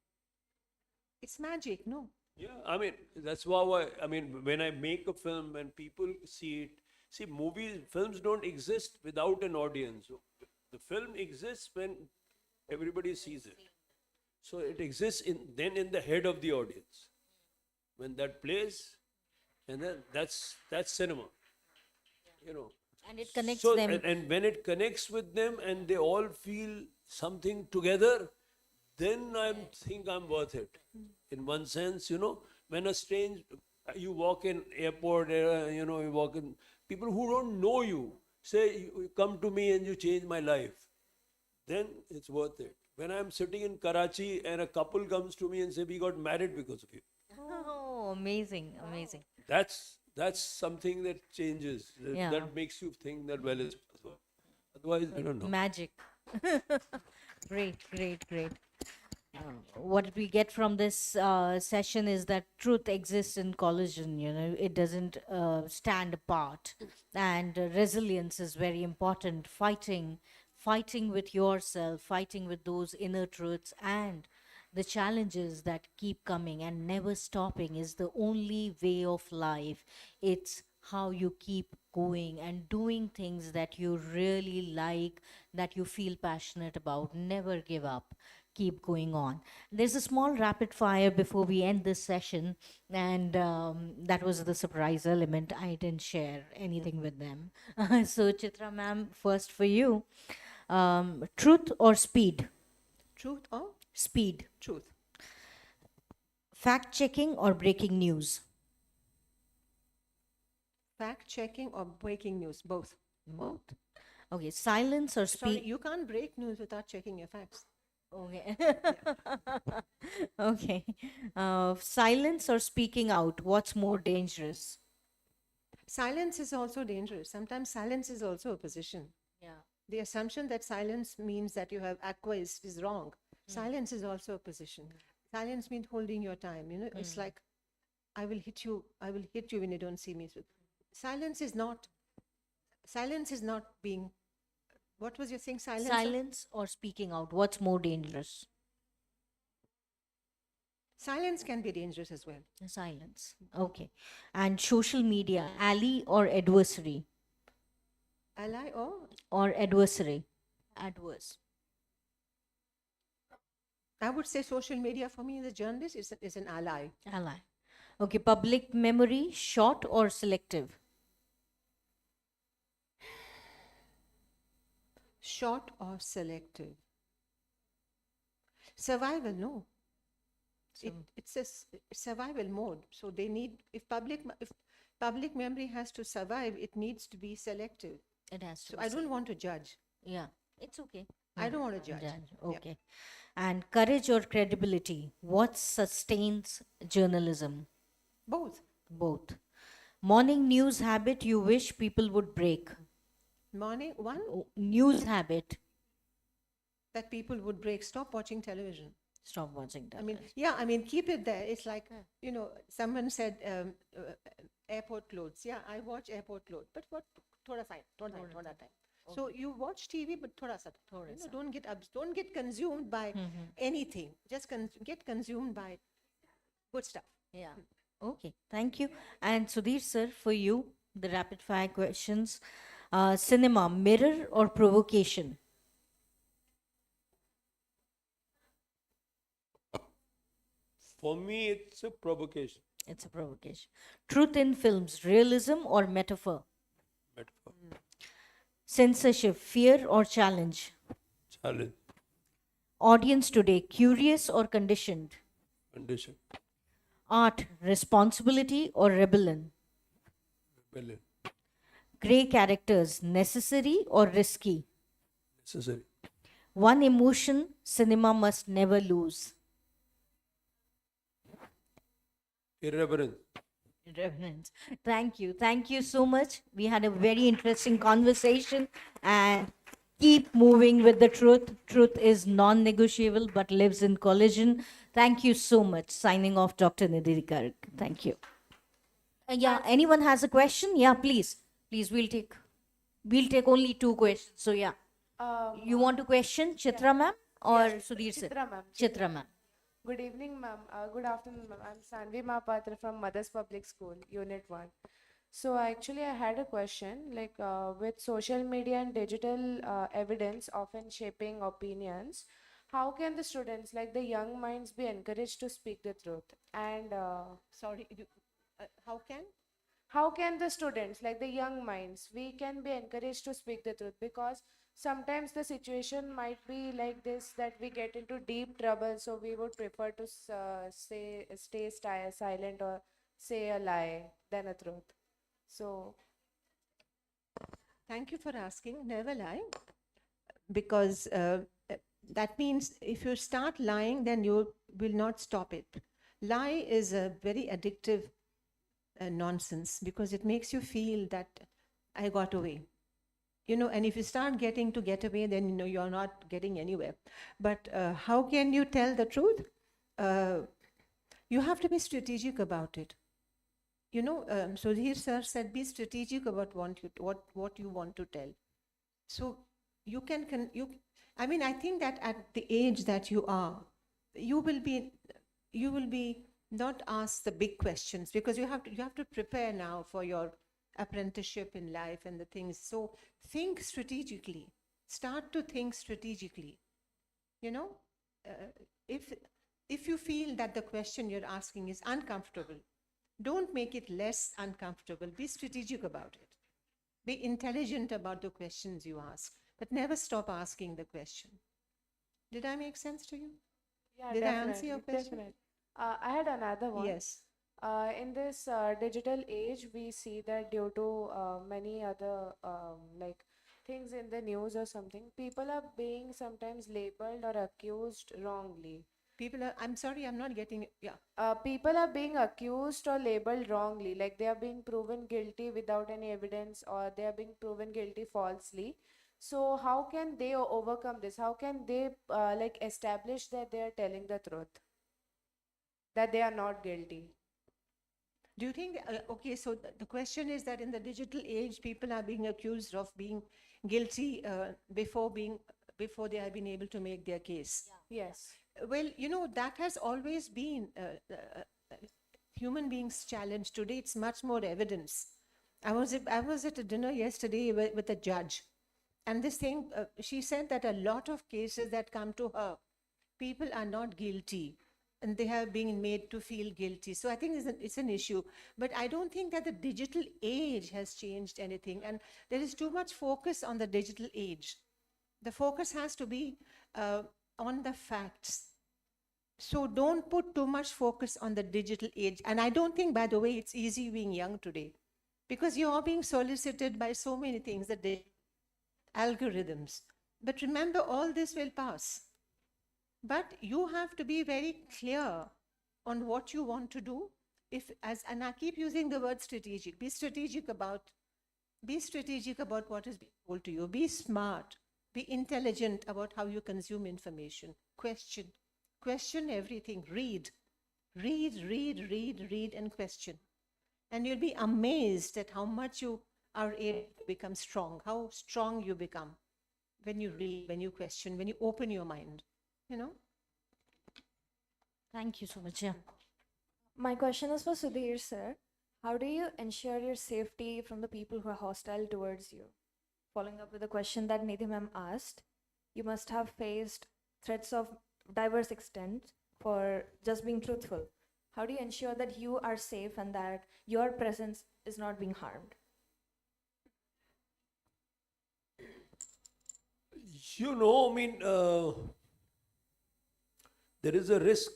it's magic, no? Yeah, I mean, that's why, when I make a film and people see it, films don't exist without an audience. So the film exists when everybody sees it. So it exists then in the head of the audience. When that plays, and then that's cinema. And it connects so, them. And when it connects with them and they all feel something together, then I think I'm worth it. In one sense, when you walk in airport, you walk in, people who don't know you say, you come to me and you change my life, then it's worth it. When I'm sitting in Karachi and a couple comes to me and say, we got married because of you. Oh, amazing, amazing. That's something that changes. That makes you think that, well, it's possible. Otherwise, I don't know. Magic. Great. What we get from this session is that truth exists in collision. It doesn't stand apart, and resilience is very important. Fighting with yourself, fighting with those inner truths, and the challenges that keep coming and never stopping is the only way of life. It's how you keep going and doing things that you really like, that you feel passionate about. Never give up. Keep going on. There's a small rapid fire before we end this session, and that was the surprise element. I didn't share anything with them. So, Chitra ma'am, first for you. Truth or speed? Truth or? Speed. Truth. Fact checking or breaking news? Fact checking or breaking news? Both. Both. Okay. Silence or speed? Sorry, you can't break news without checking your facts. Okay. Okay. Silence or speaking out? What's more dangerous? Silence is also dangerous. Sometimes silence is also a position. Yeah. The assumption that silence means that you have acquiesced is wrong. Silence is also a position. Silence means holding your time. It's like, I will hit you when you don't see me. So silence is not being, what was your thing? Silence or speaking out? What's more dangerous? Silence can be dangerous as well. Silence. Okay. And social media, ally or adversary? Ally or? Or adversary? Adverse. I would say social media for me as a journalist is an ally. Ally. Okay. Public memory, short or selective? Short or selective? Survival, no. It's a survival mode. So they need, if public memory has to survive, it needs to be selective. It has to. So I don't want to judge. Yeah, it's okay. I don't want to judge. Okay. Yep. And courage or credibility? What sustains journalism? Both. Both. Morning news habit you wish people would break? Morning, one? News habit. That people would break. Stop watching television. stop watching I mean, television. yeah, I mean, keep it there. It's like, you know, someone said airport clothes. Yeah, I watch airport clothes, but what? Thoda time. So you watch TV, but thoda sa. You know, don't get consumed by anything. Just get consumed by good stuff. Yeah. Okay. Thank you. And Sudhir sir, for you, the rapid fire questions. Cinema, mirror or provocation? For me, it's a provocation. It's a provocation. Truth in films, realism or metaphor? Metaphor. Censorship, fear or challenge? Challenge. Audience today, curious or conditioned? Condition. Art, responsibility or rebellion? Rebellion. Grey characters, necessary or risky? Necessary. One emotion cinema must never lose. Irreverence. Reverence. Thank you. Thank you so much. We had a very interesting conversation and keep moving with the truth. Truth is non-negotiable but lives in collision. Thank you so much. Signing off, Dr. Nidhi Garg. Thank you. Yeah, anyone has a question? Yeah, please. Please, we'll take only 2 questions. So yeah. You want to question Chitra ma'am or Sudhir sir? Chitra ma'am. Chitra ma'am. Good evening, ma'am. Good afternoon, ma'am. I'm Sanvi Mahapatra from Mothers Public School, Unit 1. So actually, I had a question, like with social media and digital evidence often shaping opinions, how can the students, like the young minds, be encouraged to speak the truth? And Sorry, how can? how can the students, like the young minds, we can be encouraged to speak the truth? Because sometimes the situation might be like this, that we get into deep trouble, so we would prefer to stay silent or say a lie than a truth. So Thank you for asking. Never lie. Because that means if you start lying, then you will not stop it. Lie is a very addictive nonsense because it makes you feel that I got away. You know, and if you start getting to get away, then you know you're not getting anywhere. But how can you tell the truth? You have to be strategic about it. You know, Sudhir sir said, be strategic about what you want to tell. So you can I mean, I think that at the age that you are, you will be not asked the big questions because you have to prepare now for your apprenticeship in life and the things. So think strategically. Start to think strategically. You know, if you feel that the question you're asking is uncomfortable, don't make it less uncomfortable. Be strategic about it. Be intelligent about the questions you ask, but never stop asking the question. Did I make sense to you? yeah, Did I answer your question? definitely. I had another one. Yes. In this digital age, we see that due to many other like things in the news or something, people are being sometimes labeled or accused wrongly. I'm sorry, I'm not getting it. Yeah. People are being accused or labeled wrongly, like they are being proven guilty without any evidence, or they are being proven guilty falsely. So how can they overcome this? How can they like establish that they are telling the truth, that they are not guilty? Do you think, okay, so the question is that in the digital age, people are being accused of being guilty before they have been able to make their case. Yes. Well, you know, that has always been human beings' challenge. Today, it's much more evidence. I was at a dinner yesterday with a judge, and this thing, she said that a lot of cases that come to her, people are not guilty, and they have been made to feel guilty. So I think it's an issue. But I don't think that the digital age has changed anything, and there is too much focus on the digital age. The focus has to be on the facts. So don't put too much focus on the digital age. And I don't think, by the way, it's easy being young today because you are being solicited by so many things, the algorithms. But remember, all this will pass. But you have to be very clear on what you want to do. And I keep using the word strategic. Be strategic about what is being told to you. Be smart. Be intelligent about how you consume information. Question. Question everything. Read, read, and question. And you'll be amazed at how much you are able to become strong, how strong you become when you read, when you question, when you open your mind, you know? Thank you so much. Yeah. My question is for Sudhir, sir. How do you ensure your safety from the people who are hostile towards you? Following up with the question that Nidhi ma'am asked, you must have faced threats of diverse extent for just being truthful. How do you ensure that you are safe and that your presence is not being harmed? You know, I mean, there is a risk.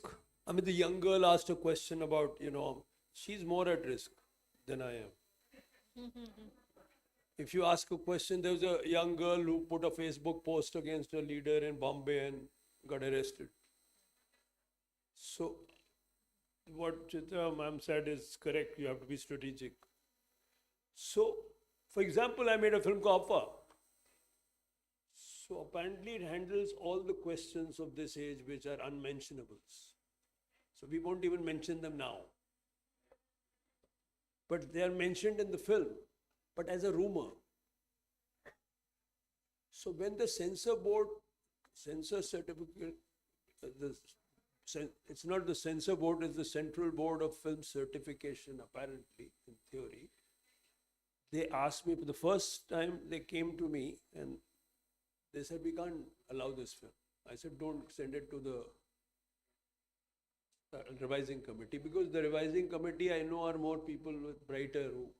I mean, the young girl asked a question about, you know, she's more at risk than I am. If you ask a question, there was a young girl who put a Facebook post against a leader in Bombay and got arrested. So, what Chitra ma'am said is correct. You have to be strategic. So, for example, I made a film called Alpha. So, apparently, it handles all the questions of this age which are unmentionables. So, we won't even mention them now. But they are mentioned in the film, but as a rumor. So, when the censor board, censor certificate, it's not the censor board, it's the Central Board of Film Certification, apparently, in theory. They asked me, for the first time they came to me and they said, we can't allow this film. I said, don't send it to the revising committee, because the revising committee I know are more people with brighter who.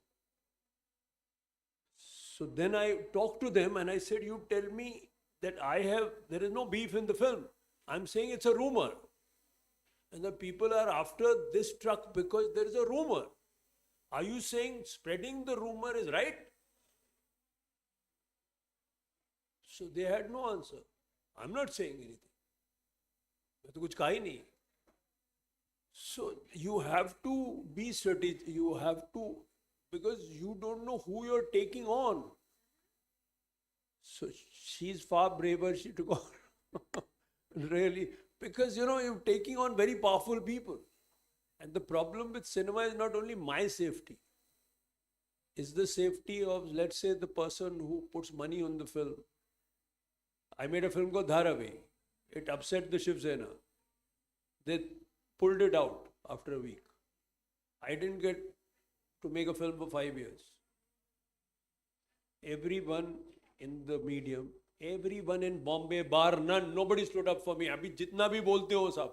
So then I talked to them and I said, you tell me that there is no beef in the film. I'm saying it's a rumor. And the people are after this truck because there is a rumor. Are you saying spreading the rumor is right? So they had no answer. I'm not saying anything. मैं तो कुछ कहा ही नहीं. So you have to be strategic. You have to, because you don't know who you're taking on. So she's far braver. She took on really, because you know you're taking on very powerful people. And the problem with cinema is not only my safety. It's the safety of, let's say, the person who puts money on the film. I made a film called Dharavi. It upset the Shiv Sena. They pulled it out after a week. I didn't get to make a film for 5 years. Everyone in the medium, everyone in Bombay, bar none, nobody stood up for me. Abhi jitna bhi bolte ho sab.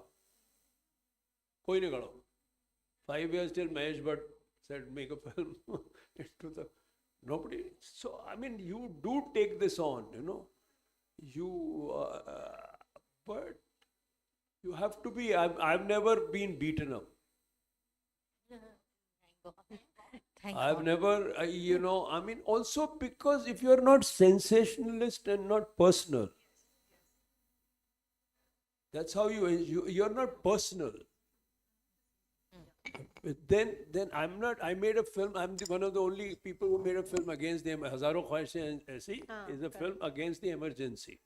Koi nahi khada. 5 years till Mahesh Bhatt said make a film. Nobody. So, I mean, you do take this on, you know. But you have to be, I've never been beaten up. I've never, you know, I mean, also because if you're not sensationalist and not personal, that's how you're not personal. Then I'm not, I made a film, I'm one of the only people who made a film against the Hazaro Khwaishein Aisi is a film against the emergency.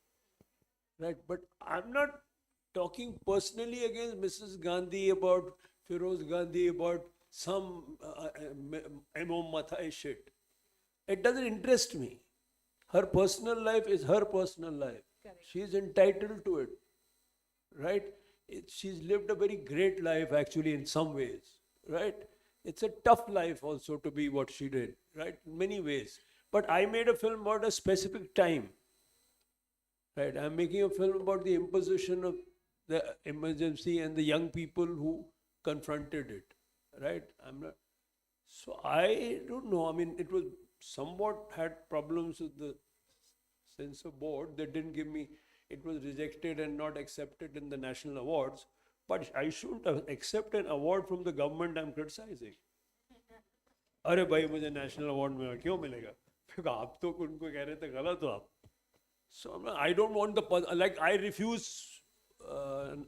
Right, but I'm not talking personally against Mrs. Gandhi, about Feroz Gandhi, about some Imam Mathai shit. It doesn't interest me. Her personal life is her personal life. Correct. She's entitled to it. Right? She's lived a very great life actually in some ways. Right? It's a tough life also to be what she did. Right? In many ways. But I made a film about a specific time. Right? I'm making a film about the imposition of the emergency and the young people who confronted it. Right? I'm not. So I don't know. I mean, it was somewhat had problems with the censor board. They didn't give me. It was rejected and not accepted in the national awards. But I shouldn't accept an award from the government I'm criticizing. अरे भाई मुझे national award में क्यों मिलेगा? क्योंकि आप तो उनको कह रहे थे गलत हो आप. So I don't want the, like I refuse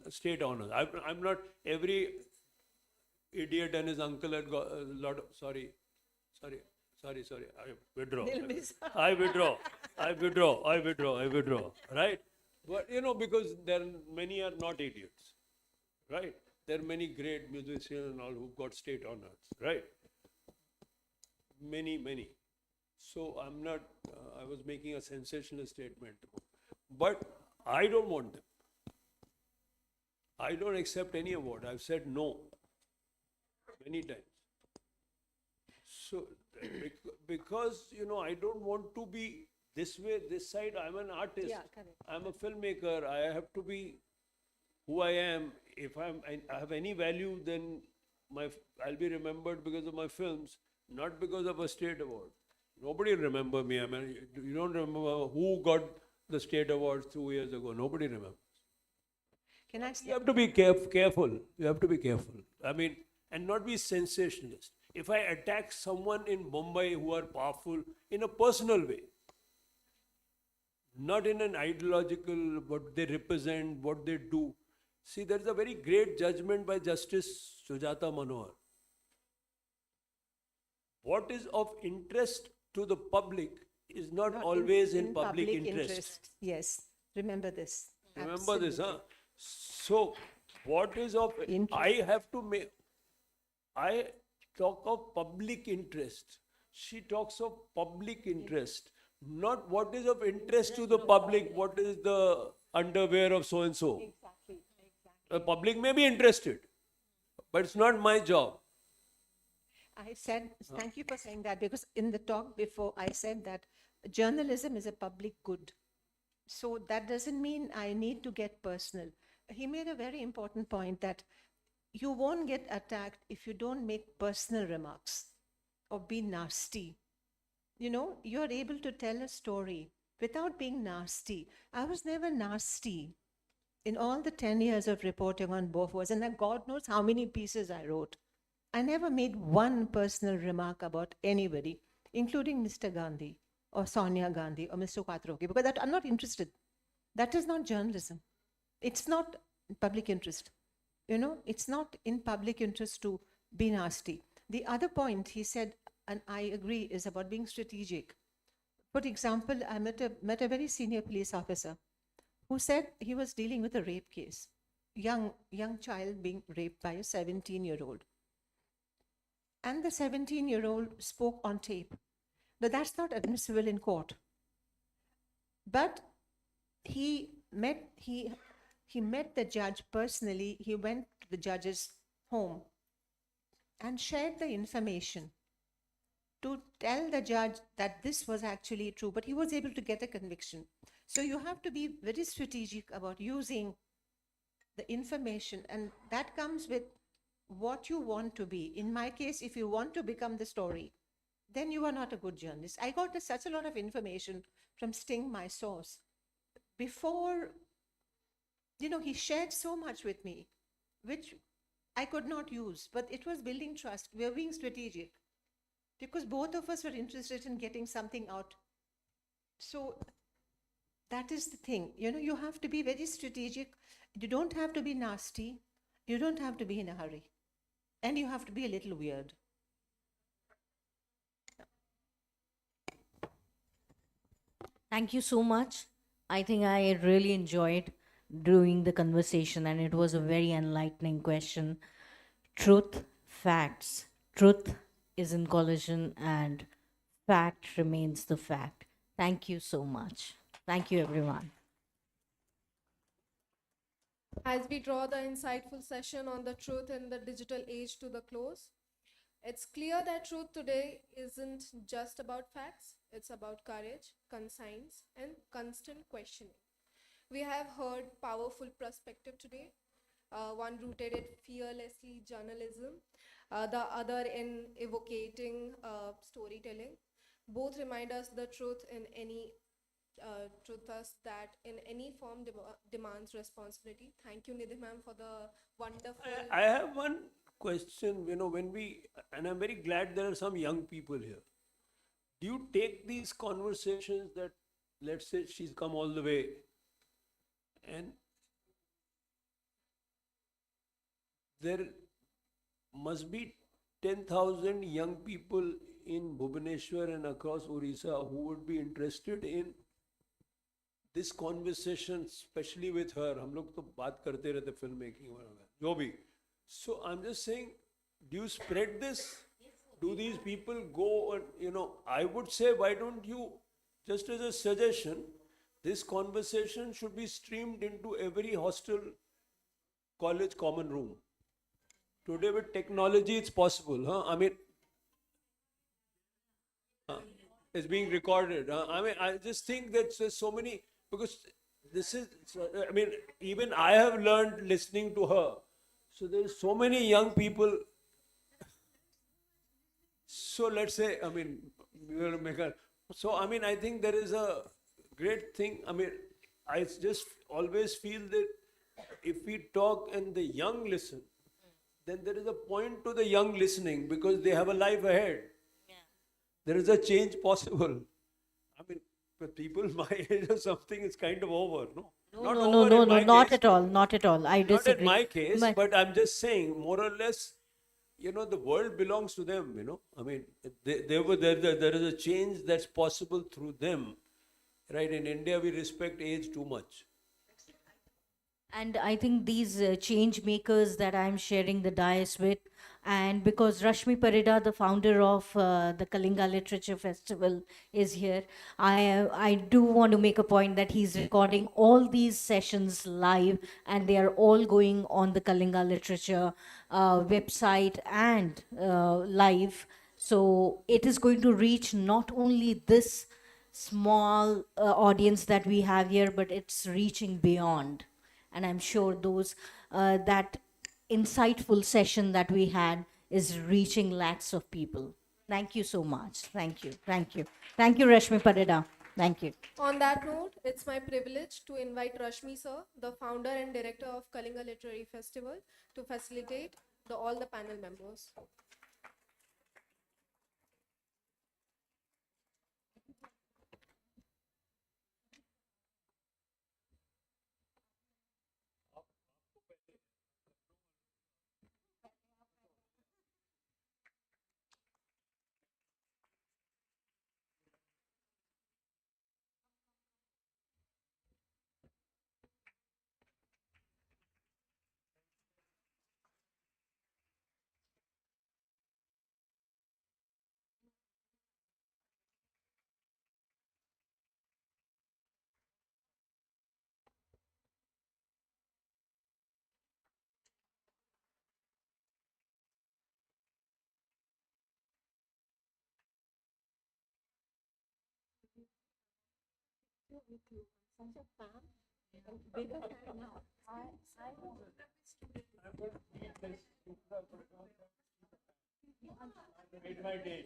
state honors. I'm not, every idiot and his uncle had got a lot of, sorry, I withdraw. I withdraw, right? But you know, because many are not idiots. right? There are many great musicians and all who've got state honors, right? Many, many. So I'm not, I was making a sensational statement. But I don't want them. I don't accept any award. I've said no many times. So, because, you know, I don't want to be this way, this side. I'm an artist. Yeah, correct. I'm a filmmaker. I have to be who I am. If I have any value, then I'll be remembered because of my films, not because of a state award. Nobody will remember me. I mean, you don't remember who got the state awards 2 years ago. Nobody remembers. Can I You have to be careful. You have to be careful. I mean, and not be sensationalist. If I attack someone in Mumbai who are powerful in a personal way, not in an ideological, what they represent, what they do. See, there is a very great judgment by Justice Sujata Manohar. What is of interest to the public is not always in public interest. Yes, remember this. Remember this, huh? So, what is of I have to make. I talk of public interest. She talks of public interest, not what is of interest to the public. What is the underwear of so and so? Exactly. The public may be interested, but it's not my job. I said, thank you for saying that, because in the talk before, I said that journalism is a public good. So that doesn't mean I need to get personal. He made a very important point that you won't get attacked if you don't make personal remarks or be nasty. You know, you're able to tell a story without being nasty. I was never nasty in all the 10 years of reporting on Bofors, and God knows how many pieces I wrote. I never made one personal remark about anybody, including Mr. Gandhi or Sonia Gandhi or Mr. Thought-provoking, because I'm not interested. That is not journalism. It's not public interest. You know, it's not in public interest to be nasty. The other point he said, and I agree, is about being strategic. For example, I met a very senior police officer who said he was dealing with a rape case, young child being raped by a 17-year-old. And the 17-year-old spoke on tape. But that's not admissible in court. But he met the judge personally. He went to the judge's home and shared the information to tell the judge that this was actually true, but he was able to get a conviction. So you have to be very strategic about using the information, and that comes with what you want to be. In my case, if you want to become the story, then you are not a good journalist. I got such a lot of information from Sting, my source. Before, you know, he shared so much with me, which I could not use, but it was building trust. We were being strategic because both of us were interested in getting something out. So that is the thing. You know, you have to be very strategic. You don't have to be nasty. You don't have to be in a hurry. And you have to be a little weird. Thank you so much. I think I really enjoyed doing the conversation, and it was a very enlightening question. Truth, facts. Truth is in collision, and fact remains the fact. Thank you so much. Thank you, everyone. As we draw the insightful session on the truth in the digital age to the close, it's clear that truth today isn't just about facts, it's about courage, conscience, and constant questioning. We have heard powerful perspective today, one rooted in fearlessly journalism, the other in evocating storytelling. Both remind us the truth in any truth us that in any form demands responsibility. Thank you, Nidhi ma'am, for the wonderful. I have one question. You know, and I'm very glad there are some young people here. Do you take these conversations that, let's say, she's come all the way, and there must be 10,000 young people in Bhubaneswar and across Orissa who would be interested in this conversation, especially with her, हम लोग तो बात करते रहते film making में, जो भी. So I'm just saying, do you spread this? Do these people go and, I would say, why don't you, just as a suggestion, this conversation should be streamed into every hostel, college common room. Today with technology, it's possible, huh? I mean, it's being recorded. I mean, I just think that there's so many, because this is, I mean, even I have learned listening to her. So there's so many young people. So let's say, I mean, we will make a, so I mean, I think there is a great thing. I mean, I just always feel that if we talk and the young listen, then there is a point to the young listening because they have a life ahead. There is a change possible. I mean, for people my age or something, it's kind of over, no? Not over in my not case. at all, not at all. I Not disagree. in my case, but I'm just saying, more or less, the world belongs to them, I mean, there is a change that's possible through them, right? In India, we respect age too much. And I think these change makers that I'm sharing the dais with, and because Rashmi Parida, the founder of the Kalinga Literature Festival, is here, I do want to make a point that he's recording all these sessions live, and they are all going on the Kalinga Literature website and live. So it is going to reach not only this small audience that we have here, but it's reaching beyond. And I'm sure that insightful session that we had is reaching lakhs of people. Thank you so much. Thank you. Thank you. Thank you, Rashmi Parida. Thank you. On that note, it's my privilege to invite Rashmi sir, the founder and director of Kalinga Literary Festival, to facilitate all the panel members. Made my day.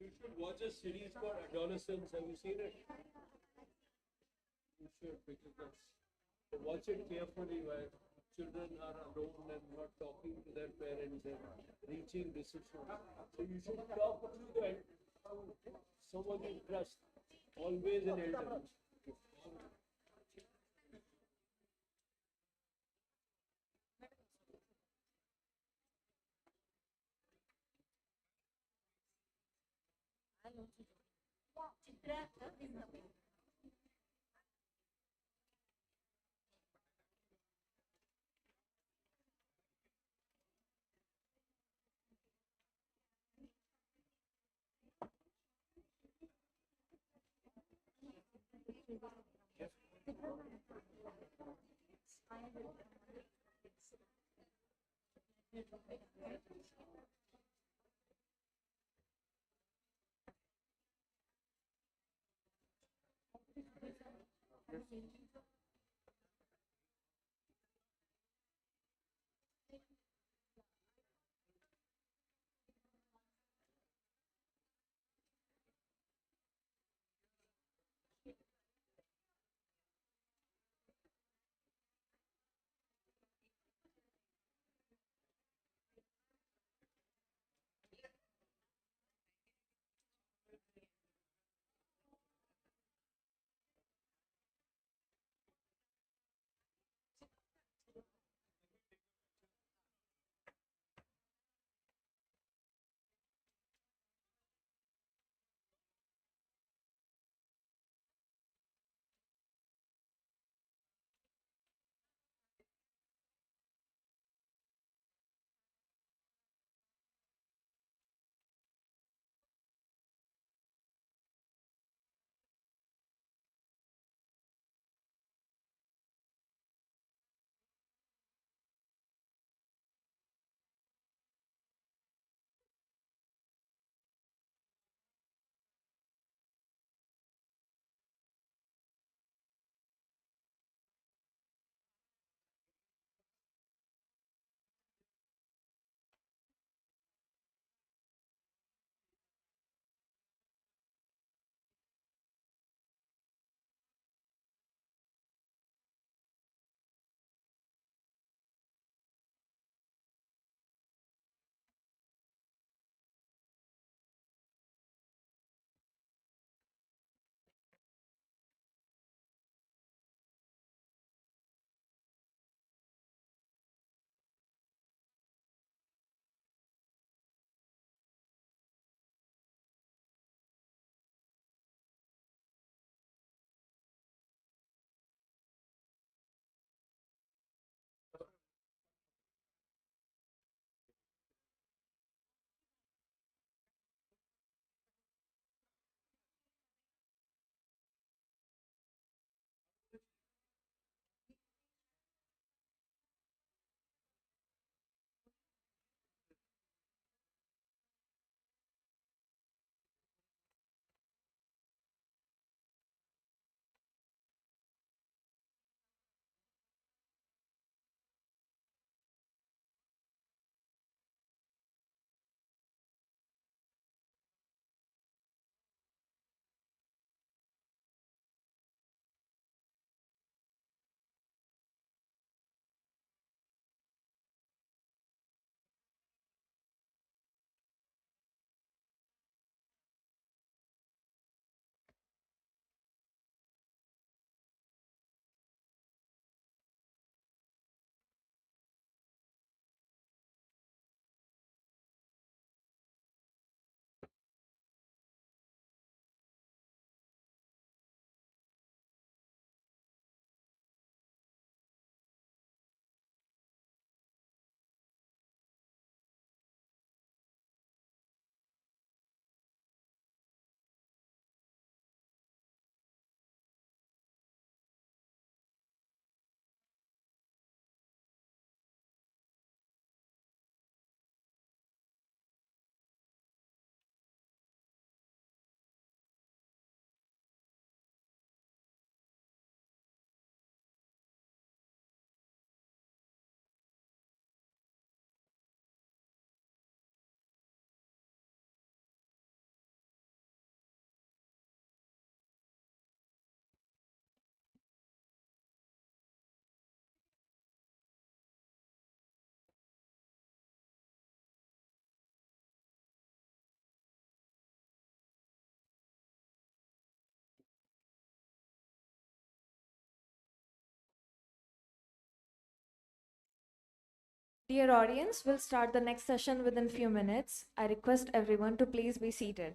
You should watch a series called Adolescence. Have you seen it? You should, because watch it carefully where children are alone and not talking to their parents and reaching decisions. So you should talk to them, someone you trust, always an elder. Dear audience, we'll start the next session within few minutes. I request everyone to please be seated.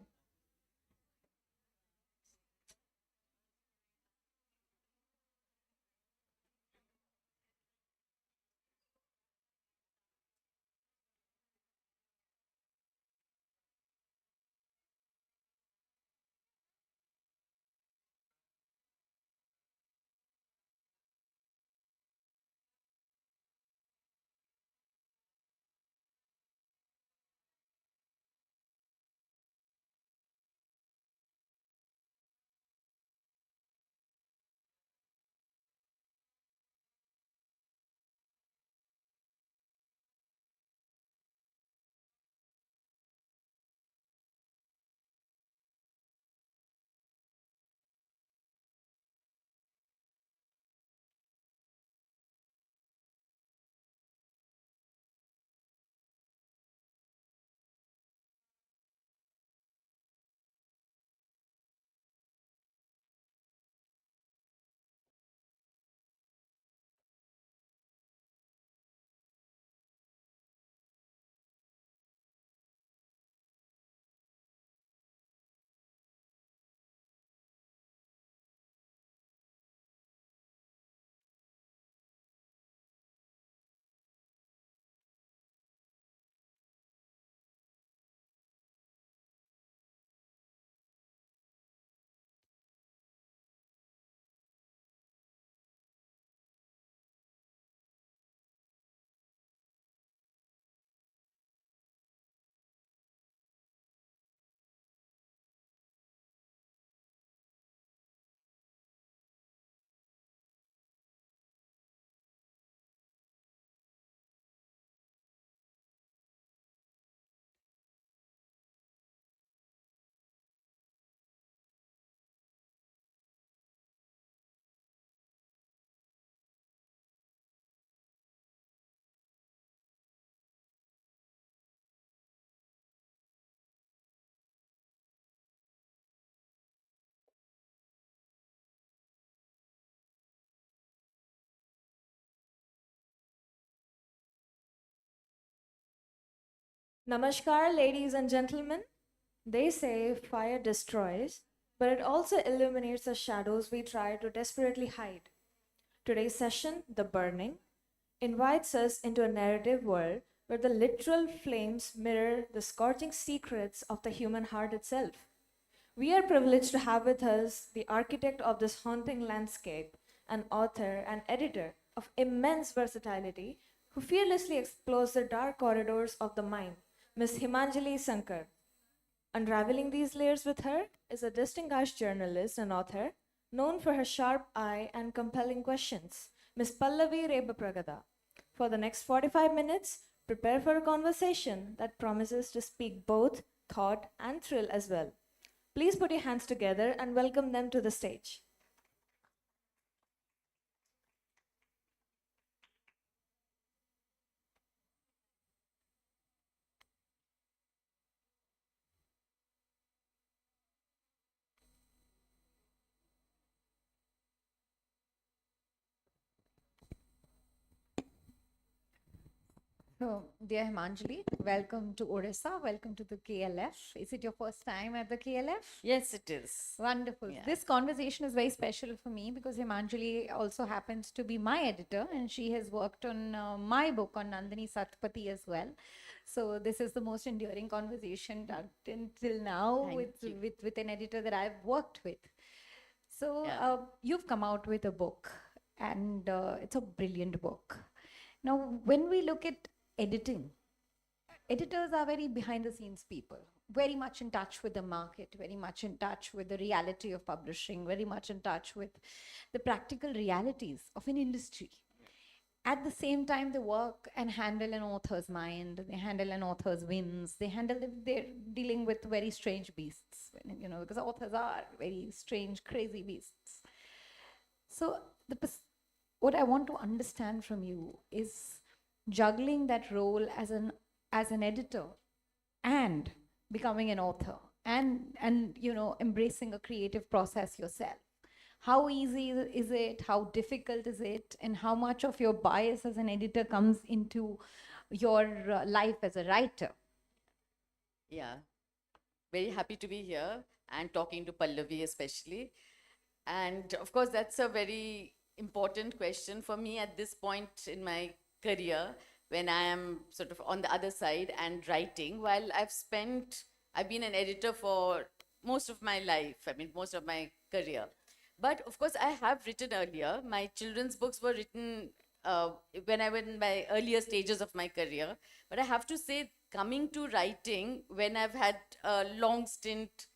Namaskar, ladies and gentlemen. They say fire destroys, but it also illuminates the shadows we try to desperately hide. Today's session, The Burning, invites us into a narrative world where the literal flames mirror the scorching secrets of the human heart itself. We are privileged to have with us the architect of this haunting landscape, an author and editor of immense versatility who fearlessly explores the dark corridors of the mind, Ms. Himanjali Sankar. Unraveling these layers with her is a distinguished journalist and author known for her sharp eye and compelling questions, Ms. Pallavi Rebapragada. For the next 45 minutes, prepare for a conversation that promises to speak both thought and thrill as well. Please put your hands together and welcome them to the stage. So, dear Himanjali, welcome to Odisha. Welcome to the KLF. Is it your first time at the KLF? Yes, it is. Wonderful. Yeah. This conversation is very special for me because Himanjali also happens to be my editor and she has worked on my book on Nandini Satpathy as well. So this is the most enduring conversation done until now with an editor that I've worked with. So you've come out with a book and it's a brilliant book. Now, when we look at editing, editors are very behind the scenes people, very much in touch with the market, very much in touch with the reality of publishing, very much in touch with the practical realities of an industry. At the same time, they work and handle an author's mind, they handle an author's whims, they're dealing with very strange beasts, because authors are very strange, crazy beasts. So what I want to understand from you is juggling that role as an editor and becoming an author and embracing a creative process yourself. How easy is it? How difficult is it? And how much of your bias as an editor comes into your life as a writer? Yeah, very happy to be here and talking to Pallavi especially. And of course, that's a very important question for me at this point in my career when I am sort of on the other side and writing. While I've been an editor for most of my life, I mean, most of my career. But of course, I have written earlier. My children's books were written uh, when I was in my earlier stages of my career. But I have to say, coming to writing when I've had a long stint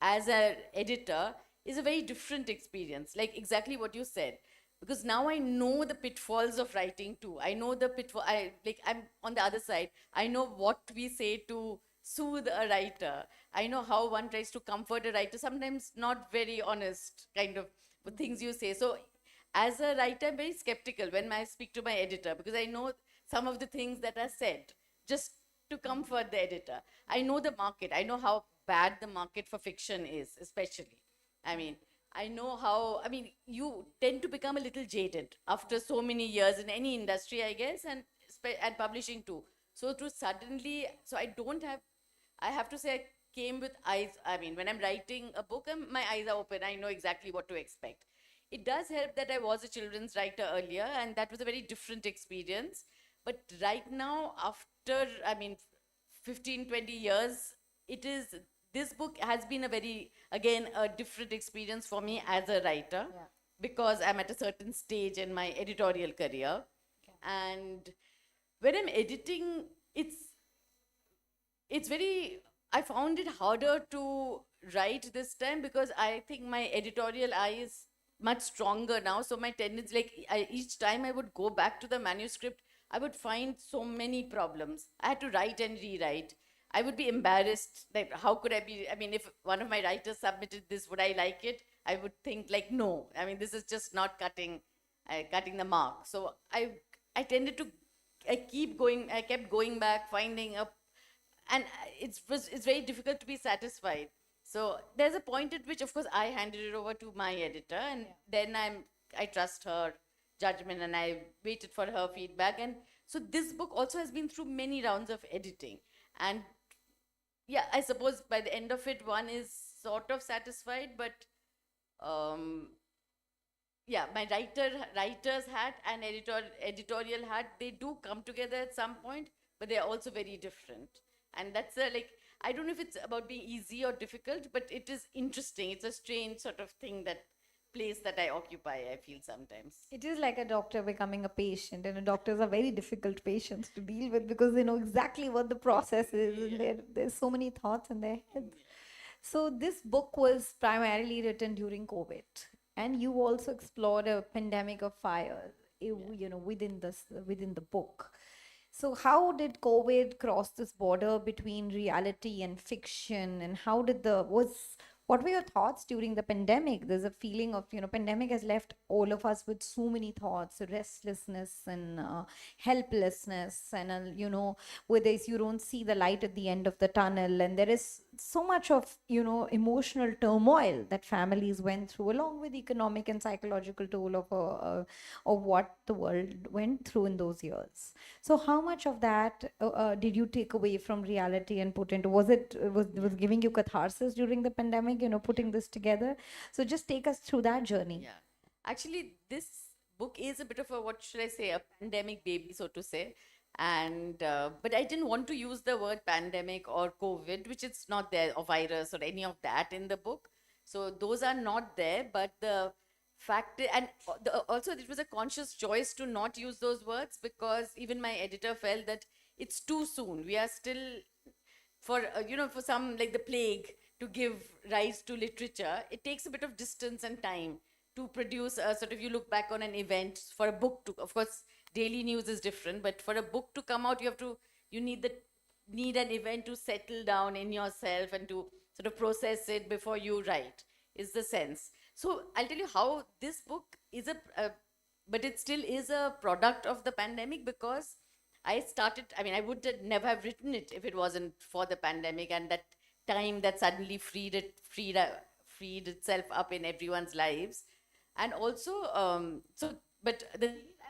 as an editor is a very different experience, like exactly what you said. Because now I know the pitfalls of writing too. I know the pitfall. I'm on the other side. I know what we say to soothe a writer. I know how one tries to comfort a writer. Sometimes not very honest kind of things you say. So as a writer, I'm very skeptical when I speak to my editor because I know some of the things that are said just to comfort the editor. I know the market. I know how bad the market for fiction is, especially. I mean, I know how, I mean, you tend to become a little jaded after so many years in any industry, I guess, and publishing too. So to suddenly, so I have to say, I came with eyes. I mean, when I'm writing a book, my eyes are open. I know exactly what to expect. It does help that I was a children's writer earlier, and that was a very different experience. But right now, after, I mean, 15, 20 years, this book has been again, a different experience for me as a writer because I'm at a certain stage in my editorial career. And when I'm editing, it's very, I found it harder to write this time because I think my editorial eye is much stronger now. So my tendency, each time I would go back to the manuscript, I would find so many problems. I had to write and rewrite. I would be embarrassed. Like, how could I be? I mean, if one of my writers submitted this, would I like it? I would think like, no. I mean, this is just not cutting the mark. So I tended to, I kept going back, finding a, and it's very difficult to be satisfied. So there's a point at which, of course, I handed it over to my editor, and then I trust her judgment, and I waited for her feedback. And so this book also has been through many rounds of editing, and yeah, I suppose by the end of it, one is sort of satisfied, but yeah, my writer's hat and editorial hat, they do come together at some point, but they're also very different. And that's I don't know if it's about being easy or difficult, but it is interesting. It's a strange sort of place that I occupy, I feel sometimes. It is like a doctor becoming a patient, and doctors are very difficult patients to deal with because they know exactly what the process is, and there's so many thoughts in their heads. So this book was primarily written during COVID, and you also explored a pandemic of fire, within the book. So how did COVID cross this border between reality and fiction, and how did what were your thoughts during the pandemic? There's a feeling of, pandemic has left all of us with so many thoughts, restlessness and helplessness, and, with this, you don't see the light at the end of the tunnel. And there is so much of, emotional turmoil that families went through, along with economic and psychological toll of what the world went through in those years. So how much of that did you take away from reality and put into, was giving you catharsis during the pandemic, putting this together? So just take us through that journey. Yeah. Actually, this book is a bit of a, what should I say, a pandemic baby, so to say. And, but I didn't want to use the word pandemic or COVID, which is not there, or virus or any of that in the book. So those are not there, but the fact, and also it was a conscious choice to not use those words because even my editor felt that it's too soon. We are still, for some, like the plague, to give rise to literature, it takes a bit of distance and time to produce a sort of, you look back on an event. For a book to, of course, daily news is different, but for a book to come out, you need an event to settle down in yourself and to sort of process it before you write, is the sense. So I'll tell you how this book is but it still is a product of the pandemic, because I would never have written it if it wasn't for the pandemic and that time that suddenly freed itself up in everyone's lives. And also, I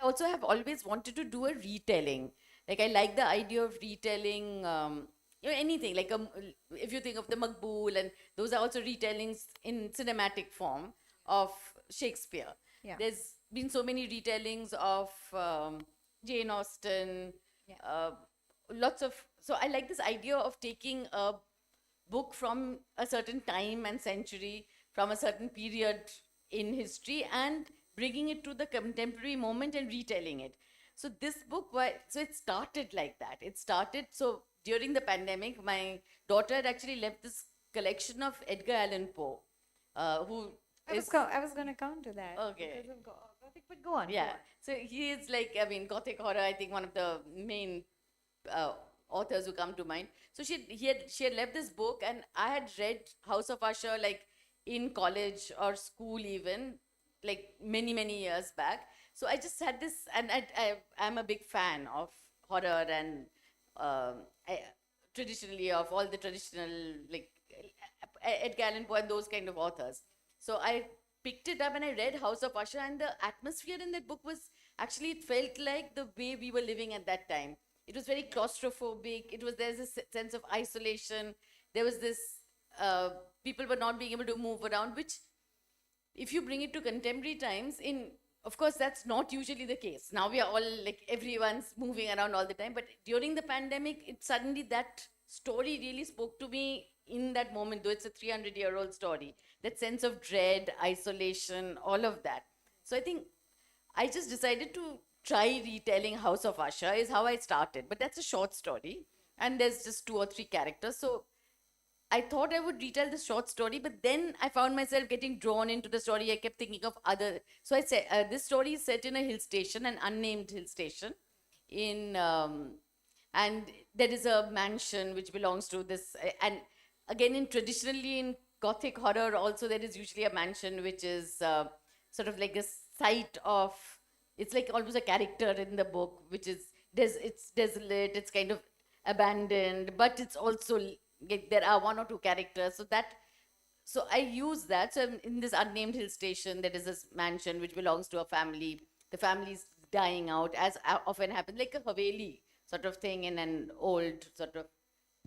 also have always wanted to do a retelling. Like I like the idea of retelling, anything, like if you think of the Maqbool, and those are also retellings in cinematic form of Shakespeare. Yeah. There's been so many retellings of Jane Austen, lots of, so I like this idea of taking a book from a certain time and century, from a certain period in history, and bringing it to the contemporary moment and retelling it. So this book, so it started like that. It started, so during the pandemic, my daughter had actually left this collection of Edgar Allan Poe, who I was going to come to that. Okay. Because of Gothic, but go on. Yeah. Go on. So he is like, I mean, Gothic horror, I think one of the main authors who come to mind. So she had left this book, and I had read House of Usher like in college or school even, like many years back. So I just had this, and I'm a big fan of horror and traditionally of all the traditional, like Edgar Allan Poe and those kind of authors. So I picked it up and I read House of Usher, and the atmosphere in that book was actually, it felt like the way we were living at that time. It was very claustrophobic. There's a sense of isolation. There was this, people were not being able to move around, which if you bring it to contemporary times, of course, that's not usually the case. Now we are all like, everyone's moving around all the time. But during the pandemic, that story really spoke to me in that moment, though it's a 300-year-old story. That sense of dread, isolation, all of that. So I think I just decided to try retelling House of Usher, is how I started. But that's a short story, and there's just 2 or 3 characters. So I thought I would retell the short story, but then I found myself getting drawn into the story. I kept thinking of other. So I said, this story is set in a hill station, an unnamed hill station, and there is a mansion which belongs to this. And again, traditionally in Gothic horror, also there is usually a mansion which is sort of like a site of. It's like almost a character in the book, which is it's desolate. It's kind of abandoned, but it's also. There are 1 or 2 characters, so I use that. So in this unnamed hill station, there is this mansion which belongs to a family. The family is dying out, as often happens, like a Haveli sort of thing in an old sort of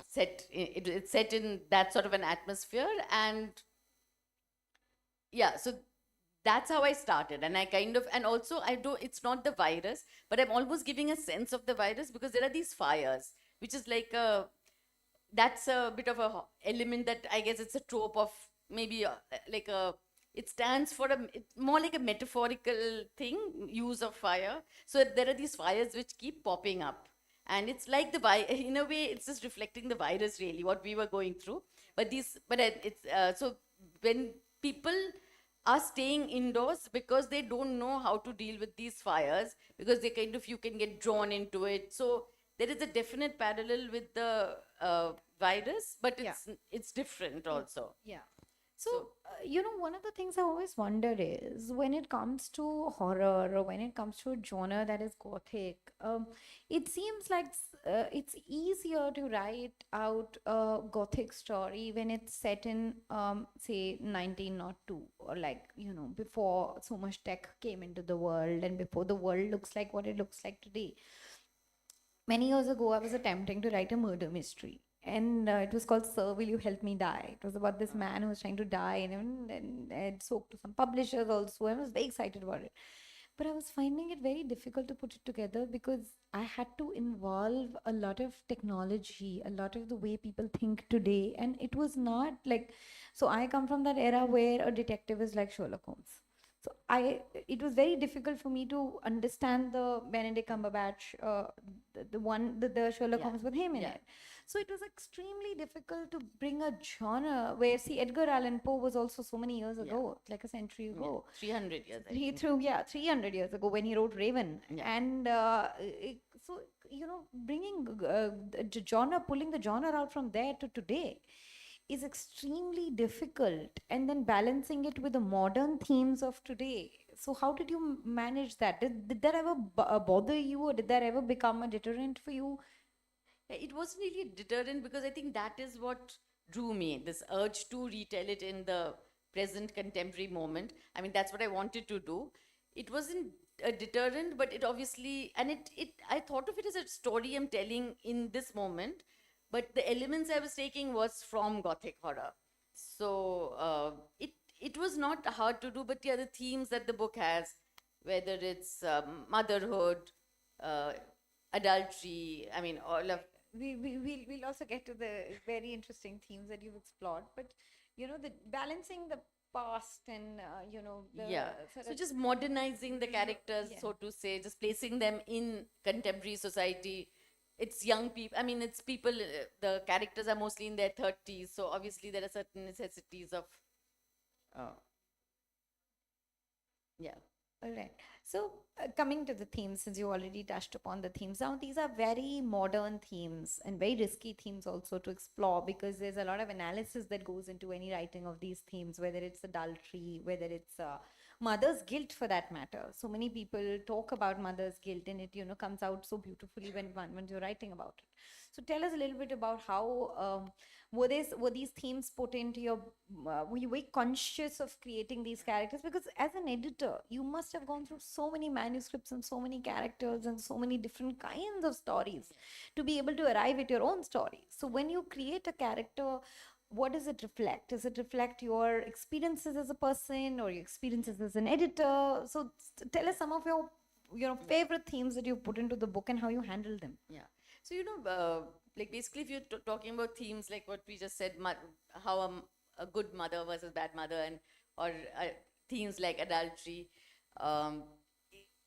set. It's set in that sort of an atmosphere, and yeah, so that's how I started. And I kind of, and also it's not the virus, but I'm almost giving a sense of the virus, because there are these fires, which is like that's a bit of a element that I guess it's a trope of maybe it stands for more like a metaphorical thing, use of fire. So there are these fires which keep popping up, and it's like in a way it's just reflecting the virus, really, what we were going through. But so when people are staying indoors because they don't know how to deal with these fires, because you can get drawn into it. So there is a definite parallel with the virus, but it's different also. Yeah. So, one of the things I always wonder is, when it comes to horror, or when it comes to a genre that is Gothic, it seems like it's easier to write out a Gothic story when it's set in, say, 1902, or before so much tech came into the world, and before the world looks like what it looks like today. Many years ago, I was attempting to write a murder mystery, and it was called Sir, Will You Help Me Die? It was about this man who was trying to die, and I spoke to some publishers also. I was very excited about it. But I was finding it very difficult to put it together, because I had to involve a lot of technology, a lot of the way people think today. And it was not like, so I come from that era where a detective is like Sherlock Holmes. So it was very difficult for me to understand the Benedict Cumberbatch, the Sherlock Holmes with him in it. So it was extremely difficult to bring a genre where, see, Edgar Allan Poe was also so many years ago, like a century ago. 300 years. 300 years ago when he wrote Raven. And so, bringing the genre, pulling the genre out from there to today is extremely difficult, and then balancing it with the modern themes of today. So how did you manage that? Did that ever bother you, or did that ever become a deterrent for you? It wasn't really a deterrent, because I think that is what drew me, this urge to retell it in the present contemporary moment. I mean, that's what I wanted to do. it wasn't a deterrent, but it obviously, and I thought of it as a story I'm telling in this moment, but the elements I was taking was from Gothic horror. So it was not hard to do, but yeah, the themes that the book has, whether it's motherhood, uh, adultery, I mean, all of We'll also get to the very interesting themes that you've explored, but the balancing the past and the yeah. sort So of just modernizing the characters, so to say, just placing them in contemporary society. It's young people. I mean, it's people. The characters are mostly in their 30s, so obviously there are certain necessities of. Yeah. All right. So, coming to the themes, since you already touched upon the themes, now these are very modern themes and very risky themes also to explore, because there's a lot of analysis that goes into any writing of these themes, whether it's adultery, whether it's mother's guilt for that matter. So many people talk about mother's guilt, and it comes out so beautifully when you're writing about it. So tell us a little bit about how were these themes put into your were you very conscious of creating these characters? Because as an editor, you must have gone through so many manuscripts and so many characters and so many different kinds of stories to be able to arrive at your own story. So when you create a character, what does it reflect? Does it reflect your experiences as a person or your experiences as an editor? So tell us some of your favorite themes that you put into the book and how you handle them. Yeah. So, like basically, if you're talking about themes like what we just said, how a good mother versus bad mother, and or themes like adultery,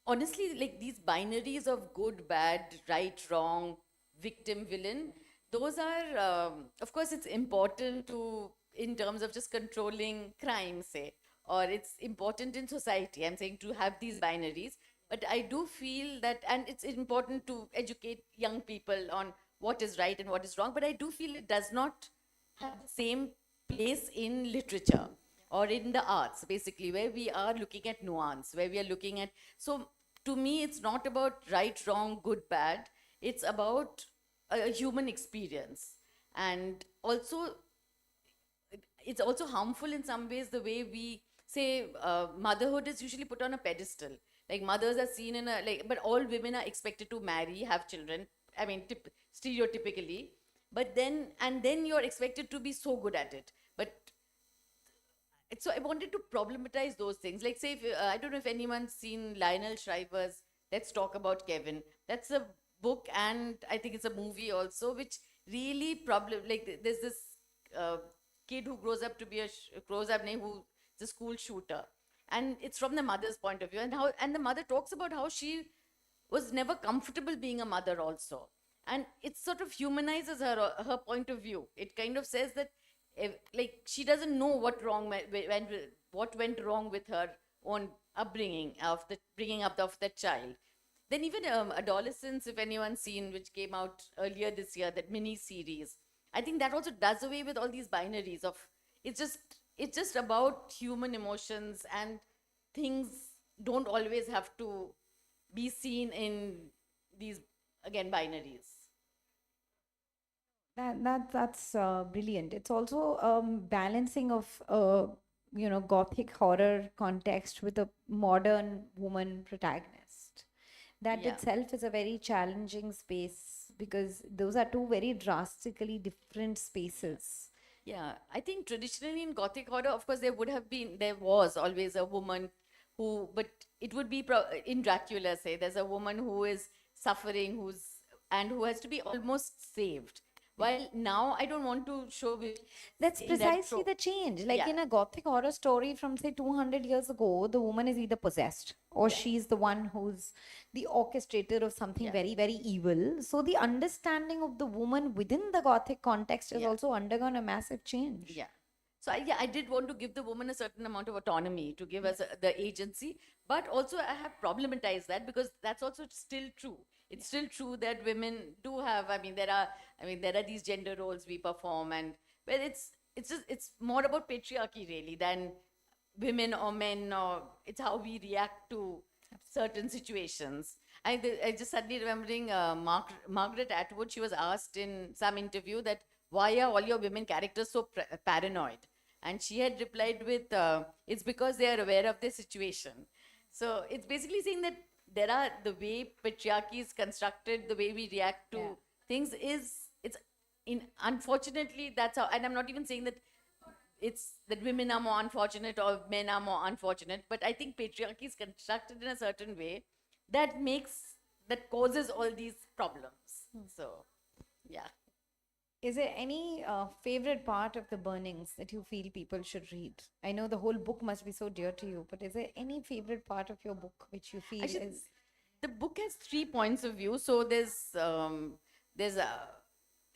honestly, like these binaries of good, bad, right, wrong, victim, villain, those are, of course, it's important to, in terms of just controlling crime, say, or it's important in society. I'm saying to have these binaries. But I do feel that, and it's important to educate young people on what is right and what is wrong, but I do feel it does not have the same place in literature or in the arts, basically, where we are looking at nuance, where we are looking at. So to me, it's not about right, wrong, good, bad. It's about a human experience. And also, it's also harmful in some ways the way we say motherhood is usually put on a pedestal. Like mothers are seen in a, like, but all women are expected to marry, have children. I mean, stereotypically. But then, and then you're expected to be so good at it. But so I wanted to problematize those things. Like, say, if, I don't know if anyone's seen Lionel Shriver's Let's Talk About Kevin. That's a book, and I think it's a movie also, which really there's this kid who grows up to be who's a school shooter, and it's from the mother's point of view, and the mother talks about how she was never comfortable being a mother also, and it sort of humanizes her point of view. It kind of says that like she doesn't know what went wrong with her own upbringing of the bringing up of that child. Then even Adolescence, if anyone's seen, which came out earlier this year, that mini series, I think that also does away with all these binaries of it's just about human emotions, and things don't always have to be seen in these, again, binaries. That's brilliant. It's also balancing of Gothic horror context with a modern woman protagonist. That Yeah. itself is a very challenging space, because those are two very drastically different spaces. Yeah, I think traditionally in Gothic horror, of course, there was always a woman who, but it would be in Dracula, say, there's a woman who is suffering, who has to be almost saved. While now I don't want to show That's in that precisely trope. the change. Like Yeah. in a Gothic horror story from, say, 200 years ago, the woman is either possessed or she's the one who's the orchestrator of something very, very evil. So the understanding of the woman within the Gothic context has also undergone a massive change. Yeah. So I did want to give the woman a certain amount of autonomy, to give us the agency, but also I have problematized that, because that's also still true. It's still true that women do have. There are these gender roles we perform, and well, it's more about patriarchy really than women or men, or it's how we react to certain situations. I just suddenly remembering Margaret Atwood. She was asked in some interview that why are all your women characters so paranoid, and she had replied with it's because they are aware of their situation. So it's basically saying that there are the way patriarchy is constructed, the way we react to things it's unfortunately that's how, and I'm not even saying that it's that women are more unfortunate or men are more unfortunate, but I think patriarchy is constructed in a certain way that causes all these problems. So yeah. Is there any favorite part of the burnings that you feel people should read? I know the whole book must be so dear to you, but is there any favorite part of your book which you feel Actually, is the book has 3 points of view. So there's a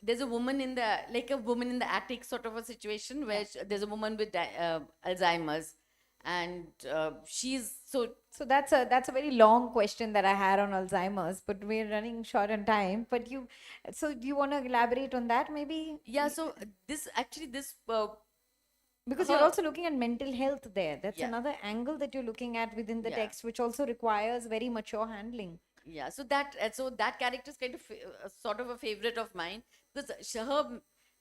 there's a woman in the like a woman in the attic sort of a situation where there's a woman with Alzheimer's, and she's so that's a very long question that I had on Alzheimer's, but we're running short on time. But do you want to elaborate on that maybe? yeah. So this because you're also looking at mental health there. That's Yeah. another angle that you're looking at within the Yeah. text, which also requires very mature handling. Yeah, so that character is kind of sort of a favorite of mine because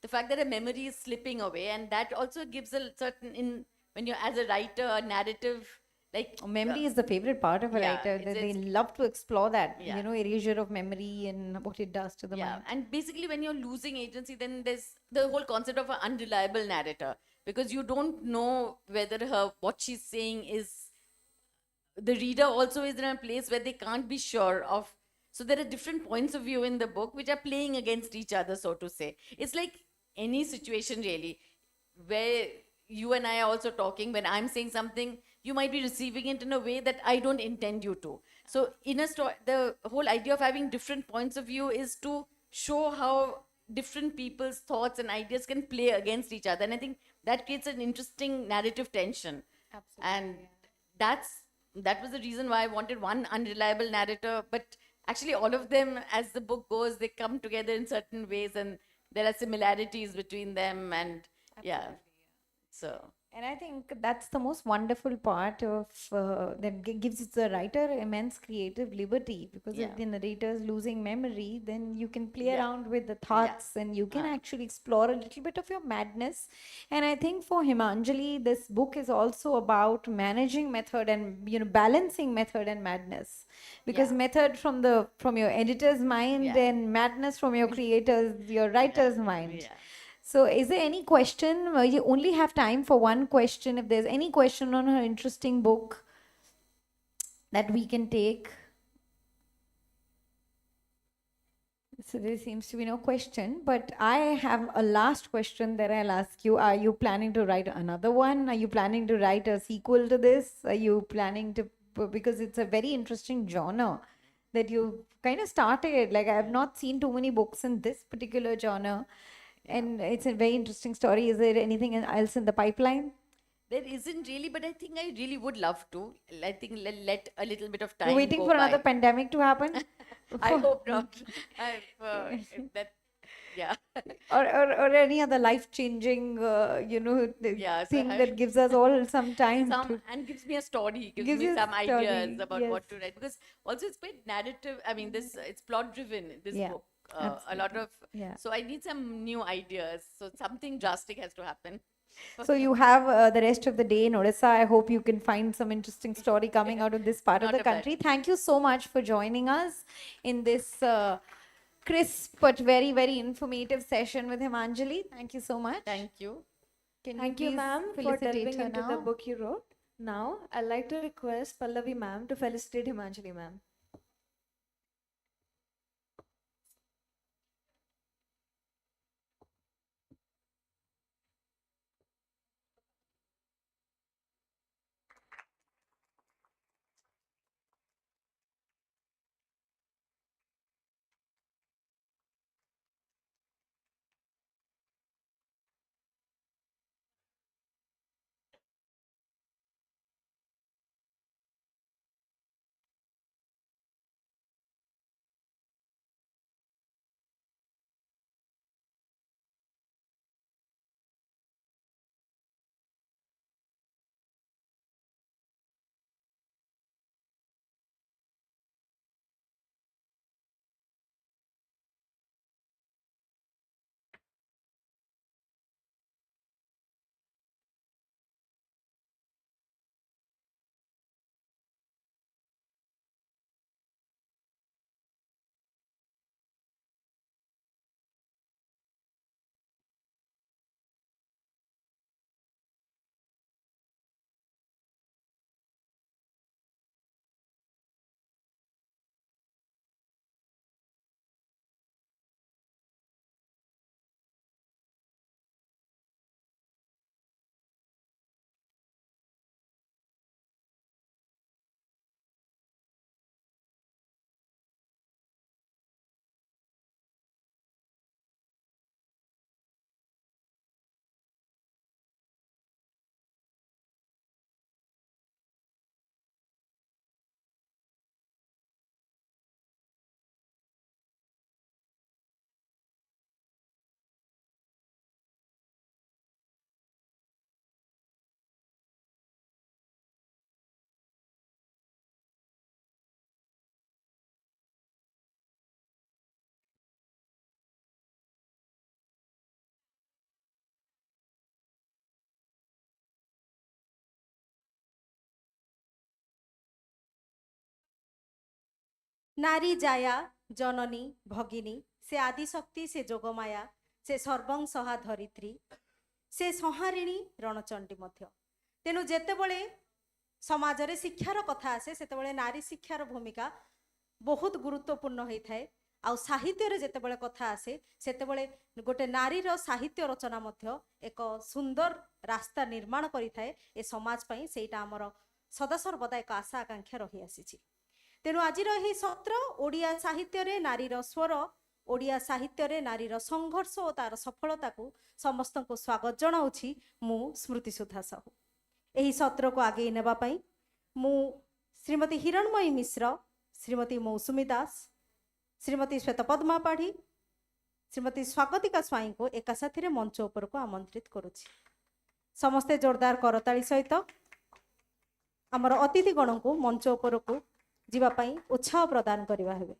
the fact that a memory is slipping away, and that also gives a certain when you're as a writer, a narrative like Memory is the favorite part of a yeah, writer. They it's- love to explore that, Yeah. erasure of memory and what it does to the yeah, mind. and basically when you're losing agency, then there's the whole concept of an unreliable narrator because you don't know whether what she's saying is the reader also is in a place where they can't be sure of. So there are different points of view in the book which are playing against each other, so to say. It's like any situation really where you and I are also talking. When I'm saying something, you might be receiving it in a way that I don't intend you to. So in a story, the whole idea of having different points of view is to show how different people's thoughts and ideas can play against each other. And I think that creates an interesting narrative tension. Absolutely. And that was the reason why I wanted one unreliable narrator. But actually, all of them, as the book goes, they come together in certain ways, and there are similarities between them. And yeah, so And I think that's the most wonderful part of that gives the writer immense creative liberty, because if Yeah. the narrator is losing memory, then you can play Yeah. around with the thoughts and you can actually explore a little bit of your madness. And I think for Himanjali, this book is also about managing method and balancing method and madness, because method from your editor's mind and madness from your your writer's mind. Yeah. So, is there any question? You only have time for one question. If there's any question on her interesting book that we can take. So, there seems to be no question, but I have a last question that I'll ask you. Are you planning to write another one? Are you planning to write a sequel to this? Are you planning to, because it's a very interesting genre that you kind of started. Like, I have not seen too many books in this particular genre. And it's a very interesting story. Is there anything else in the pipeline? There isn't really, but I think I really would love to. I think let a little bit of time. You're waiting go for another by. pandemic to happen? I hope not. That yeah. or any other life-changing, Yeah, so thing that gives us all some time to. and gives me a story, gives Gives me you a some story, ideas about what yes. to write, because also it's quite narrative. I mean, it's plot driven, this Yeah, book. A lot of yeah. So I need some new ideas. So something drastic has to happen. So you have the rest of the day in Odisha. I hope you can find some interesting story coming out of this part of Not the a bad- country. Thank you so much for joining us in this crisp but very, very informative session with Himanjali. Thank you so much. Thank you. Can Thank you, please ma'am, for felicitate delving her into the now? book you wrote. Now, I'd like to request Pallavi ma'am to felicitate Himanjali ma'am. नारी जाया जननी भगिनी से आदिशक्ति से जोगमाया से सर्वं सहा धरित्री से संहारिणी रणचंडी मध्य। तेणु जेतेबेले समाज शिक्षार कथा आसे सेतेबेले नारी शिक्षार भूमिका बहुत गुरुत्वपूर्ण होता है। आउ साहित्य जेतेबेले कथा आसे सेतेबेले गोटे नारीर साहित्य रचना मध्य एक सुंदर रास्ता निर्माण करिथाए ए समाज पई। सेटा हमर सदा सर्वदा एक आशा आकांक्षा रही आसीछि। तेणु आज सत्र ओडिया साहित्य रे नारीर स्वर, ओडिया साहित्य रे नारीर संघर्ष और तार सफलता को समस्त को स्वागत जनाऊछि। मु स्मृति सुधा साहू एही सत्र को आगे नेबा पई मु श्रीमती हिरणमयी मिश्र, श्रीमती मौसुमी दास, श्रीमती श्वेतपद्मा पाढ़ी, श्रीमती स्वागतिका स्वाई को एका साथी मंच उपर को आमंत्रित करुछि। समस्ते जोरदार करताली सहित आमर अतिथिगण को मंच उपर को जीवा पई उत्साह प्रदान करबा हेबे।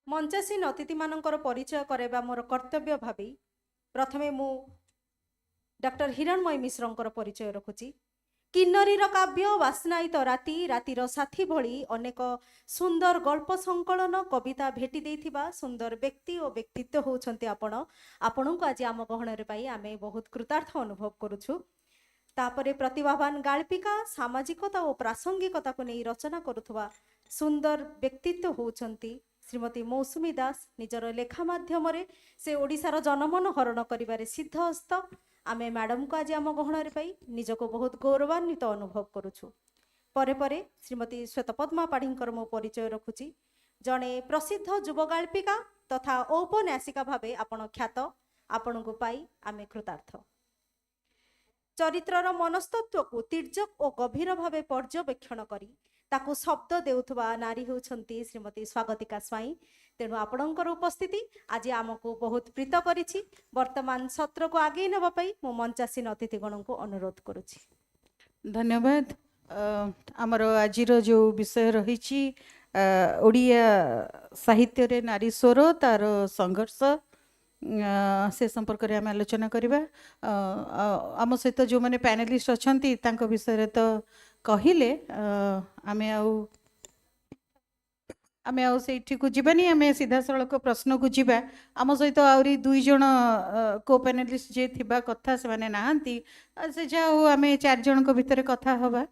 मंचासीन अतिथि मानकर परिचय कराइबा मोर कर्तव्य भावी प्रथमे मु डॉक्टर हिरणमयी मिश्रंकर परिचय रखुची। किन्नरीर काव्य वासनायित राति, रातिर साथी भली अनेक सुंदर गल्प संकलन कविता भेटी देथिबा सुंदर व्यक्ति और व्यक्तित्व होउछन्ति आपण। आपणको आज आम गहणरे पाई आमे बहुत कृतार्थ अनुभव करूछु। तापरे प्रतिभावान गाल्पिका सामाजिकता और प्रासंगिकता को नहीं रचना करुथुवा सुंदर व्यक्तित्व होउछन्ति श्रीमती मौसुमी दास। निजर लेखा माध्यम से ओडिशार जनमन हरण करिबारे सिद्ध हस्त। आमे मैडम को आज आम गहणरे पाई निजको बहुत गौरवान्वित अनुभव करुछु। परे परे श्रीमती श्वेतपद्मा पाढ़ींकर मो परिचय रखुची। जणे प्रसिद्ध युवगाल्पिका तथा औपन्यासिका भावे आपण ख्यात। आपण को पाई आमे कृतार्थ। चरित्रर मनस्तत्व को तिर्जक और गभीर भावे पर्यवेक्षण करी ताकू शब्द देउथुवा नारी होउछन्ति श्रीमती स्वागतिका स्वाई। तेणु आपणकर उपस्थिति आज आमको बहुत प्रीत करिछि। वर्तमान सत्र को आगे नेबा पई मो मंचासीन अतिथिगण को अनुरोध करुछि। धन्यवाद। आमर आजिर जो विषय रही ओडिया साहित्य रे नारी स्वर तार संघर्ष से संपर्क में आम आलोचना करवा। आम सहित जो मैंने पैनलिस्ट अच्छा विषय तो कहले आमे आउ सेठी को जीवानी आमे सीधा सड़क प्रश्न को जीवा। आम सहित आहरी 2 जन को पैनलिस्ट जे थिबा कथा से माने नाहंती से जाओ आमे 4 जन को भितर कथा हवा।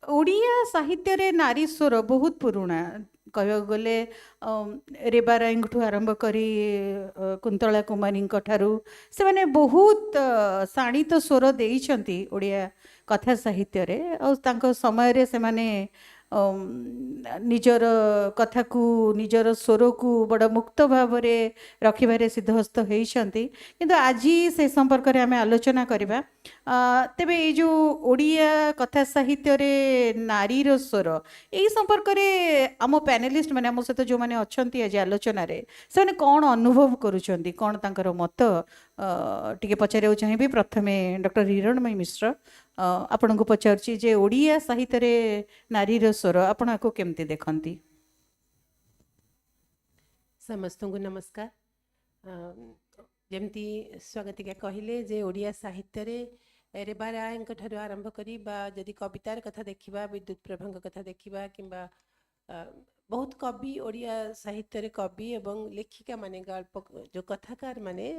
ओडिया साहित्य रे नारी स्वर बहुत पुराणा कह गले रेबा राय आरंभ करी कुंतला कुमारी ठारू से माने बहुत शाणित स्वर देइछंती ओडिया कथा साहित्य रे। और तांको समय रे से माने निजर कथा को निजर स्वर को बड़ मुक्त भाव में रखिबारे सिद्धहस्त होइछंती। किंतु आज से संपर्क में आम आलोचना करबा। तेबे ये जो ओडिया कथा साहित्य रे नारीर स्वर यही संपर्क में आम पैनलिस्ट माने आम सहित जो माने अछंती आज आलोचना रे से माने कौन अनुभव करूछंती कौन तांकर मत टिके पचारिया चाहिए। प्रथमे डॉक्टर हिरणमयी मिश्र आपण को पचारुची जे ओडिया साहित्य रे नारीर स्वर आपण आको केमती देखंती। समस्त को नमस्कार। जमती स्वागतिका कहले जे ओडिया साहित्य रे रेबा राय ठारू आरंभ करी बा जदि कवितार कथा देखिबा विद्युत प्रभांग कथा देखिबा किंबा बहुत कवि ओडिया साहित्य रे कवि एवं लेखिका माने गल्प जो कथाकार माने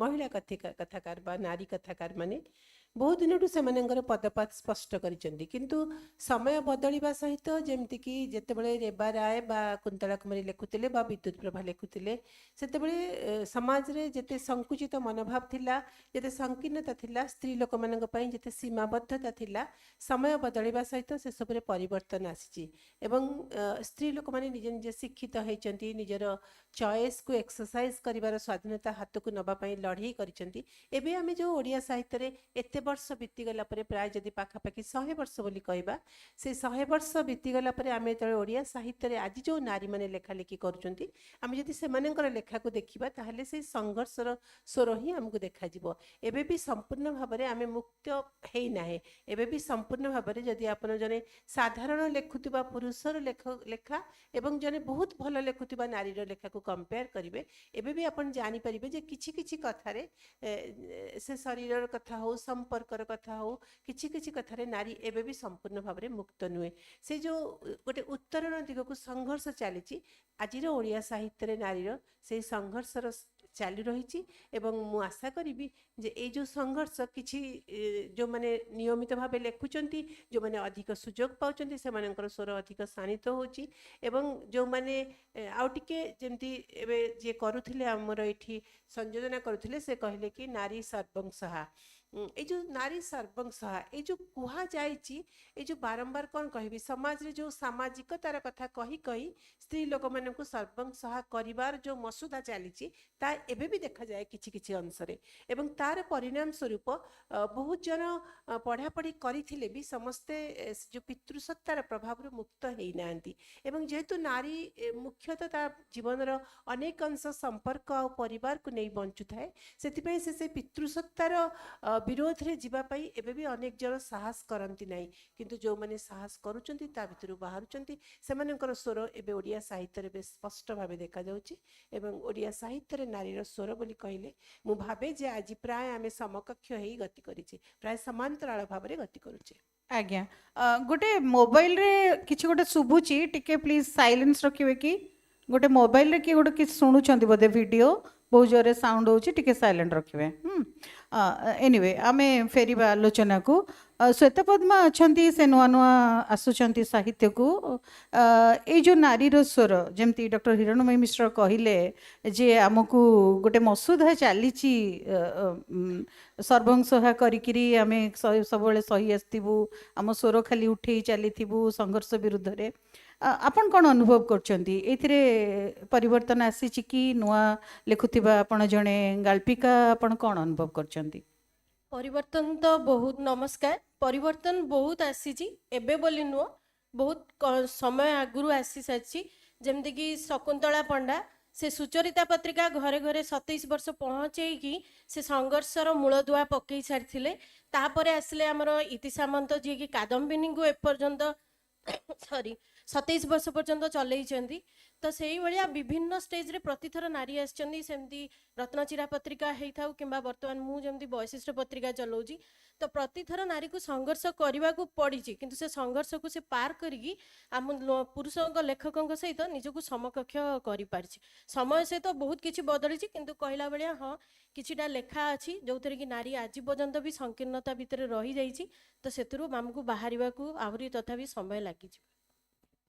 महिला कथाकार बा नारी कथाकार माने बहुत दिन से पदपात स्पष्ट करिसेंती। किंतु समय बदलिबा सहित जेमती कि जेतेबेले रेबा राय बा कुंतला कुमारी लेखुतिले बा विद्युत प्रभा लेखुतिले सेतेबेले समाज रे जेते संकुचित मनोभाव थिला, जेते संकीर्णता थिला, स्त्री लोक मानक पई जेते सीमाबद्धता थिला, समय बदलिबा सहित से सबरे परिवर्तन आसीची एवं स्त्री लोक माने निजे निजे शिक्षित होइचंती, निजर चॉइस को एक्सरसाइज करिवार स्वाधीनता हाथ को नबा पई लढई करिसंती। एबे आमे जो ओडिया साहित्य रे एते वर्ष बीतीगला प्राय जदि पाखापाखि 100 वर्ष बोली कहबा से 100 वर्ष बीतीगला आम जो ओडिया साहित्य आज जो नारी मैंने लेखालेखि करुँच आम जदि से लेखा को देखा ताहले से संघर्षर स्वर ही आमको देखा एबे भी संपूर्ण भाव में आम मुक्त है ना एबे भी संपूर्ण भाव में जदि आप जने साधारण लेखुवा पुरुषर लेखा एवं जने बहुत भल लेखुवा नारीर लेखा को कंपेयर करेंगे एबे भी आप जानीपर जे किछि किछि कथारे से शरीर कथा हो संपर्कर कथा हो किछि किछि कथारे नारी एबे भी संपूर्ण भाव में मुक्त नुहे से जो गोटे उत्तरण दिग को संघर्ष चली आज ओडिया साहित्य नारीर से संघर्षर चालू रही एवं मु आशा करी जे ए जो संघर्ष किछि जो माने नियमित भाव लेखुंट जो माने अधिक सुजोग पाउछन्ति सेमानकर स्वर अधिक शाणित होची एवं जो माने आउ टिके जेमती एबे जे करूथिले हमर एठी संयोजना करूथिले से कहले कि नारी सर्वंसहा ये जो नारी सर्वंसहा ये जो कुहा जाइछि ये जो बारंबार कौन कहबी समाज रे जो सामाजिकतार कथा कही कही स्त्री लोक मानन को सर्वंसहा करिवार जो मसुदा चलीछि ता एबे भी देखा जाए किछि किछि अंशरे एवं तार परिणाम स्वरूप बहुत जन पढ़ा पढ़ी करिथिले भी समस्ते जो पितृसत्तार प्रभाव रे मुक्त हेई नांती एवं जेहेतु नारी मुख्यतः ता जीवन रो अनेक अंश संपर्क और परिवार को नहीं बंचु थाए सेति से पितृसत्तार विरोध रे जीवा पाई एबे भी अनेक जन साहस करंती नहीं किंतु जो माने साहस करूचंती ता भितरु बाहरुचंती सेमानकर स्वर एबे ओडिया साहित्य रे स्पष्ट भाबे देखा जाउची एवं ओडिया साहित्य रे नारीर स्वर बोली कहिले मु भाबे जे आज प्राय आमे समकक्ष हेई गति करिछि प्राय समांतराल भाबरे गति करूचे आज्ञा गोटे मोबाइल रे किछि गोटे सुबुची टिके प्लीज साइलेंस रखिबे कि गोटे मोबाइल रे कि गोटे कि सुनुचंती बोधे वीडियो बहुत जोरे साउंड होची टिके साइलेंट रखिबे एनीवे आमे फेरिबा आलोचना को श्वेत पद्मा अछंती से नुआ नुआ आसुचंती साहित्य को ए जो नारीर स्वर जेमती डॉक्टर हिरणमयी मिश्र कहिले जे आमको गोटे मसुदा चलीची सर्वंसहा करिकिरी आमे सबले सही आस्तिबु आम स्वर खाली उठेई चलीथिबु संघर्ष विरुद्ध रे आपण कौन अनुभव करछंती एथिरे परिवर्तन आसीची कि नुआ लेखुथिबा आपण जणे गाल्पिका आपण कौन अनुभव करछंती परिवर्तन तो बहुत नमस्कार परिवर्तन बहुत आसी एबे बोली नुह बहुत समय आगुरु आसी सारी जमती कि शकुंतला पंडा से सुचरिता पत्रिका घरे घरे 27 वर्ष पहुँचेकी से संघर्षर मूलदुआ पकई सारी तापर आसिले आमर इति सामंत जी की कादम्बिनी को एपर्यंत सॉरी 27 वर्ष पर्यंत चलई तो से भाया विभिन्न स्टेज रे प्रतिथर नारी आसमती रत्नचिरा पत्रिका होता किंबा बर्तमान मुझे वैशिष्ट पत्रिका चलाऊँगी तो प्रतिथर नारी को संघर्ष करने को पड़ी किंतु से संघर्ष को से पार करी आम पुरुषों लेखकों सहित निजक समकक्ष कर पारिछि समय सहित बहुत किसी बदली किंतु कहला भाया हाँ किछिटा लेखा अच्छी जो थे कि नारी आज पर्यंत भी संकीर्णता भितर रही जाइछि तो से आमको बाहर आहरी तथापि समय लगी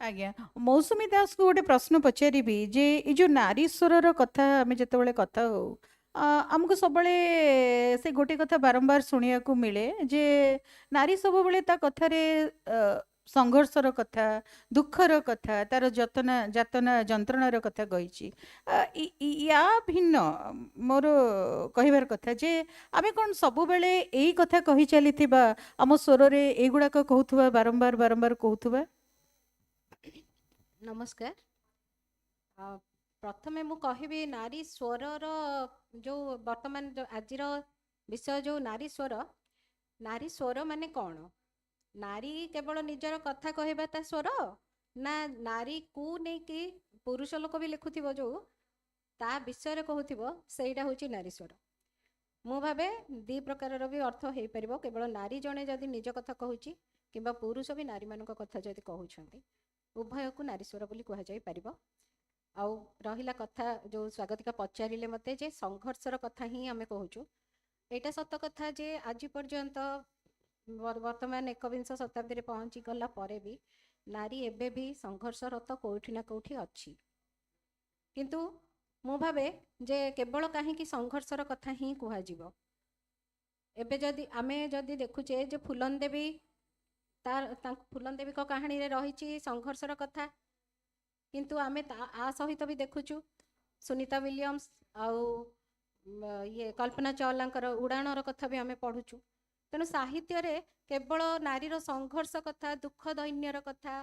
आज्ञा मौसुमी दास को गोटे प्रश्न पचारि जे ये जो नारी स्वर कथा आम जिते कथा हो आमको सब से गोटे कथा बारंबार शुणा को मिले जे नारी सब बेले ता कथारे संघर्षर कथा दुखर कथा तार जतना जातना जंत्रणार कथा कही या भिन्न मोर कहबार कथा जे आमे कौन सब बेले यही कथा कही चली आम स्वर रे एगुड़ाक कहूथुबा बारंबार बारंबार कहूथुबा नमस्कार प्रथमे मु कहबी नारी स्वर जो वर्तमान आज विषय जो नारी स्वर माने कौन नारी केवल निजर कथा कहबा ता स्वर ना नारी को नहीं कि पुरुष लोक भी लिखुथिबो जो ता विषय रे कहूथिबो सेटा होची नारी स्वर मु भाबे दी प्रकार भी अर्थ हो परिबो केवल नारी जने जदि निज कथा कहूची किंबा पुरुष भी नारी मानक कथा जदि कहउछंती उभय को नारी स्वर बोली कह जाई परिबो आउ रहिला कथा जो स्वागतिका पचारिले मते जे संघर्षर कथा ही आमे कहूछु एटा सत्य कथा जे आज पर्यंत वर्तमान 21 शताब्दी रे पहुंची गला परे भी नारी एबे भी संघर्षरत कोठी ना कोठी अछि किंतु मु भाबे जे केवल काहे कि संघर्षर कथा ही कुहा जीवो एबे जदि आमे जदि देखुचे जे फुलन देवी फुलन देवी को कहानी रे रही संघर्षर कथा किंतु आमे आ सहित भी देखुचु सुनीता विलियम्स आउ ये कल्पना चावला उड़ाणर कथा भी आमे पढ़ुचु ତେଣୁ ସାହିତ୍ୟରେ କେବଳ ନାରୀର ସଂଘର୍ଷ କଥା, ଦୁଃଖ ଦୈନ୍ୟର କଥା,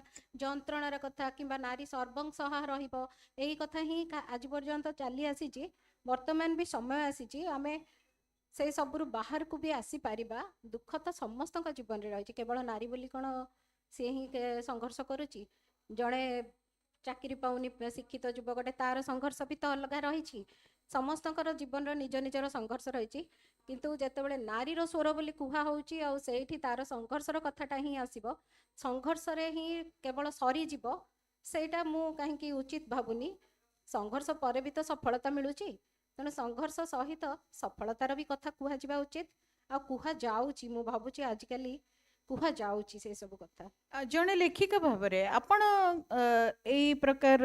ଯନ୍ତ୍ରଣାର କଥା କିମ୍ବା ନାରୀ ସର୍ବଂସହା ରହିବ ଏହି କଥା ହିଁ ଆଜି ପର୍ଯ୍ୟନ୍ତ ଚାଲି ଆସିଛି। ବର୍ତ୍ତମାନ ବି ସମୟ ଆସିଛି ଆମେ ସେ ସବୁରୁ ବାହାରକୁ ବି ଆସିପାରିବା। ଦୁଃଖ ତ ସମସ୍ତଙ୍କ ଜୀବନରେ ରହିଛି, କେବଳ ନାରୀ ବୋଲି କ'ଣ ସିଏ ହିଁ ସଂଘର୍ଷ କରୁଛି? ଜଣେ ଚାକିରି ପାଉନି ଶିକ୍ଷିତ ଯୁବକଟେ, ତାର ସଂଘର୍ଷ ବି ତ ଅଲଗା ରହିଛି। ସମସ୍ତଙ୍କର ଜୀବନର ନିଜ ନିଜର ସଂଘର୍ଷ ରହିଛି, କିନ୍ତୁ ଯେତେବେଳେ ନାରୀର ସ୍ୱର ବୋଲି କୁହା ହେଉଛି ଆଉ ସେଇଠି ତାର ସଂଘର୍ଷର କଥାଟା ହିଁ ଆସିବ, ସଂଘର୍ଷରେ ହିଁ କେବଳ ସରିଯିବ, ସେଇଟା ମୁଁ କାହିଁକି ଉଚିତ ଭାବୁନି। ସଂଘର୍ଷ ପରେ ବି ତ ସଫଳତା ମିଳୁଛି, ତେଣୁ ସଂଘର୍ଷ ସହିତ ସଫଳତାର ବି କଥା କୁହାଯିବା ଉଚିତ, ଆଉ କୁହାଯାଉଛି। ମୁଁ ଭାବୁଛି ଆଜିକାଲି କୁହାଯାଉଛି ସେ ସବୁ କଥା। ଜଣେ ଲେଖିକା ଭାବରେ ଆପଣ ଏଇ ପ୍ରକାର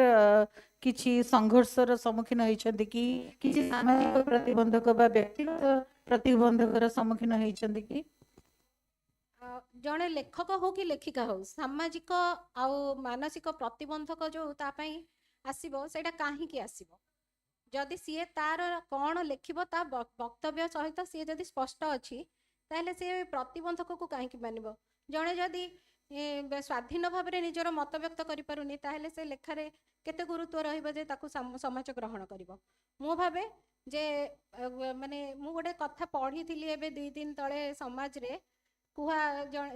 କିଛି ସଂଘର୍ଷର ସମ୍ମୁଖୀନ ହେଇଛନ୍ତି କି? କିଛି ସାମାଜିକ ପ୍ରତିବନ୍ଧକ ବା ବ୍ୟକ୍ତିଗତ ପ୍ରତିବନ୍ଧକର ସମ୍ମୁଖୀନ ହେଇଛନ୍ତି କି? ଜଣେ ଲେଖକ ହଉ କି ଲେଖିକା ହଉ, ସାମାଜିକ ଆଉ ମାନସିକ ପ୍ରତିବନ୍ଧକ ଯୋଉ ତା ପାଇଁ ଆସିବ, ସେଇଟା କାହିଁକି ଆସିବ? ଯଦି ସିଏ ତାର କ'ଣ ଲେଖିବ ତା ବକ୍ତବ୍ୟ ସହିତ ସିଏ ଯଦି ସ୍ପଷ୍ଟ ଅଛି, ତାହେଲେ ସିଏ ପ୍ରତିବନ୍ଧକକୁ କାହିଁକି ମାନିବ? ଜଣେ ଯଦି ସ୍ୱାଧୀନ ଭାବରେ ନିଜର ମତ ବ୍ୟକ୍ତ କରିପାରୁନି, ତାହେଲେ ସେ ଲେଖାରେ କେତେ ଗୁରୁତ୍ୱ ରହିବ ଯେ ତାକୁ ସମାଜ ଗ୍ରହଣ କରିବ? ମୁଁ ଭାବେ ଯେ ମାନେ ମୁଁ ଗୋଟେ କଥା ପଢ଼ିଥିଲି ଏବେ 2 ଦିନ ତଳେ ସମାଜରେ,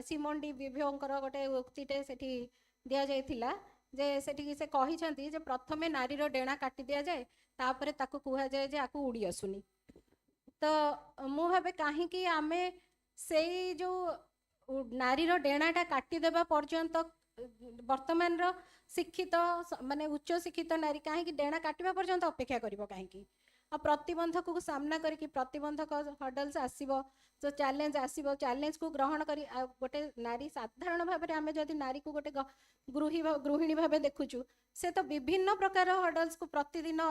ସିମୋନ ଡି ବିଭିଓଙ୍କର ଗୋଟେ ଉକ୍ତିଟେ ସେଠି ଦିଆଯାଇଥିଲା ଯେ ସେଠିକି ସେ କହିଛନ୍ତି ଯେ ପ୍ରଥମେ ନାରୀର ଡେଣା କାଟି ଦିଆଯାଏ, ତାପରେ ତାକୁ କୁହାଯାଏ ଯେ ଆକୁ ଉଡ଼ି ଆସୁନି। ତ ମୁଁ ଭାବେ କାହିଁକି ଆମେ ସେଇ ଯେଉଁ ନାରୀର ଡେଣାଟା କାଟିଦେବା ପର୍ଯ୍ୟନ୍ତ ବର୍ତ୍ତମାନର ଶିକ୍ଷିତ ମାନେ ଉଚ୍ଚ ଶିକ୍ଷିତ ନାରୀ କାହିଁକି ଡେଣା କାଟିବା ପର୍ଯ୍ୟନ୍ତ ଅପେକ୍ଷା କରିବ? କାହିଁକି? ଆଉ ପ୍ରତିବନ୍ଧକକୁ ସାମ୍ନା କରିକି, ପ୍ରତିବନ୍ଧକ ହର୍ଡଲ୍ସ ଆସିବ, ତ ଚ୍ୟାଲେଞ୍ଜ ଆସିବ, ଚ୍ୟାଲେଞ୍ଜକୁ ଗ୍ରହଣ କରି ଗୋଟେ ନାରୀ ସାଧାରଣ ଭାବରେ ଆମେ ଯଦି ନାରୀକୁ ଗୋଟେ ଗୃହିଣୀ ଭାବେ ଦେଖୁଛୁ, ସେ ତ ବିଭିନ୍ନ ପ୍ରକାର ହର୍ଡଲ୍ସକୁ ପ୍ରତିଦିନ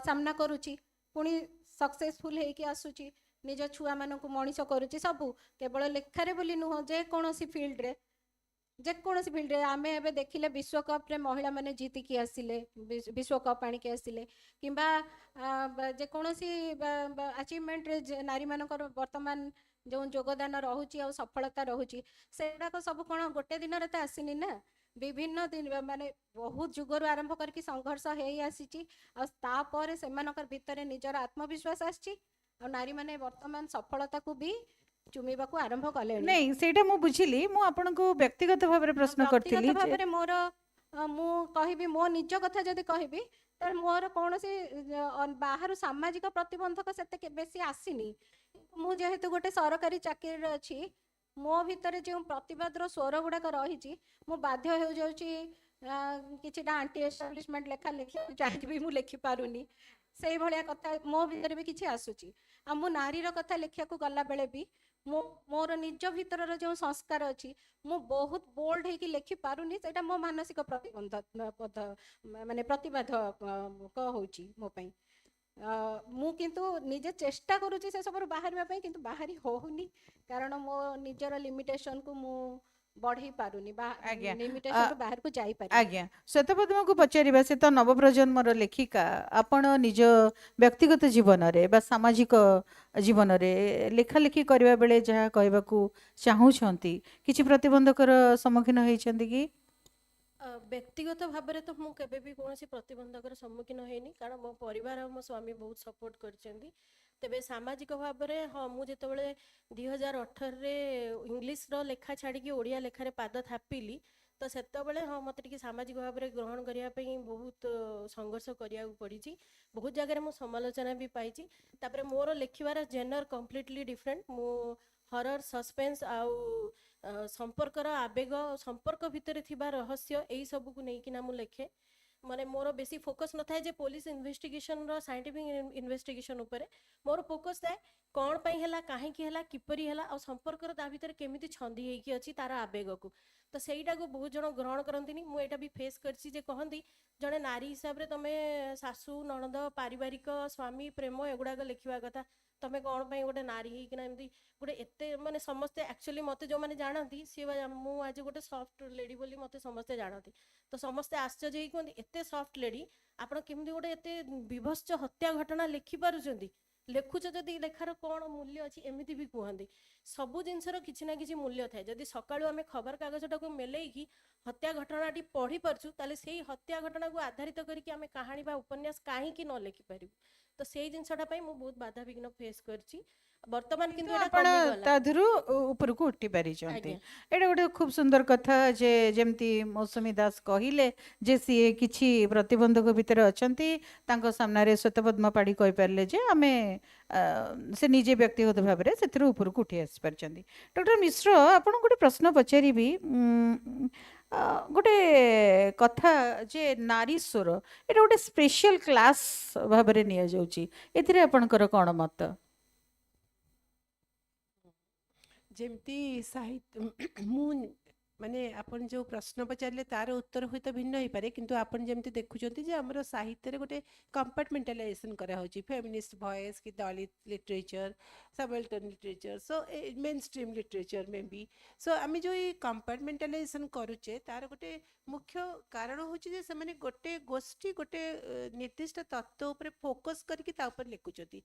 ସାମ୍ନା କରୁଛି, ପୁଣି ସକ୍ସେସଫୁଲ ହେଇକି ଆସୁଛି, ନିଜ ଛୁଆମାନଙ୍କୁ ମଣିଷ କରୁଛି। ସବୁ କେବଳ ଲେଖାରେ ବୋଲି ନୁହଁ, ଯେକୌଣସି ଫିଲ୍ଡରେ ଆମେ ଏବେ ଦେଖିଲେ ବିଶ୍ୱକପ୍ରେ ମହିଳାମାନେ ଜିତିକି ଆସିଲେ, ବିଶ୍ୱକପ୍ ଆଣିକି ଆସିଲେ, କିମ୍ବା ଯେକୌଣସି ଆଚିଭମେଣ୍ଟରେ ନାରୀମାନଙ୍କର ବର୍ତ୍ତମାନ ଯେଉଁ ଯୋଗଦାନ ରହୁଛି ଆଉ ସଫଳତା ରହୁଛି, ସେଗୁଡ଼ାକ ସବୁ କ'ଣ ଗୋଟେ ଦିନରେ ତ ଆସିନି ନା? ବିଭିନ୍ନ ଦିନ ମାନେ ବହୁତ ଯୁଗରୁ ଆରମ୍ଭ କରିକି ସଂଘର୍ଷ ହେଇ ଆସିଛି, ଆଉ ତାପରେ ସେମାନଙ୍କର ଭିତରେ ନିଜର ଆତ୍ମବିଶ୍ୱାସ ଆସିଛି, ଆଉ ନାରୀମାନେ ବର୍ତ୍ତମାନ ସଫଳତାକୁ ବି ଚୁମିବାକୁ ଆରମ୍ଭ କଲେଣି। ନାଇଁ, ସେଇଟା ମୁଁ ବୁଝିଲି। ମୁଁ ଆପଣଙ୍କୁ ବ୍ୟକ୍ତିଗତ ଭାବରେ ପ୍ରଶ୍ନ କରିଥିଲି। ବ୍ୟକ୍ତିଗତ ଭାବରେ ମୋର ମୁଁ କହିବି, ମୋ ନିଜ କଥା ଯଦି କହିବି, ତାହେଲେ ମୋର କୌଣସି ବାହାରୁ ସାମାଜିକ ପ୍ରତିବନ୍ଧକ ସେତେ ବେଶୀ ଆସିନି। ମୁଁ ଯେହେତୁ ଗୋଟେ ସରକାରୀ ଚାକିରିରେ ଅଛି, ମୋ ଭିତରେ ଯେଉଁ ପ୍ରତିବାଦର ସ୍ୱର ଗୁଡ଼ାକ ରହିଛି, ମୁଁ ବାଧ୍ୟ ହେଉଯାଉଛି କିଛିଟା ଆଣ୍ଟି ଏଷ୍ଟାବ୍ଲିଶମେଣ୍ଟ ଲେଖା ଲେଖିବାକୁ ଚାହିଁକି ବି ମୁଁ ଲେଖିପାରୁନି। ସେଇଭଳିଆ କଥା ମୋ ଭିତରେ ବି କିଛି ଆସୁଛି। ଆଉ ମୁଁ ନାରୀର କଥା ଲେଖିବାକୁ ଗଲାବେଳେ ବି ମୋର ନିଜ ଭିତରର ଯେଉଁ ସଂସ୍କାର ଅଛି, ମୁଁ ବହୁତ ବୋଲ୍ଡ ହେଇକି ଲେଖିପାରୁନି। ସେଇଟା ମୋ ମାନସିକ ମାନେ ପ୍ରତିବାଧକ ହେଉଛି ମୋ ପାଇଁ। ମୁଁ କିନ୍ତୁ ନିଜେ ଚେଷ୍ଟା କରୁଛି ସେ ସବୁରୁ ବାହାରିବା ପାଇଁ, କିନ୍ତୁ ବାହାରି ହେଉନି, କାରଣ ମୋ ନିଜର ଲିମିଟେସନକୁ ମୁଁ ବଢ଼େଇ ପାରୁନି, ଲିମିଟେସନରୁ ବାହାରକୁ ଯାଇପାରୁନି। ଆଜ୍ଞା, ଶ୍ଵେତପଦ୍ମକୁ ପଚାରିବା, ସେ ତ ନବପ୍ରଜନ୍ମର ଲେଖିକା। ଆପଣ ନିଜ ବ୍ୟକ୍ତିଗତ ଜୀବନରେ ବା ସାମାଜିକ ଜୀବନରେ ଲେଖାଲେଖି କରିବା ବେଳେ ଯାହା କହିବାକୁ ଚାହୁଁଛନ୍ତି, କିଛି ପ୍ରତିବନ୍ଧକର ସମ୍ମୁଖୀନ ହେଇଛନ୍ତି କି? ବ୍ୟକ୍ତିଗତ ଭାବରେ ତ ମୁଁ କେବେ ବି କୌଣସି ପ୍ରତିବନ୍ଧକର ସମ୍ମୁଖୀନ ହେଇନି, କାରଣ ମୋ ପରିବାର ଆଉ ମୋ ସ୍ୱାମୀ ବହୁତ ସପୋର୍ଟ କରିଛନ୍ତି। ତେବେ ସାମାଜିକ ଭାବରେ ହଁ, ମୁଁ ଯେତେବେଳେ 2018ରେ ଇଂଲିଶର ଲେଖା ଛାଡ଼ିକି ଓଡ଼ିଆ ଲେଖାରେ ପାଦ ଥାପିଲି, ତ ସେତେବେଳେ ହଁ ମୋତେ ଟିକେ ସାମାଜିକ ଭାବରେ ଗ୍ରହଣ କରିବା ପାଇଁ ବହୁତ ସଂଘର୍ଷ କରିବାକୁ ପଡ଼ିଛି। ବହୁତ ଜାଗାରେ ମୁଁ ସମାଲୋଚନା ବି ପାଇଛି। ତାପରେ ମୋର ଲେଖିବାର ଜେନର କମ୍ପ୍ଲିଟଲି ଡିଫରେଣ୍ଟ। ମୁଁ ହରର, ସସ୍ପେନ୍ସ ଆଉ ସମ୍ପର୍କର ଆବେଗ, ସମ୍ପର୍କ ଭିତରେ ଥିବା ରହସ୍ୟ, ଏଇ ସବୁକୁ ନେଇକିନା ମୁଁ ଲେଖେ। ମାନେ ମୋର ବେଶୀ ଫୋକସ୍ ନଥାଏ ଯେ ପୋଲିସ ଇନଭେଷ୍ଟିଗେସନର ସାଇଣ୍ଟିଫିକ୍ ଇନଭେଷ୍ଟିଗେସନ ଉପରେ। ମୋର ଫୋକସ୍ ଥାଏ କ'ଣ ପାଇଁ ହେଲା, କାହିଁକି ହେଲା, କିପରି ହେଲା, ଆଉ ସମ୍ପର୍କର ତା ଭିତରେ କେମିତି ଛନ୍ଦି ହେଇକି ଅଛି ତାର ଆବେଗକୁ। ତ ସେଇଟାକୁ ବହୁତ ଜଣ ଗ୍ରହଣ କରନ୍ତିନି। ମୁଁ ଏଇଟା ବି ଫେସ୍ କରିଛି ଯେ କହନ୍ତି ଜଣେ ନାରୀ ହିସାବରେ ତମେ ଶାଶୁ, ନଣନ୍ଦ, ପାରିବାରିକ, ସ୍ୱାମୀ, ପ୍ରେମ ଏଗୁଡ଼ାକ ଲେଖିବା କଥା, ତମେ କ'ଣ ପାଇଁ ଗୋଟେ ନାରୀ ହେଇକିନା ଏମିତି ଗୋଟେ ଏତେ ମାନେ ସମସ୍ତେ ଆକ୍ଚୁଆଲି ମୋତେ ଯେଉଁମାନେ ଜାଣନ୍ତି, ସିଏ ମୁଁ ଆଜି ଗୋଟେ ସଫ୍ଟ ଲେଡ଼ି ବୋଲି ମୋତେ ସମସ୍ତେ ଜାଣନ୍ତି। ତ ସମସ୍ତେ ଆଶ୍ଚର୍ଯ୍ୟ ହେଇ କୁହନ୍ତି ଏତେ ସଫ୍ଟ ଲେଡ଼ି, ଆପଣ କେମିତି ଗୋଟେ ଏତେ ବିଭତ୍ସ ହତ୍ୟା ଘଟଣା ଲେଖିପାରୁଛନ୍ତି? ଲେଖୁଛ ଯଦି ଲେଖାର କ'ଣ ମୂଲ୍ୟ ଅଛି ଏମିତି ବି କୁହନ୍ତି। ସବୁ ଜିନିଷର କିଛି ନା କିଛି ମୂଲ୍ୟ ଥାଏ। ଯଦି ସକାଳୁ ଆମେ ଖବରକାଗଜଟାକୁ ମେଲେଇକି ହତ୍ୟା ଘଟଣାଟି ପଢ଼ିପାରୁଛୁ, ତାହେଲେ ସେଇ ହତ୍ୟା ଘଟଣାକୁ ଆଧାରିତ କରିକି ଆମେ କାହାଣୀ ବା ଉପନ୍ୟାସ କାହିଁକି ନ ଲେଖିପାରିବୁ? ତ ସେଇ ଜିନିଷଟା ପାଇଁ ମୁଁ ବହୁତ ବାଧାବିଘ୍ନ ଫେସ୍ କରିଛି। ବର୍ତ୍ତମାନ କିନ୍ତୁ ଏଇଟା ଆପଣ କମିଗଲା। ତା ଦେହରୁ ଉପରକୁ ଉଠି ପାରିଛନ୍ତି। ଆଜ୍ଞା। ଏଇଟା ଗୋଟେ ଖୁବ ସୁନ୍ଦର କଥା ଯେ ଯେମିତି ମୌସୁମୀ ଦାସ କହିଲେ ଯେ ସିଏ କିଛି ପ୍ରତିବନ୍ଧକ ଭିତରେ ଅଛନ୍ତି, ତାଙ୍କ ସାମ୍ନାରେ ଶ୍ୱେତପଦ୍ମ ପାଢ଼ୀ କହିପାରିଲେ ଯେ ଆମେ ସେ ନିଜେ ବ୍ୟକ୍ତିଗତ ଭାବରେ ସେଥିରୁ ଉପରକୁ ଉଠି ଆସିପାରିଛନ୍ତି। ଡକ୍ଟର ମିଶ୍ର, ଆପଣଙ୍କୁ ଗୋଟେ ପ୍ରଶ୍ନ ପଚାରିବି। ଗୋଟେ କଥା ଯେ ନାରୀ ସ୍ୱର ଏଇଟା ଗୋଟେ ସ୍ପେଶିଆଲ କ୍ଲାସ୍ ଭାବରେ ନିଆଯାଉଛି, ଏଥିରେ ଆପଣଙ୍କର କ'ଣ ମତ? ଯେମିତି ସାହିତ୍ୟ ମୁଁ ମାନେ ଆପଣ ଯେଉଁ ପ୍ରଶ୍ନ ପଚାରିଲେ ତାର ଉତ୍ତର ହୁଏତ ଭିନ୍ନ ହେଇପାରେ, କିନ୍ତୁ ଆପଣ ଯେମିତି ଦେଖୁଛନ୍ତି ଯେ ଆମର ସାହିତ୍ୟରେ ଗୋଟେ କମ୍ପାର୍ଟମେଣ୍ଟାଲାଇଜେସନ୍ କରାହେଉଛି, ଫେମିନିଷ୍ଟ ଭଏସ୍ କି Dalit literature, subaltern literature, so mainstream literature maybe. So ଆମେ ଯେଉଁ ଏଇ କମ୍ପାର୍ଟମେଣ୍ଟାଲାଇଜେସନ୍ କରୁଛେ ତାର ଗୋଟେ ମୁଖ୍ୟ କାରଣ ହେଉଛି ଯେ ସେମାନେ ଗୋଟେ ଗୋଷ୍ଠୀ ଗୋଟେ ନିର୍ଦ୍ଦିଷ୍ଟ ତତ୍ତ୍ୱ ଉପରେ ଫୋକସ୍ କରିକି ତା ଉପରେ ଲେଖୁଛନ୍ତି।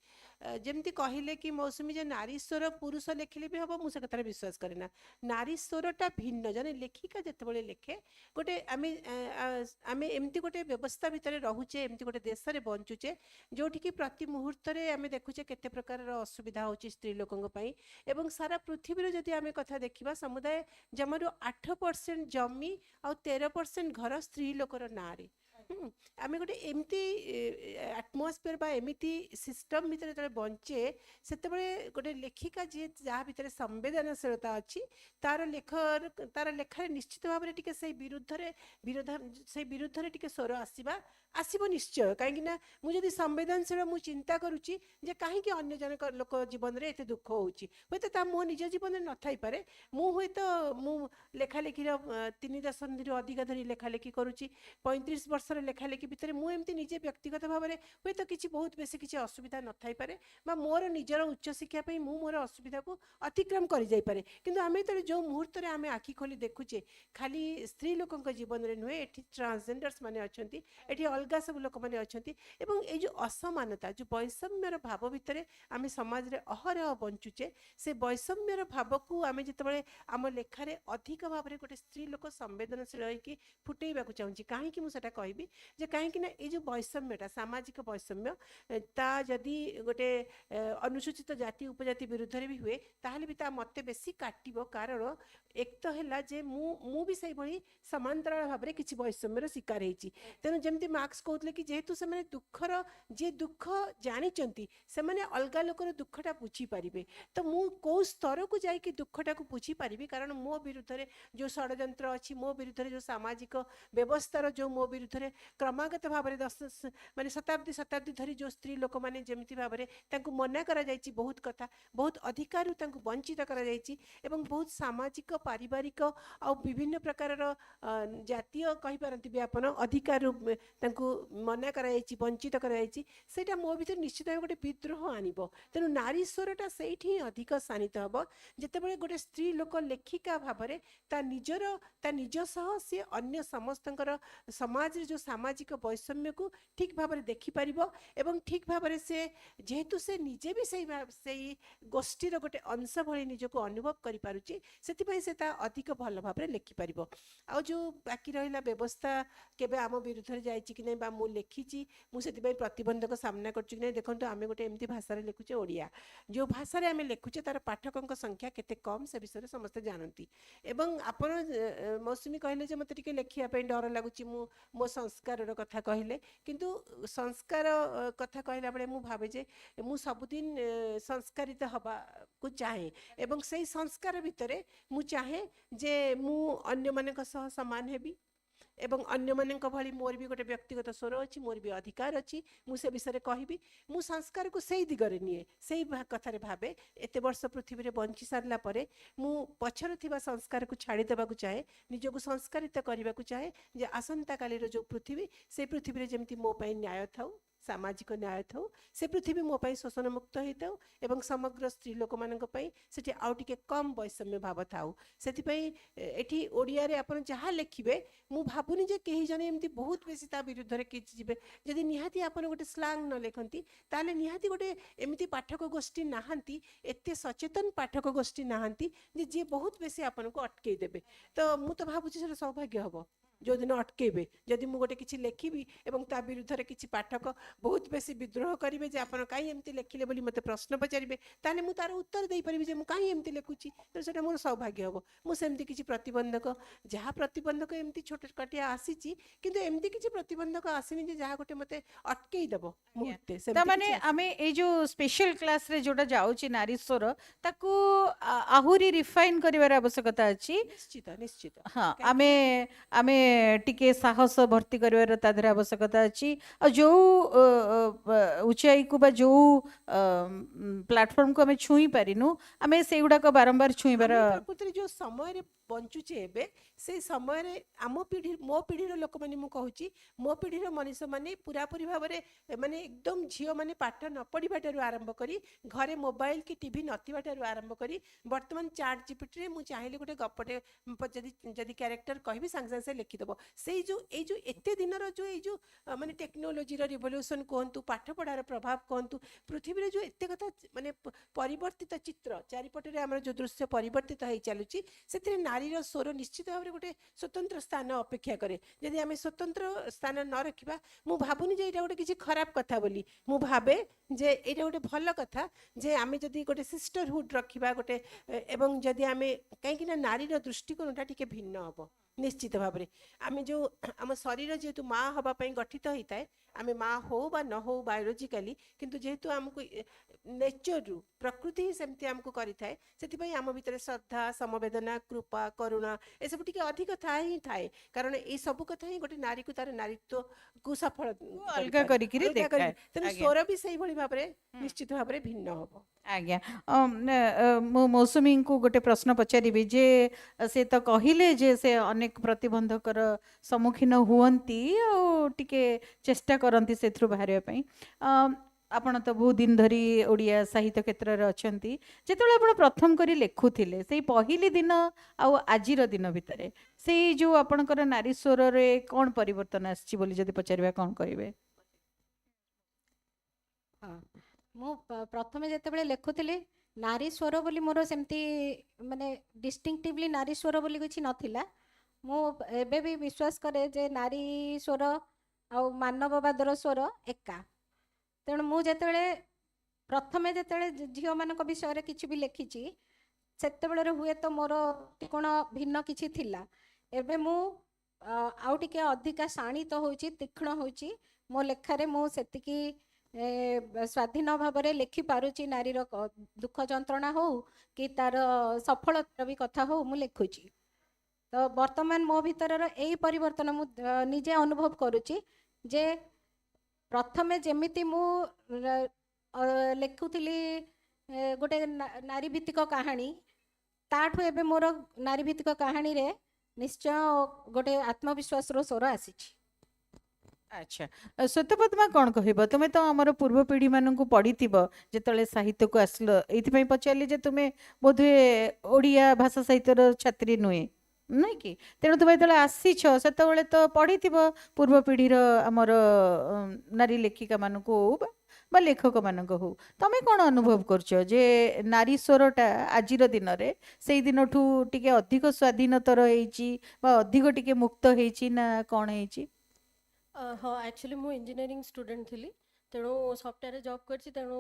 ଯେମିତି କହିଲେ କି ମୌସୁମୀ ଯେ ନାରୀ ସ୍ୱର ପୁରୁଷ ଲେଖିଲେ ବି ହେବ, ମୁଁ ସେ କଥାରେ ବିଶ୍ୱାସ କରେ ନା। ନାରୀ ସ୍ୱରଟା ଭିନ୍ନ। ଜଣେ ଲେଖିକା ଯେତେବେଳେ ଲେଖେ, ଗୋଟେ ଆମେ ଏମିତି ଗୋଟେ ବ୍ୟବସ୍ଥା ଭିତରେ ରହୁଛେ, ଏମିତି ଗୋଟେ ଦେଶରେ ବଞ୍ଚୁଛେ ଯେଉଁଠିକି ପ୍ରତି ମୁହୂର୍ତ୍ତରେ ଆମେ ଦେଖୁଛେ କେତେ ପ୍ରକାରର ଅସୁବିଧା ହେଉଛି ସ୍ତ୍ରୀ ଲୋକଙ୍କ ପାଇଁ। ଏବଂ ସାରା ପୃଥିବୀରୁ ଯଦି ଆମେ କଥା ଦେଖିବା, ସମୁଦାୟ ଜମାରୁ 8% ଜମି ଆଉ 13% ଘର ସ୍ତ୍ରୀ ଲୋକର ନାଁରେ। ଆମେ ଗୋଟେ ଏମିତି ଆଟମୋସ୍ଫିୟର ବା ଏମିତି ସିଷ୍ଟମ୍ ଭିତରେ ଯେତେବେଳେ ବଞ୍ଚେ, ସେତେବେଳେ ଗୋଟେ ଲେଖିକା ଯିଏ ଯାହା ଭିତରେ ସମ୍ବେଦନଶୀଳତା ଅଛି ତାର ଲେଖାରେ ନିଶ୍ଚିତ ଭାବରେ ଟିକେ ସେଇ ବିରୁଦ୍ଧରେ ଟିକେ ସ୍ୱର ଆସିବ ନିଶ୍ଚୟ। କାହିଁକି ନା ମୁଁ ଯଦି ସମ୍ବେଦନଶୀଳ, ମୁଁ ଚିନ୍ତା କରୁଛି ଯେ କାହିଁକି ଅନ୍ୟ ଜଣକ ଲୋକ ଜୀବନରେ ଏତେ ଦୁଃଖ ହେଉଛି, ହୁଏତ ତା ମୋ ନିଜ ଜୀବନରେ ନଥାଇପାରେ। ମୁଁ ଲେଖାଲେଖିର 3 ଦଶନ୍ଧିରୁ ଅଧିକ ଧରି ଲେଖାଲେଖି କରୁଛି। 35 ବର୍ଷର ଲେଖାଲେଖି ଭିତରେ ମୁଁ ଏମିତି ନିଜେ ବ୍ୟକ୍ତିଗତ ଭାବରେ ହୁଏତ କିଛି ବହୁତ ବେଶୀ କିଛି ଅସୁବିଧା ନଥାଇପାରେ, ବା ମୋର ନିଜର ଉଚ୍ଚଶିକ୍ଷା ପାଇଁ ମୁଁ ମୋର ଅସୁବିଧାକୁ ଅତିକ୍ରମ କରିଯାଇପାରେ। କିନ୍ତୁ ଆମେ ଯେତେବେଳେ ଯେଉଁ ମୁହୂର୍ତ୍ତରେ ଆମେ ଆଖି ଖୋଲି ଦେଖୁଛେ, ଖାଲି ସ୍ତ୍ରୀ ଲୋକଙ୍କ ଜୀବନରେ ନୁହେଁ, ଏଠି ଟ୍ରାନ୍ସଜେଣ୍ଡର୍ସ ମାନେ ଅଛନ୍ତି, ଏଠି ଅଲଗା ସବୁ ଲୋକମାନେ ଅଛନ୍ତି। ଏବଂ ଏଇ ଯେଉଁ ଅସମାନତା, ଯେଉଁ ବୈଷମ୍ୟର ଭାବ ଭିତରେ ଆମେ ସମାଜରେ ଅହରହ ବଞ୍ଚୁଛେ, ସେ ବୈଷମ୍ୟର ଭାବକୁ ଆମେ ଯେତେବେଳେ ଆମ ଲେଖାରେ ଅଧିକ ଭାବରେ ଗୋଟେ ସ୍ତ୍ରୀ ଲୋକ ସମ୍ବେଦନଶୀଳ ହେଇକି ଫୁଟେଇବାକୁ ଚାହୁଁଛି। କାହିଁକି ମୁଁ ସେଟା କହିବି ଯେ କାହିଁକି ନା ଏଇ ଯେଉଁ ବୈଷମ୍ୟଟା, ସାମାଜିକ ବୈଷମ୍ୟ, ତା ଯଦି ଗୋଟେ ଅନୁସୂଚିତ ଜାତି ଉପଜାତି ବିରୁଦ୍ଧରେ ବି ହୁଏ, ତାହେଲେ ବି ତା ମୋତେ ବେଶୀ କାଟିବ। କାରଣ ଏକ ତ ହେଲା ଯେ ମୁଁ ବି ସେଇଭଳି ସମାନ୍ତରାଳ ଭାବରେ କିଛି ବୈଷମ୍ୟର ଶିକାର ହେଇଛି। ତେଣୁ ଯେମିତି ମାର୍କ୍ସ କହୁଥିଲେ କି ଯେହେତୁ ସେମାନେ ଯିଏ ଦୁଃଖ ଜାଣିଛନ୍ତି, ସେମାନେ ଅଲଗା ଲୋକର ଦୁଃଖଟା ବୁଝିପାରିବେ। ତ ମୁଁ କେଉଁ ସ୍ତରକୁ ଯାଇକି ଦୁଃଖଟାକୁ ବୁଝିପାରିବି, କାରଣ ମୋ ବିରୁଦ୍ଧରେ ଯେଉଁ ଷଡ଼ଯନ୍ତ୍ର ଅଛି, ମୋ ବିରୁଦ୍ଧରେ ଯେଉଁ ସାମାଜିକ ବ୍ୟବସ୍ଥାର ଯେଉଁ ମୋ ବିରୁଦ୍ଧରେ କ୍ରମାଗତ ଭାବରେ ମାନେ ଶତାବ୍ଦୀ ଧରି ଯେଉଁ ସ୍ତ୍ରୀ ଲୋକମାନେ ଯେମିତି ଭାବରେ ତାଙ୍କୁ ମନା କରାଯାଇଛି ବହୁତ କଥା, ବହୁତ ଅଧିକାରରୁ ତାଙ୍କୁ ବଞ୍ଚିତ କରାଯାଇଛି, ଏବଂ ବହୁତ ସାମାଜିକ ପାରିବାରିକ ଆଉ ବିଭିନ୍ନ ପ୍ରକାରର ଜାତୀୟ କହିପାରନ୍ତି ବି ଆପଣ ଅଧିକାରରୁ ତାଙ୍କୁ ମନା କରାଯାଇଛି, ବଞ୍ଚିତ କରାଯାଇଛି। ସେଇଟା ମୋ ଭିତରେ ନିଶ୍ଚିତ ଭାବେ ଗୋଟେ ବିଦ୍ରୋହ ଆଣିବ। ତେଣୁ ନାରୀ ସ୍ୱରଟା ସେଇଠି ହିଁ ଅଧିକ ସ୍ଥାନିତ ହେବ, ଯେତେବେଳେ ଗୋଟେ ସ୍ତ୍ରୀ ଲୋକ ଲେଖିକା ଭାବରେ ତା ନିଜ ସହ ସିଏ ଅନ୍ୟ ସମସ୍ତଙ୍କର ସମାଜରେ ଯେଉଁ ସାମାଜିକ ବୈଷମ୍ୟକୁ ଠିକ୍ ଭାବରେ ଦେଖିପାରିବ, ଏବଂ ଠିକ୍ ଭାବରେ ଯେହେତୁ ସେ ନିଜେ ବି ସେଇ ଗୋଷ୍ଠୀର ଗୋଟେ ଅଂଶ ଭଳି ନିଜକୁ ଅନୁଭବ କରିପାରୁଛି, ସେଥିପାଇଁ ସେ ତା ଅଧିକ ଭଲ ଭାବରେ ଲେଖିପାରିବ। ଆଉ ଯେଉଁ ବାକି ରହିଲା ବ୍ୟବସ୍ଥା କେବେ ଆମ ବିରୁଦ୍ଧରେ ଯାଇଛି କି ନାହିଁ, ବା ମୁଁ ଲେଖିଛି ମୁଁ ସେଥିପାଇଁ ପ୍ରତିବନ୍ଧକ ସାମ୍ନା କରୁଛି କି ନାହିଁ, ଦେଖନ୍ତୁ ଆମେ ଗୋଟେ ଏମିତି ଭାଷାରେ ଲେଖୁଛେ ଓଡ଼ିଆ, ଯେଉଁ ଭାଷାରେ ଆମେ ଲେଖୁଛେ ତାର ପାଠକଙ୍କ ସଂଖ୍ୟା କେତେ କମ୍ ସେ ବିଷୟରେ ସମସ୍ତେ ଜାଣନ୍ତି। ଏବଂ ଆପଣ ମୌସୁମୀ କହିଲେ ଯେ ମୋତେ ଟିକେ ଲେଖିବା ପାଇଁ ଡର ଲାଗୁଛି, ମୋ ସଂସ୍କାରର କଥା କହିଲେ, କିନ୍ତୁ ସଂସ୍କାର କଥା କହିଲା ବେଳେ ମୁଁ ଭାବେ ଯେ ମୁଁ ସବୁଦିନ ସଂସ୍କାରିତ ହେବାକୁ ଚାହେଁ, ଏବଂ ସେଇ ସଂସ୍କାର ଭିତରେ ମୁଁ ଚାହେଁ ଯେ ମୁଁ ଅନ୍ୟମାନଙ୍କ ସହ ସମାନ ହେବି, ଏବଂ ଅନ୍ୟମାନଙ୍କ ଭଳି ମୋର ବି ଗୋଟେ ବ୍ୟକ୍ତିଗତ ସ୍ୱର ଅଛି, ମୋର ବି ଅଧିକାର ଅଛି, ମୁଁ ସେ ବିଷୟରେ କହିବି। ମୁଁ ସଂସ୍କାରକୁ ସେଇ ଦିଗରେ ନିଏ, ସେଇ କଥାରେ ଭାବେ। ଏତେ ବର୍ଷ ପୃଥିବୀରେ ବଞ୍ଚି ସାରିଲା ପରେ ମୁଁ ପଛରେ ଥିବା ସଂସ୍କାରକୁ ଛାଡ଼ିଦେବାକୁ ଚାହେଁ, ନିଜକୁ ସଂସ୍କାରିତ କରିବାକୁ ଚାହେଁ, ଯେ ଆସନ୍ତାକାଲିର ଯେଉଁ ପୃଥିବୀ, ସେଇ ପୃଥିବୀରେ ଯେମିତି ମୋ ପାଇଁ ନ୍ୟାୟ ଥାଉ, सामाजिक न्याय थाउ से पृथ्वी मो पई शोषण मुक्त होइताउ एवं समग्र स्त्री लोक मानक पई सेठी आउ टिके कम वैषम्य भाव थाउ सेति पई एठी ओडिया रे आपण जहा लेखिबे मु भाबुनी जे केही जने एमती बहुत बेसी ता विरुद्ध रे किछि जिबे जदि निहाती आपण गोटे स्लैंग न लेखंती ताले निहाती गोटे एमती पाठक गोष्ठी नाहंती एते सचेतन पाठक गोष्ठी नाहंती जे बहुत बेसी आपण को अटकेई देबे तो मु तो भाबुची से सौभाग्य हबो जो दिन अटकेबे जदि मु गोटे किछि लेखिबी एवं ता विरुद्ध रे किछि पाठक बहुत बेसी विद्रोह करिवे जे आपण काई एमती लेखिले बोली मते प्रश्न पचारिबे ताले मु तार उत्तर देई परिबे जे मु काई एमती लेखुची तो सेटा मोर सौभाग्य हबो मु सेमती किछि प्रतिबंधक जहा प्रतिबंधक एमती छोट कटिया आसीची किंतु एमती किछि प्रतिबंधक आसीनी जे जहा गोटे मते अटकेई दबो मुहूर्ते ता माने आमे ए जो स्पेशल क्लास रे जोटा जाउची नारी स्वर ताकू आहुरी रिफाइन करिवार आवश्यकता अछि निश्चित निश्चित हाँ आमे आमे टिके साहस भर्ती करिवार ताधर आवश्यकता अछि आ जो ऊंचाई को बा जो प्लेटफॉर्म को आमे छुई पारिनु आमे सेगुडा को बारंबार छुईबार प्रकृति जो समय रे बंचुचे एबे से समय रे आम पीढ़ी मो पीढ़ी रो लोक माने मु कहूची मो पीढ़ी रो मनुष्य माने पूरा पूरी भाव रे माने एकदम झियो माने पाठ न पढ़िबाटारु आरंभ करी घरे मोबाइल की टीवी नथिबाटारु आरंभ करी वर्तमान चैट जीपीटी रे मु चाहिले गोटे गपटे जदी जदी कैरेक्टर कहबी संग संग से लिखि दबो सेई जो ए जो एते दिन रो जो ए जो माने टेक्नोलॉजी रो रिवोल्यूशन कोहंतु पाठ पढ़ार प्रभाव कोहंतु पृथ्वी रे जो एते कथा माने परिवर्तित चित्र चारिपटे रे हमर जो दृश्य परिवर्तित होई चालुची सेते नारीर स्वर निश्चित भाव गोटे स्वतंत्र स्थान अपेक्षा करे जदि आम स्वतंत्र स्थान न रखा मु भावुनी जे गोटे किसी खराब कथा बोली मु भावे जे एटा गोटे भल कथा जे आम जदि गोटे सिस्टरहुड रखा गोटे एवं जदि आम कहीं नारीर दृष्टिकोणटा टिके भिन्न हम निश्चित भाव में आम जो आम शरीर जेहेतु माँ हवाई गठित होता है आम माँ हो बा न हो बायोलोजिकली किंतु जेहेतु आमको नेचर रु प्रकृति ही सेमती आमको करि थाए सेति आम भितर श्रद्धा समवेदना कृपा करुणा ए सब टिके अधिक थाए ही थाए कारण ए सब कथा ही गोटे नारी को तार नारीत्व को सफल अलगा करिकिरी देखाए तेणु स्वर भी सही भली भाव निश्चित भाव भिन्न हम आज्ञा मो मौसुमी को गोटे प्रश्न पचारि जे से तो कहले जे से अनेक प्रतिबंधकर सम्मुखीन हुअंती आ टिके चेष्टा करती से बाहर आपण तो बहुत दिन धरी ओडिया साहित्य क्षेत्र में अच्छा जिते आप प्रथम करी लेखुले से पहली दिन आजिर दिन भितर से जो आपणकर नारी स्वर रे कौन परिवर्तन आसी जदि पचार कौन करेंगे हाँ मु प्रथमे जेतेबेले लेखुଥିଲି नारी स्वर बोली मोर सेमती माने डिस्टिंक्टिवली नारी स्वर बोली किछि नथिला मु एबे भी विश्वास करे जे नारी स्वर आ मानववादर स्वर एका तेणु मु जेतेबेले प्रथमे जेतेबेले झियो मानक विषय रे किछि भी लेखिछि सेतेबेले हुए तो मोर कोन भिन्न किछि थिला एबे मु आउ टिके अधिका शाणित होछि तीक्ष्ण होछि मो लेखारे मु सेतिकी स्वाधीन भाव में लिखि पारुची नारीर दुख जंत्रणा हो कि तार सफलतार भी कथा हो मु लिखुची तो वर्तमान मो भीतर यही परिवर्तन मु निजे अनुभव करुची जे प्रथमे जेमिति मु लिखुली गोटे नारी भित्तिक कहानी ताठू एबे मोर नारी भित्तिक कहानी रे निश्चय गोटे आत्मविश्वास रो स्वर आसीची अच्छा श्वेतपद्मा कौन कह तुम्हें तो आमर पूर्व पीढ़ी मान पढ़ी जिते साहित्य को आसल ये पचारे जे तुम्हें बोधे ओडिया भाषा साहित्यर छात्री नुहे नहीं कि तेणु तुम्हें जो आसीछ से तो पढ़ी पूर्व पीढ़ीर आमर नारी लेखिका मान हो बा लेखक मान हो तमें कौन अनुभव करछ जे नारी स्वरटा आजिर दिन रे से दिन ठू टिके अधिक स्वाधीनतर होईची बा अधिक टिके मुक्त होईची ना कौन होईची हाँ एक्चुअली मु इंजीनियरिंग स्टूडेंट थी तेणु सफ्टवेयर जॉब करछि तेणु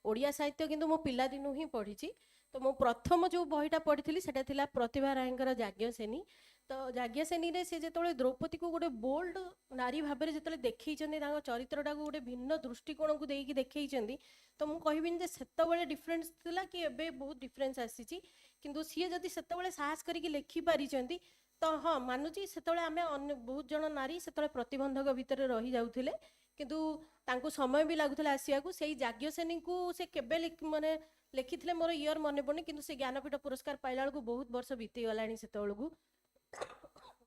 ओडिया साहित्य किंतु मो पिला दिनु ही पढ़ी तो मो प्रथम जो बहीटा पढ़ी सेटा थिला प्रतिभा रायंकर याज्ञसेनी तो याज्ञसेनी रे से जेतोले द्रौपदी को गोटे बोल्ड नारी भाव में जेतोले देखैछन्ती तांको चरित्रटा को गोटे भिन्न दृष्टिकोण को देकी देखैछन्ती तो मु कहबिन जे सेतबेले डिफरेंस थिला कि एबे बहुत डिफरेंस आसीची किंतु सी जदी सेतबेले साहस करिकि लेखि पारिछन्ती तो हाँ मानुची सेतबेले आमे बहुत जन नारी सेतबेले प्रतिबंधक भितर रही जाउथिले किंतु तांको समय भी लागुथला आसिया को सेही याज्ञसेनी को से केबे माने लेखिथिले मोर इयर मने पड़नी किंतु से ज्ञानपीठ पुरस्कार पाइला को बहुत वर्ष बीती गलानी सेतबेले को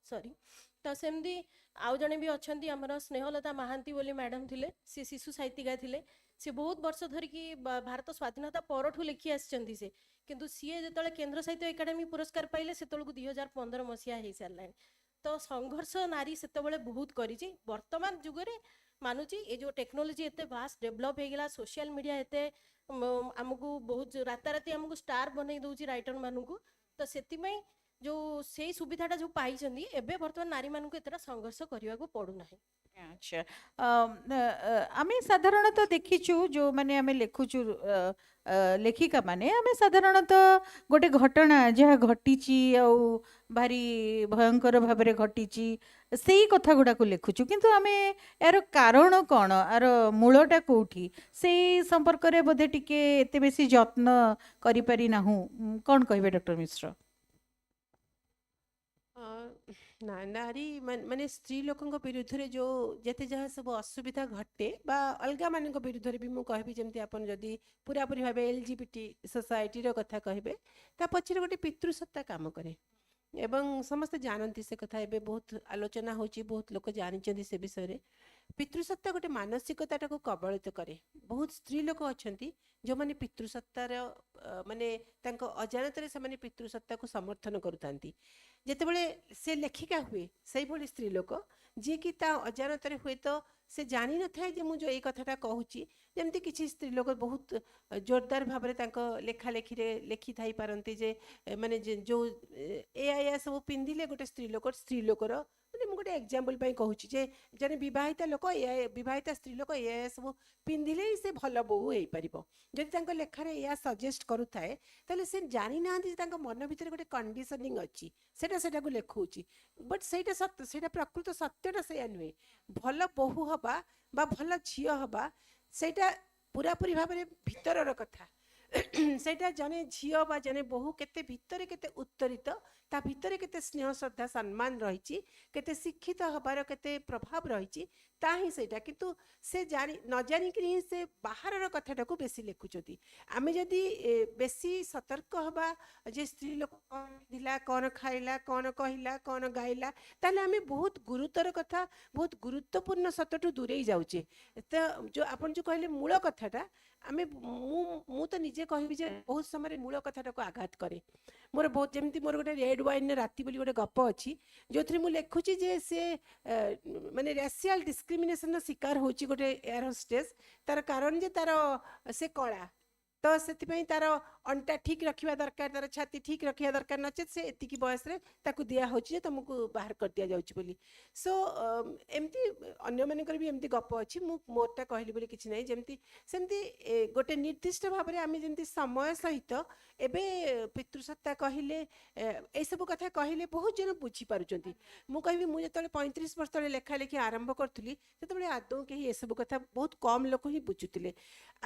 सॉरी तो सेमती आउ जने भी अछंती हमर स्नेहलता महांती बोली मैडम थिले से शिशु साहित्यिका थिले से बहुत वर्ष धरिकी भारत स्वाधीनता परठू लिखि आछंती से किंतु सीए जेतले केंद्र साहित्य एकाडेमी पुरस्कार पाइले सेतलकू 2015 मसिया हे सारलाय तो संघर्ष नारी सेतबेले बहुत करिछि वर्तमान जुगरे मानुची ये जो टेक्नोलोजी एते वास्ट डेवलप हो गला सोशल मीडिया एते हमको बहुत राताराती हमको स्टार बनै दउची राइटर मानू तो सेति जो से सुविधाटा जो पाई एबे वर्तमान नारी मानू एतरा संघर्ष करने को पड़ू ना अच्छा आमे साधारणतः देखिचु जो माने आमे लेखुचु लेखिका माने आमे साधारणतः गोटे घटना जहाँ घटीची भारी भयंकर भाव में घटीची सेई कथा गुड़ा को लेखुचु किंतु आमे यार कारण कौन यार मूलटा कौटी से संपर्क रे बोधे टिके एते बेसी जत्न करि पारि नाहु कौन कहबे डॉक्टर मिश्र ना नारी माने स्त्री लोकंक विरुद्ध रे जो जते जहाँ सब असुविधा घटे बा अलगा मानक विरुद्ध रे भी मु कहबी जेमति आपन जदी पूरा पूरी भाबे एलजीबीटी सोसाइटी रो कथा कहबे ता पछरे गोटे पितृसत्ता काम करे एवं समस्त जानती से कथा एबे बहुत आलोचना होची बहुत लोक जानिचंती से विषय रे पितृसत्ता गोटे मानसिकता को कबलित करे बहुत स्त्री लोक अछंती जो माने पितृसत्तार माने तांको अजानतरे से माने पितृसत्ता को समर्थन करूतांती जेतेबेले से लेखिका हुए सही भली स्त्री लोक जे कि ता अजानतरे हुए तो से जानी न थाए जे मु जो ए कथाटा कहूची जेमति किछि स्त्री लोक बहुत जोरदार भाव में तांको लेखा लेखी रे लेखि थाई पारंती जे माने जो ए सब पिंधिले गोटे स्त्री लोकर माने मु गोटे एग्जांपल पई कहूची जे जने विवाहिता लोक विवाहिता स्त्री लोक ए सब पिंधिले से भल बहु होई परिबो जदि तांको लेखा रे या सजेस्ट करू थाए तले से जानी नांती तांको मन भीतर गोटे कंडीशनिंग अछि सेटा को लेखौची बट सेटा सत्य सेटा प्रकृत सत्यटा से नुहे भल बहु हबा बा भल झियो हबा सेटा पूरा पूरी भाव में भीतर कथा सेटा जने झियो बा जने बहु केते भीतर केते उत्तरित ता भीतर केते स्नेह श्रद्धा सम्मान रही केते शिक्षित हबार केते प्रभाव रही ता ही सेटा किंतु से जानी न जानी कि से बाहर कथाटा को बेसी लिखुचती आमे जदी बेसी सतर्क हबा जे स्त्री लोक दिला कौन खाइला कौन कहिला कौन गाइला ताले आमे बहुत गुरुतर कथा बहुत गुरुत्वपूर्ण सत्यटू दूरे जाउचे तो जो आपण जो कहले मूल कथाटा आमे मु तो निजे कहबी जे बहुत समय मूल कथाटा को आघात करे मोर बहुत जेमती मोर गोटे रेड वाइन राति बोली गोटे गप अछि जोथि मु लेखुची जे से माने रेशियल डिस्क्रिमिनेशन शिकार होची गोटे एयर होस्टेस तार कारण जे तार से कला तो से तार अंटा ठीक रखा दरकार तार छाती ठीक रखा दरकार नचेत से एतिकी बयस रे ताकू दिया होची जे तुमको बाहर कर दिया जाउची बोली सो एमती अन्य मानकर भी एमती गप अछि मु मोरटा कहली बोली किछि नै जेमती सेमती गोटे निर्दिष्ट भाव रे आमे जेमती समय सहित एबे पितृसत्ता कहिले ए सब कथा कहिले बहुत जन बुझी पारुचंती मु कहबी मु जतले 35 वर्ष तले लेखा लेखि आरंभ करथुली ततबे आदौ केही ए सब कथा बहुत कम लोक ही बुझुतिले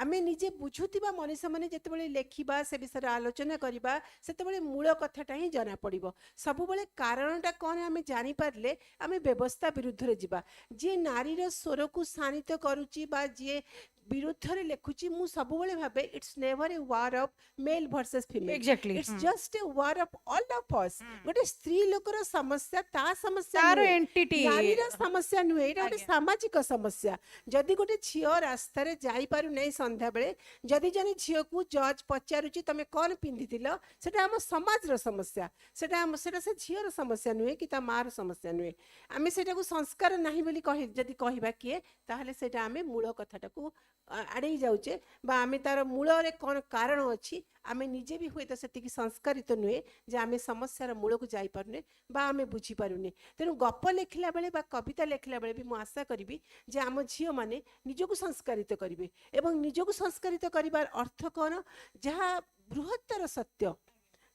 आमे निजे बुझुतिबा मनुष्य माने जतबे लेखिबा से विषय आलोचना करबा सेतबे मूल कथाटा ही जना पड़िबो सबबेले कारणटा कोन आमे जानि पारले आमे व्यवस्था विरुद्ध रे जिबा जे नारीर स्वर को शानित करूची बा जे विरुद्ध रे लेखुची मु सबबेले भाबे it's never a war of male versus female Exactly. It's just a war of all of us गोटे स्त्री लोकर समस्या ता समस्या तार नुहे, entity, नारीर समस्या नुहे एटा गोटे सामाजिक समस्या जदि गोटे झियो रास्ता रे जाई पारु नै संध्या बेले जदि जने झियो को जज पचारुची तमे कोन पिंधितिलो सेटा हम समाज रो समस्या सेटा से झियो रो समस्या नुहे कि ता मार समस्या नुहे आमे सेटा को संस्कार नाही बोली कहि जदि कहिबा किए ताहले सेटा आमे मूल कथाटा को आड़े जाऊे बा आमे तार मूल रे कौन कारण अच्छी आमे निजे भी हुए तो सेतिकी संस्कारित नुहे जे आमे समस्यार मूल को जाई पारुने बा आमे बुझी पारुने तेणु गप लेखिला बेले बा कविता लेखिला बेले भी मु आशा करिबी जे आम झियो माने निजको संस्कारित करिवे एवं निजको संस्कारित करिवार अर्थ कौन जहाँ बृहत्तर सत्य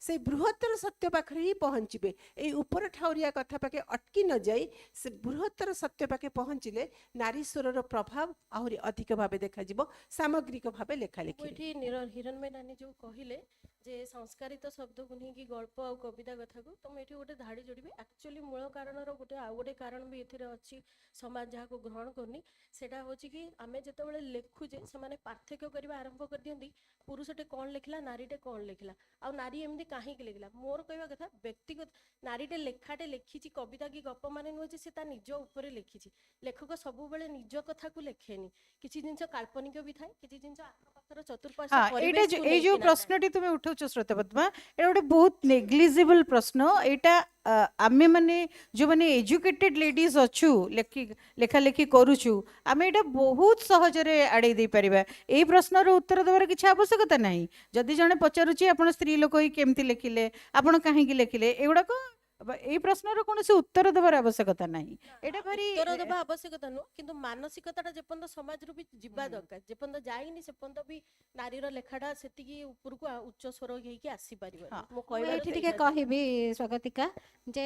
से बृहत्तर सत्य पाखे ही पहुँचे ये उपर ठाउरिया कथा पाखे अटकी न जाई से बृहत्तर सत्य पाखे पहुँचले नारी स्वर प्रभाव आहरी अधिक भाव देखा सामग्रिक भाव लेखा लिखि हिरणमय नानी जो कहले जे संस्कारित शब्द को नहीं कि गल्प आ कविता कथा को तो मुझे गोटे धाड़ी जोड़ी एक्चुअली मूल कारण गोटे आउ गोटे कारण भी ये अच्छी समाज जहाँ को ग्रहण करनी सेटा हो कि आम जो लेखुचे से पार्थक्य करने आरंभ कर दिखती पुरुषटे कौन लिखला नारीटे कौन लिखला आ नारी एमती कहीं लिखला मोर कहवा कथा व्यक्तिगत नारीटे लेखाटे लिखी कविता कि गप मान नुहे से निज उपर लिखी लेखक सब निज कथा को लिखेनि किसी जिन काल्पनिक भी थाए किसी जिन आखपाखर चतुर्पार्श्व प्रश्नटी तुम उठाऊ श्रोता पद्मा ये गोटे बहुत नेग्लिजिबल प्रश्न यहाँ आमे माने जो माने एजुकेटेड लेडीज अच्छु लेखा लेखी करुचु आमे एटा बहुत सहजरे आड़े दे परिबा एई प्रश्नर उत्तर देवार किछि आवश्यकता नाही जदि जणे पचारुची आपण स्त्री लोक ही केमति लेखिले आपण काहे की लेखिले एगुडा को এই প্রশ্নর কোনসি উত্তর দেবার আবশ্যকতা নাই এটা ভারি উত্তর দেবা আবশ্যকতা নো কিন্তু মানসিকতাটা যেপন্ত সমাজ রূপী জিবা দরকার যেপন্ত যাইনি সেপন্ত भी নারীর লেখাটা সেতিকি উপরকু উচ্চ স্বর হেইকি আসি পারিবনি মো কইবা এটি টিকে কহিবি স্বাগতিকা যে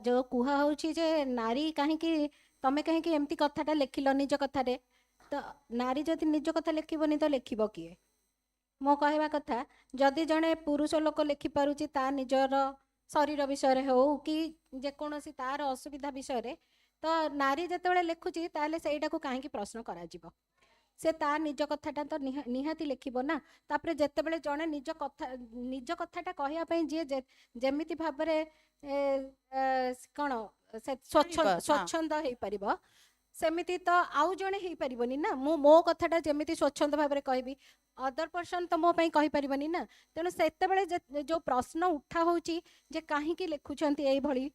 जो কুহা হউছি যে নারী কাহিকি তমে কাহিকি এমতি কথাটা লেখিল নিজ কথারে তো নারী যদি নিজ কথা লেখিবনি তো লেখিব কিয়ে মো কহিবা কথা যদি জনে পুরুষ লোক লেখি পারুছি তা নিজর शरीर विषय हो कि जेकोसी तार असुविधा विषय तो नारी जिते लिखुची से कहीं प्रश्न करा से ता निज कथाटा तो निहाती लिखिबो ना तापरे जेतेबेले जणे निज कथाटा कहया जी जेमिति भाबरे कौन स्वच्छंद हो पारिबो सेमिति तो आउ जणे हेई परिबनी ना मो कथाटा जेमिति स्वच्छंद भाबरे कहबी अदर पर्सन तो मो पई कहि परिबनी ना तेणु सेतेबेले जो प्रश्न उठा होची जे काहे की लिखुचंती एई भली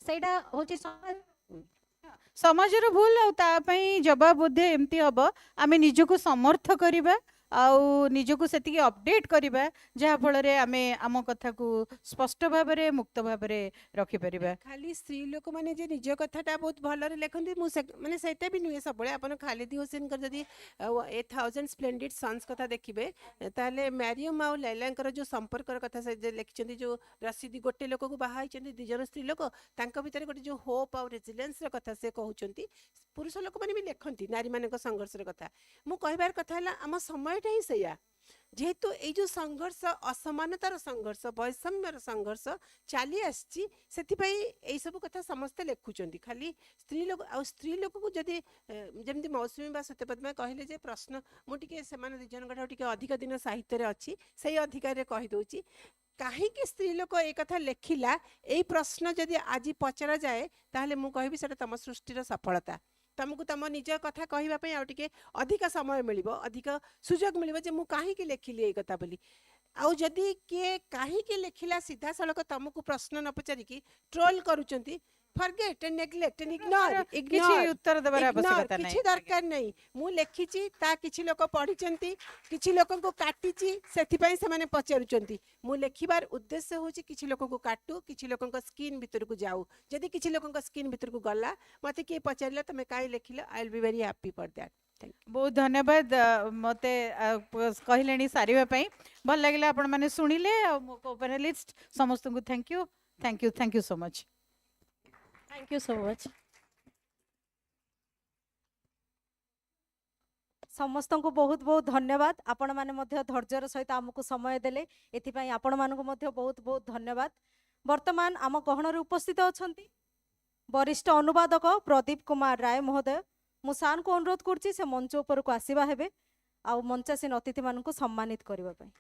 सेटा होची समाजर भूल आउ जवाब बोधे एमती हम आम निजको समर्थ करवा आउ निजको सेतिकी अपडेट करवा जहाँ फल आम आम कथा को स्पष्ट भाव में मुक्त भाव में रखिपर खाली स्त्री लोक मैंने जे निज कथाटा बहुत भल लिखती माने सेटा भी नुहे सब आप खालिदी हुसैन जदि ए थाउजेंड स्प्लेंडेड सन्स कथा देखिए ताले मैरियम आउ लैला जो संपर्क कथा से लिखिं जो रसीदी गोटे लोक को बाहर दिजन स्त्री लोक भितर गोटे जो होप आउ रेजिलियंस कथा से कहते पुरुष लोक मैंने भी लिखती नारी मान संघर्ष कथा मु कहबार कथा आम समयटा ही सैया जेहेतु ये जो संघर्ष असमानतार संघर्ष वैषम्यर संघर्ष चली आसी सब कथा समस्ते लिखुंट खाली स्त्री लोक को जदि जमी मौसुमी बा सत्यपद्मा कहले प्रश्न मुझे से दिजन अधिक दिन साहित्य अच्छी से अधिकार कहीदे कहीं स्त्री लोक एक कथा लिखिला यही प्रश्न जदि आज पचरा जाए ताहले मु कहबी सेटा तम सृष्टिर सफलता तुमको तुम निज कथा कहवाई आउे अधिक समय मिल अधिक सुजोग मिल जे मु कहीं लिखिली ये कथा बोली आउ जदि किए कहीं लिखिला सीधा सड़क तुमको प्रश्न न पचारिकी ट्रोल करुचंती forget and neglect and ignore उत्तर देबार आवश्यकता नहीं किछि दरकार नहीं मु लिखिची ता किछि लोक पढिचंती किछि लोक को काटिची सेथि पई से माने पचारुचंती मु लिखिबार उद्देश्य होची किछि लोक को काटू किछि लोक को स्किन भीतर को जाऊ जदि किछि लोक को स्किन भीतर को गला मते के पचारले तमे काई लिखिले I will be very happy for that बहुत धन्यवाद मते कहले सारिबा पई भल लागला आपण माने सुनिले मो पैनलिस्ट समस्त को thank you so much thank you so much समस्त को बहुत बहुत धन्यवाद आपण माने मध्य धैर्यर सहित आमको समय देले एथिपाई आपण मानको मध्य बहुत बहुत धन्यवाद वर्तमान आम गहन उपस्थित अछंती वरिष्ठ अनुवादक प्रदीप कुमार राय महोदय मुसान को अनुरोध करछि से मंच ऊपर को आसीबा हेबे आ मंचासीन अतिथि मानको सम्मानित करबा पई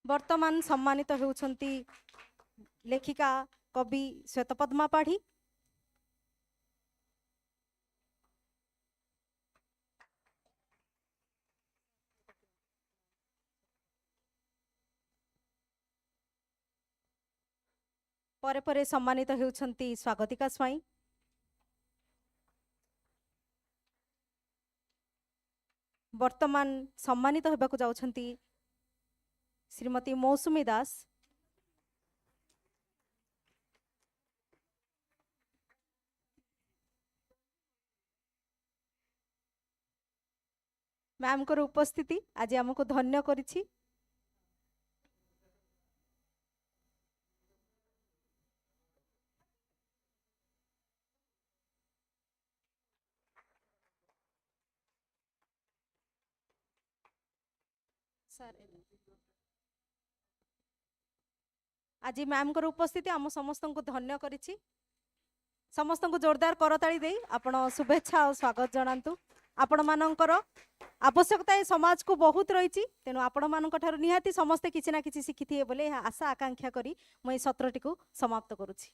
वर्तमान सम्मानित होउछंती लेखिका कवि श्वेतपद्मा पाढ़ी परे परे सम्मानित होउछंती स्वागतिका स्वाई वर्तमान सम्मानित होबाकु जाउछंती श्रीमती मौसुमी दास मैम को उपस्थिति आज आमको धन्य करिछि। आज मैम को उपस्थिति आम समस्त को धन्य करिछि। समस्त को जोरदार करताली दे आपण शुभेच्छा और स्वागत जनातु। आपण मानकर आवश्यकता ए समाज को बहुत रही, तेणु आपण मान निहाती समस्ते किसी ना किसी शिखी बोले आशा आकांक्षा करी मैं सत्रटी को समाप्त करुछि।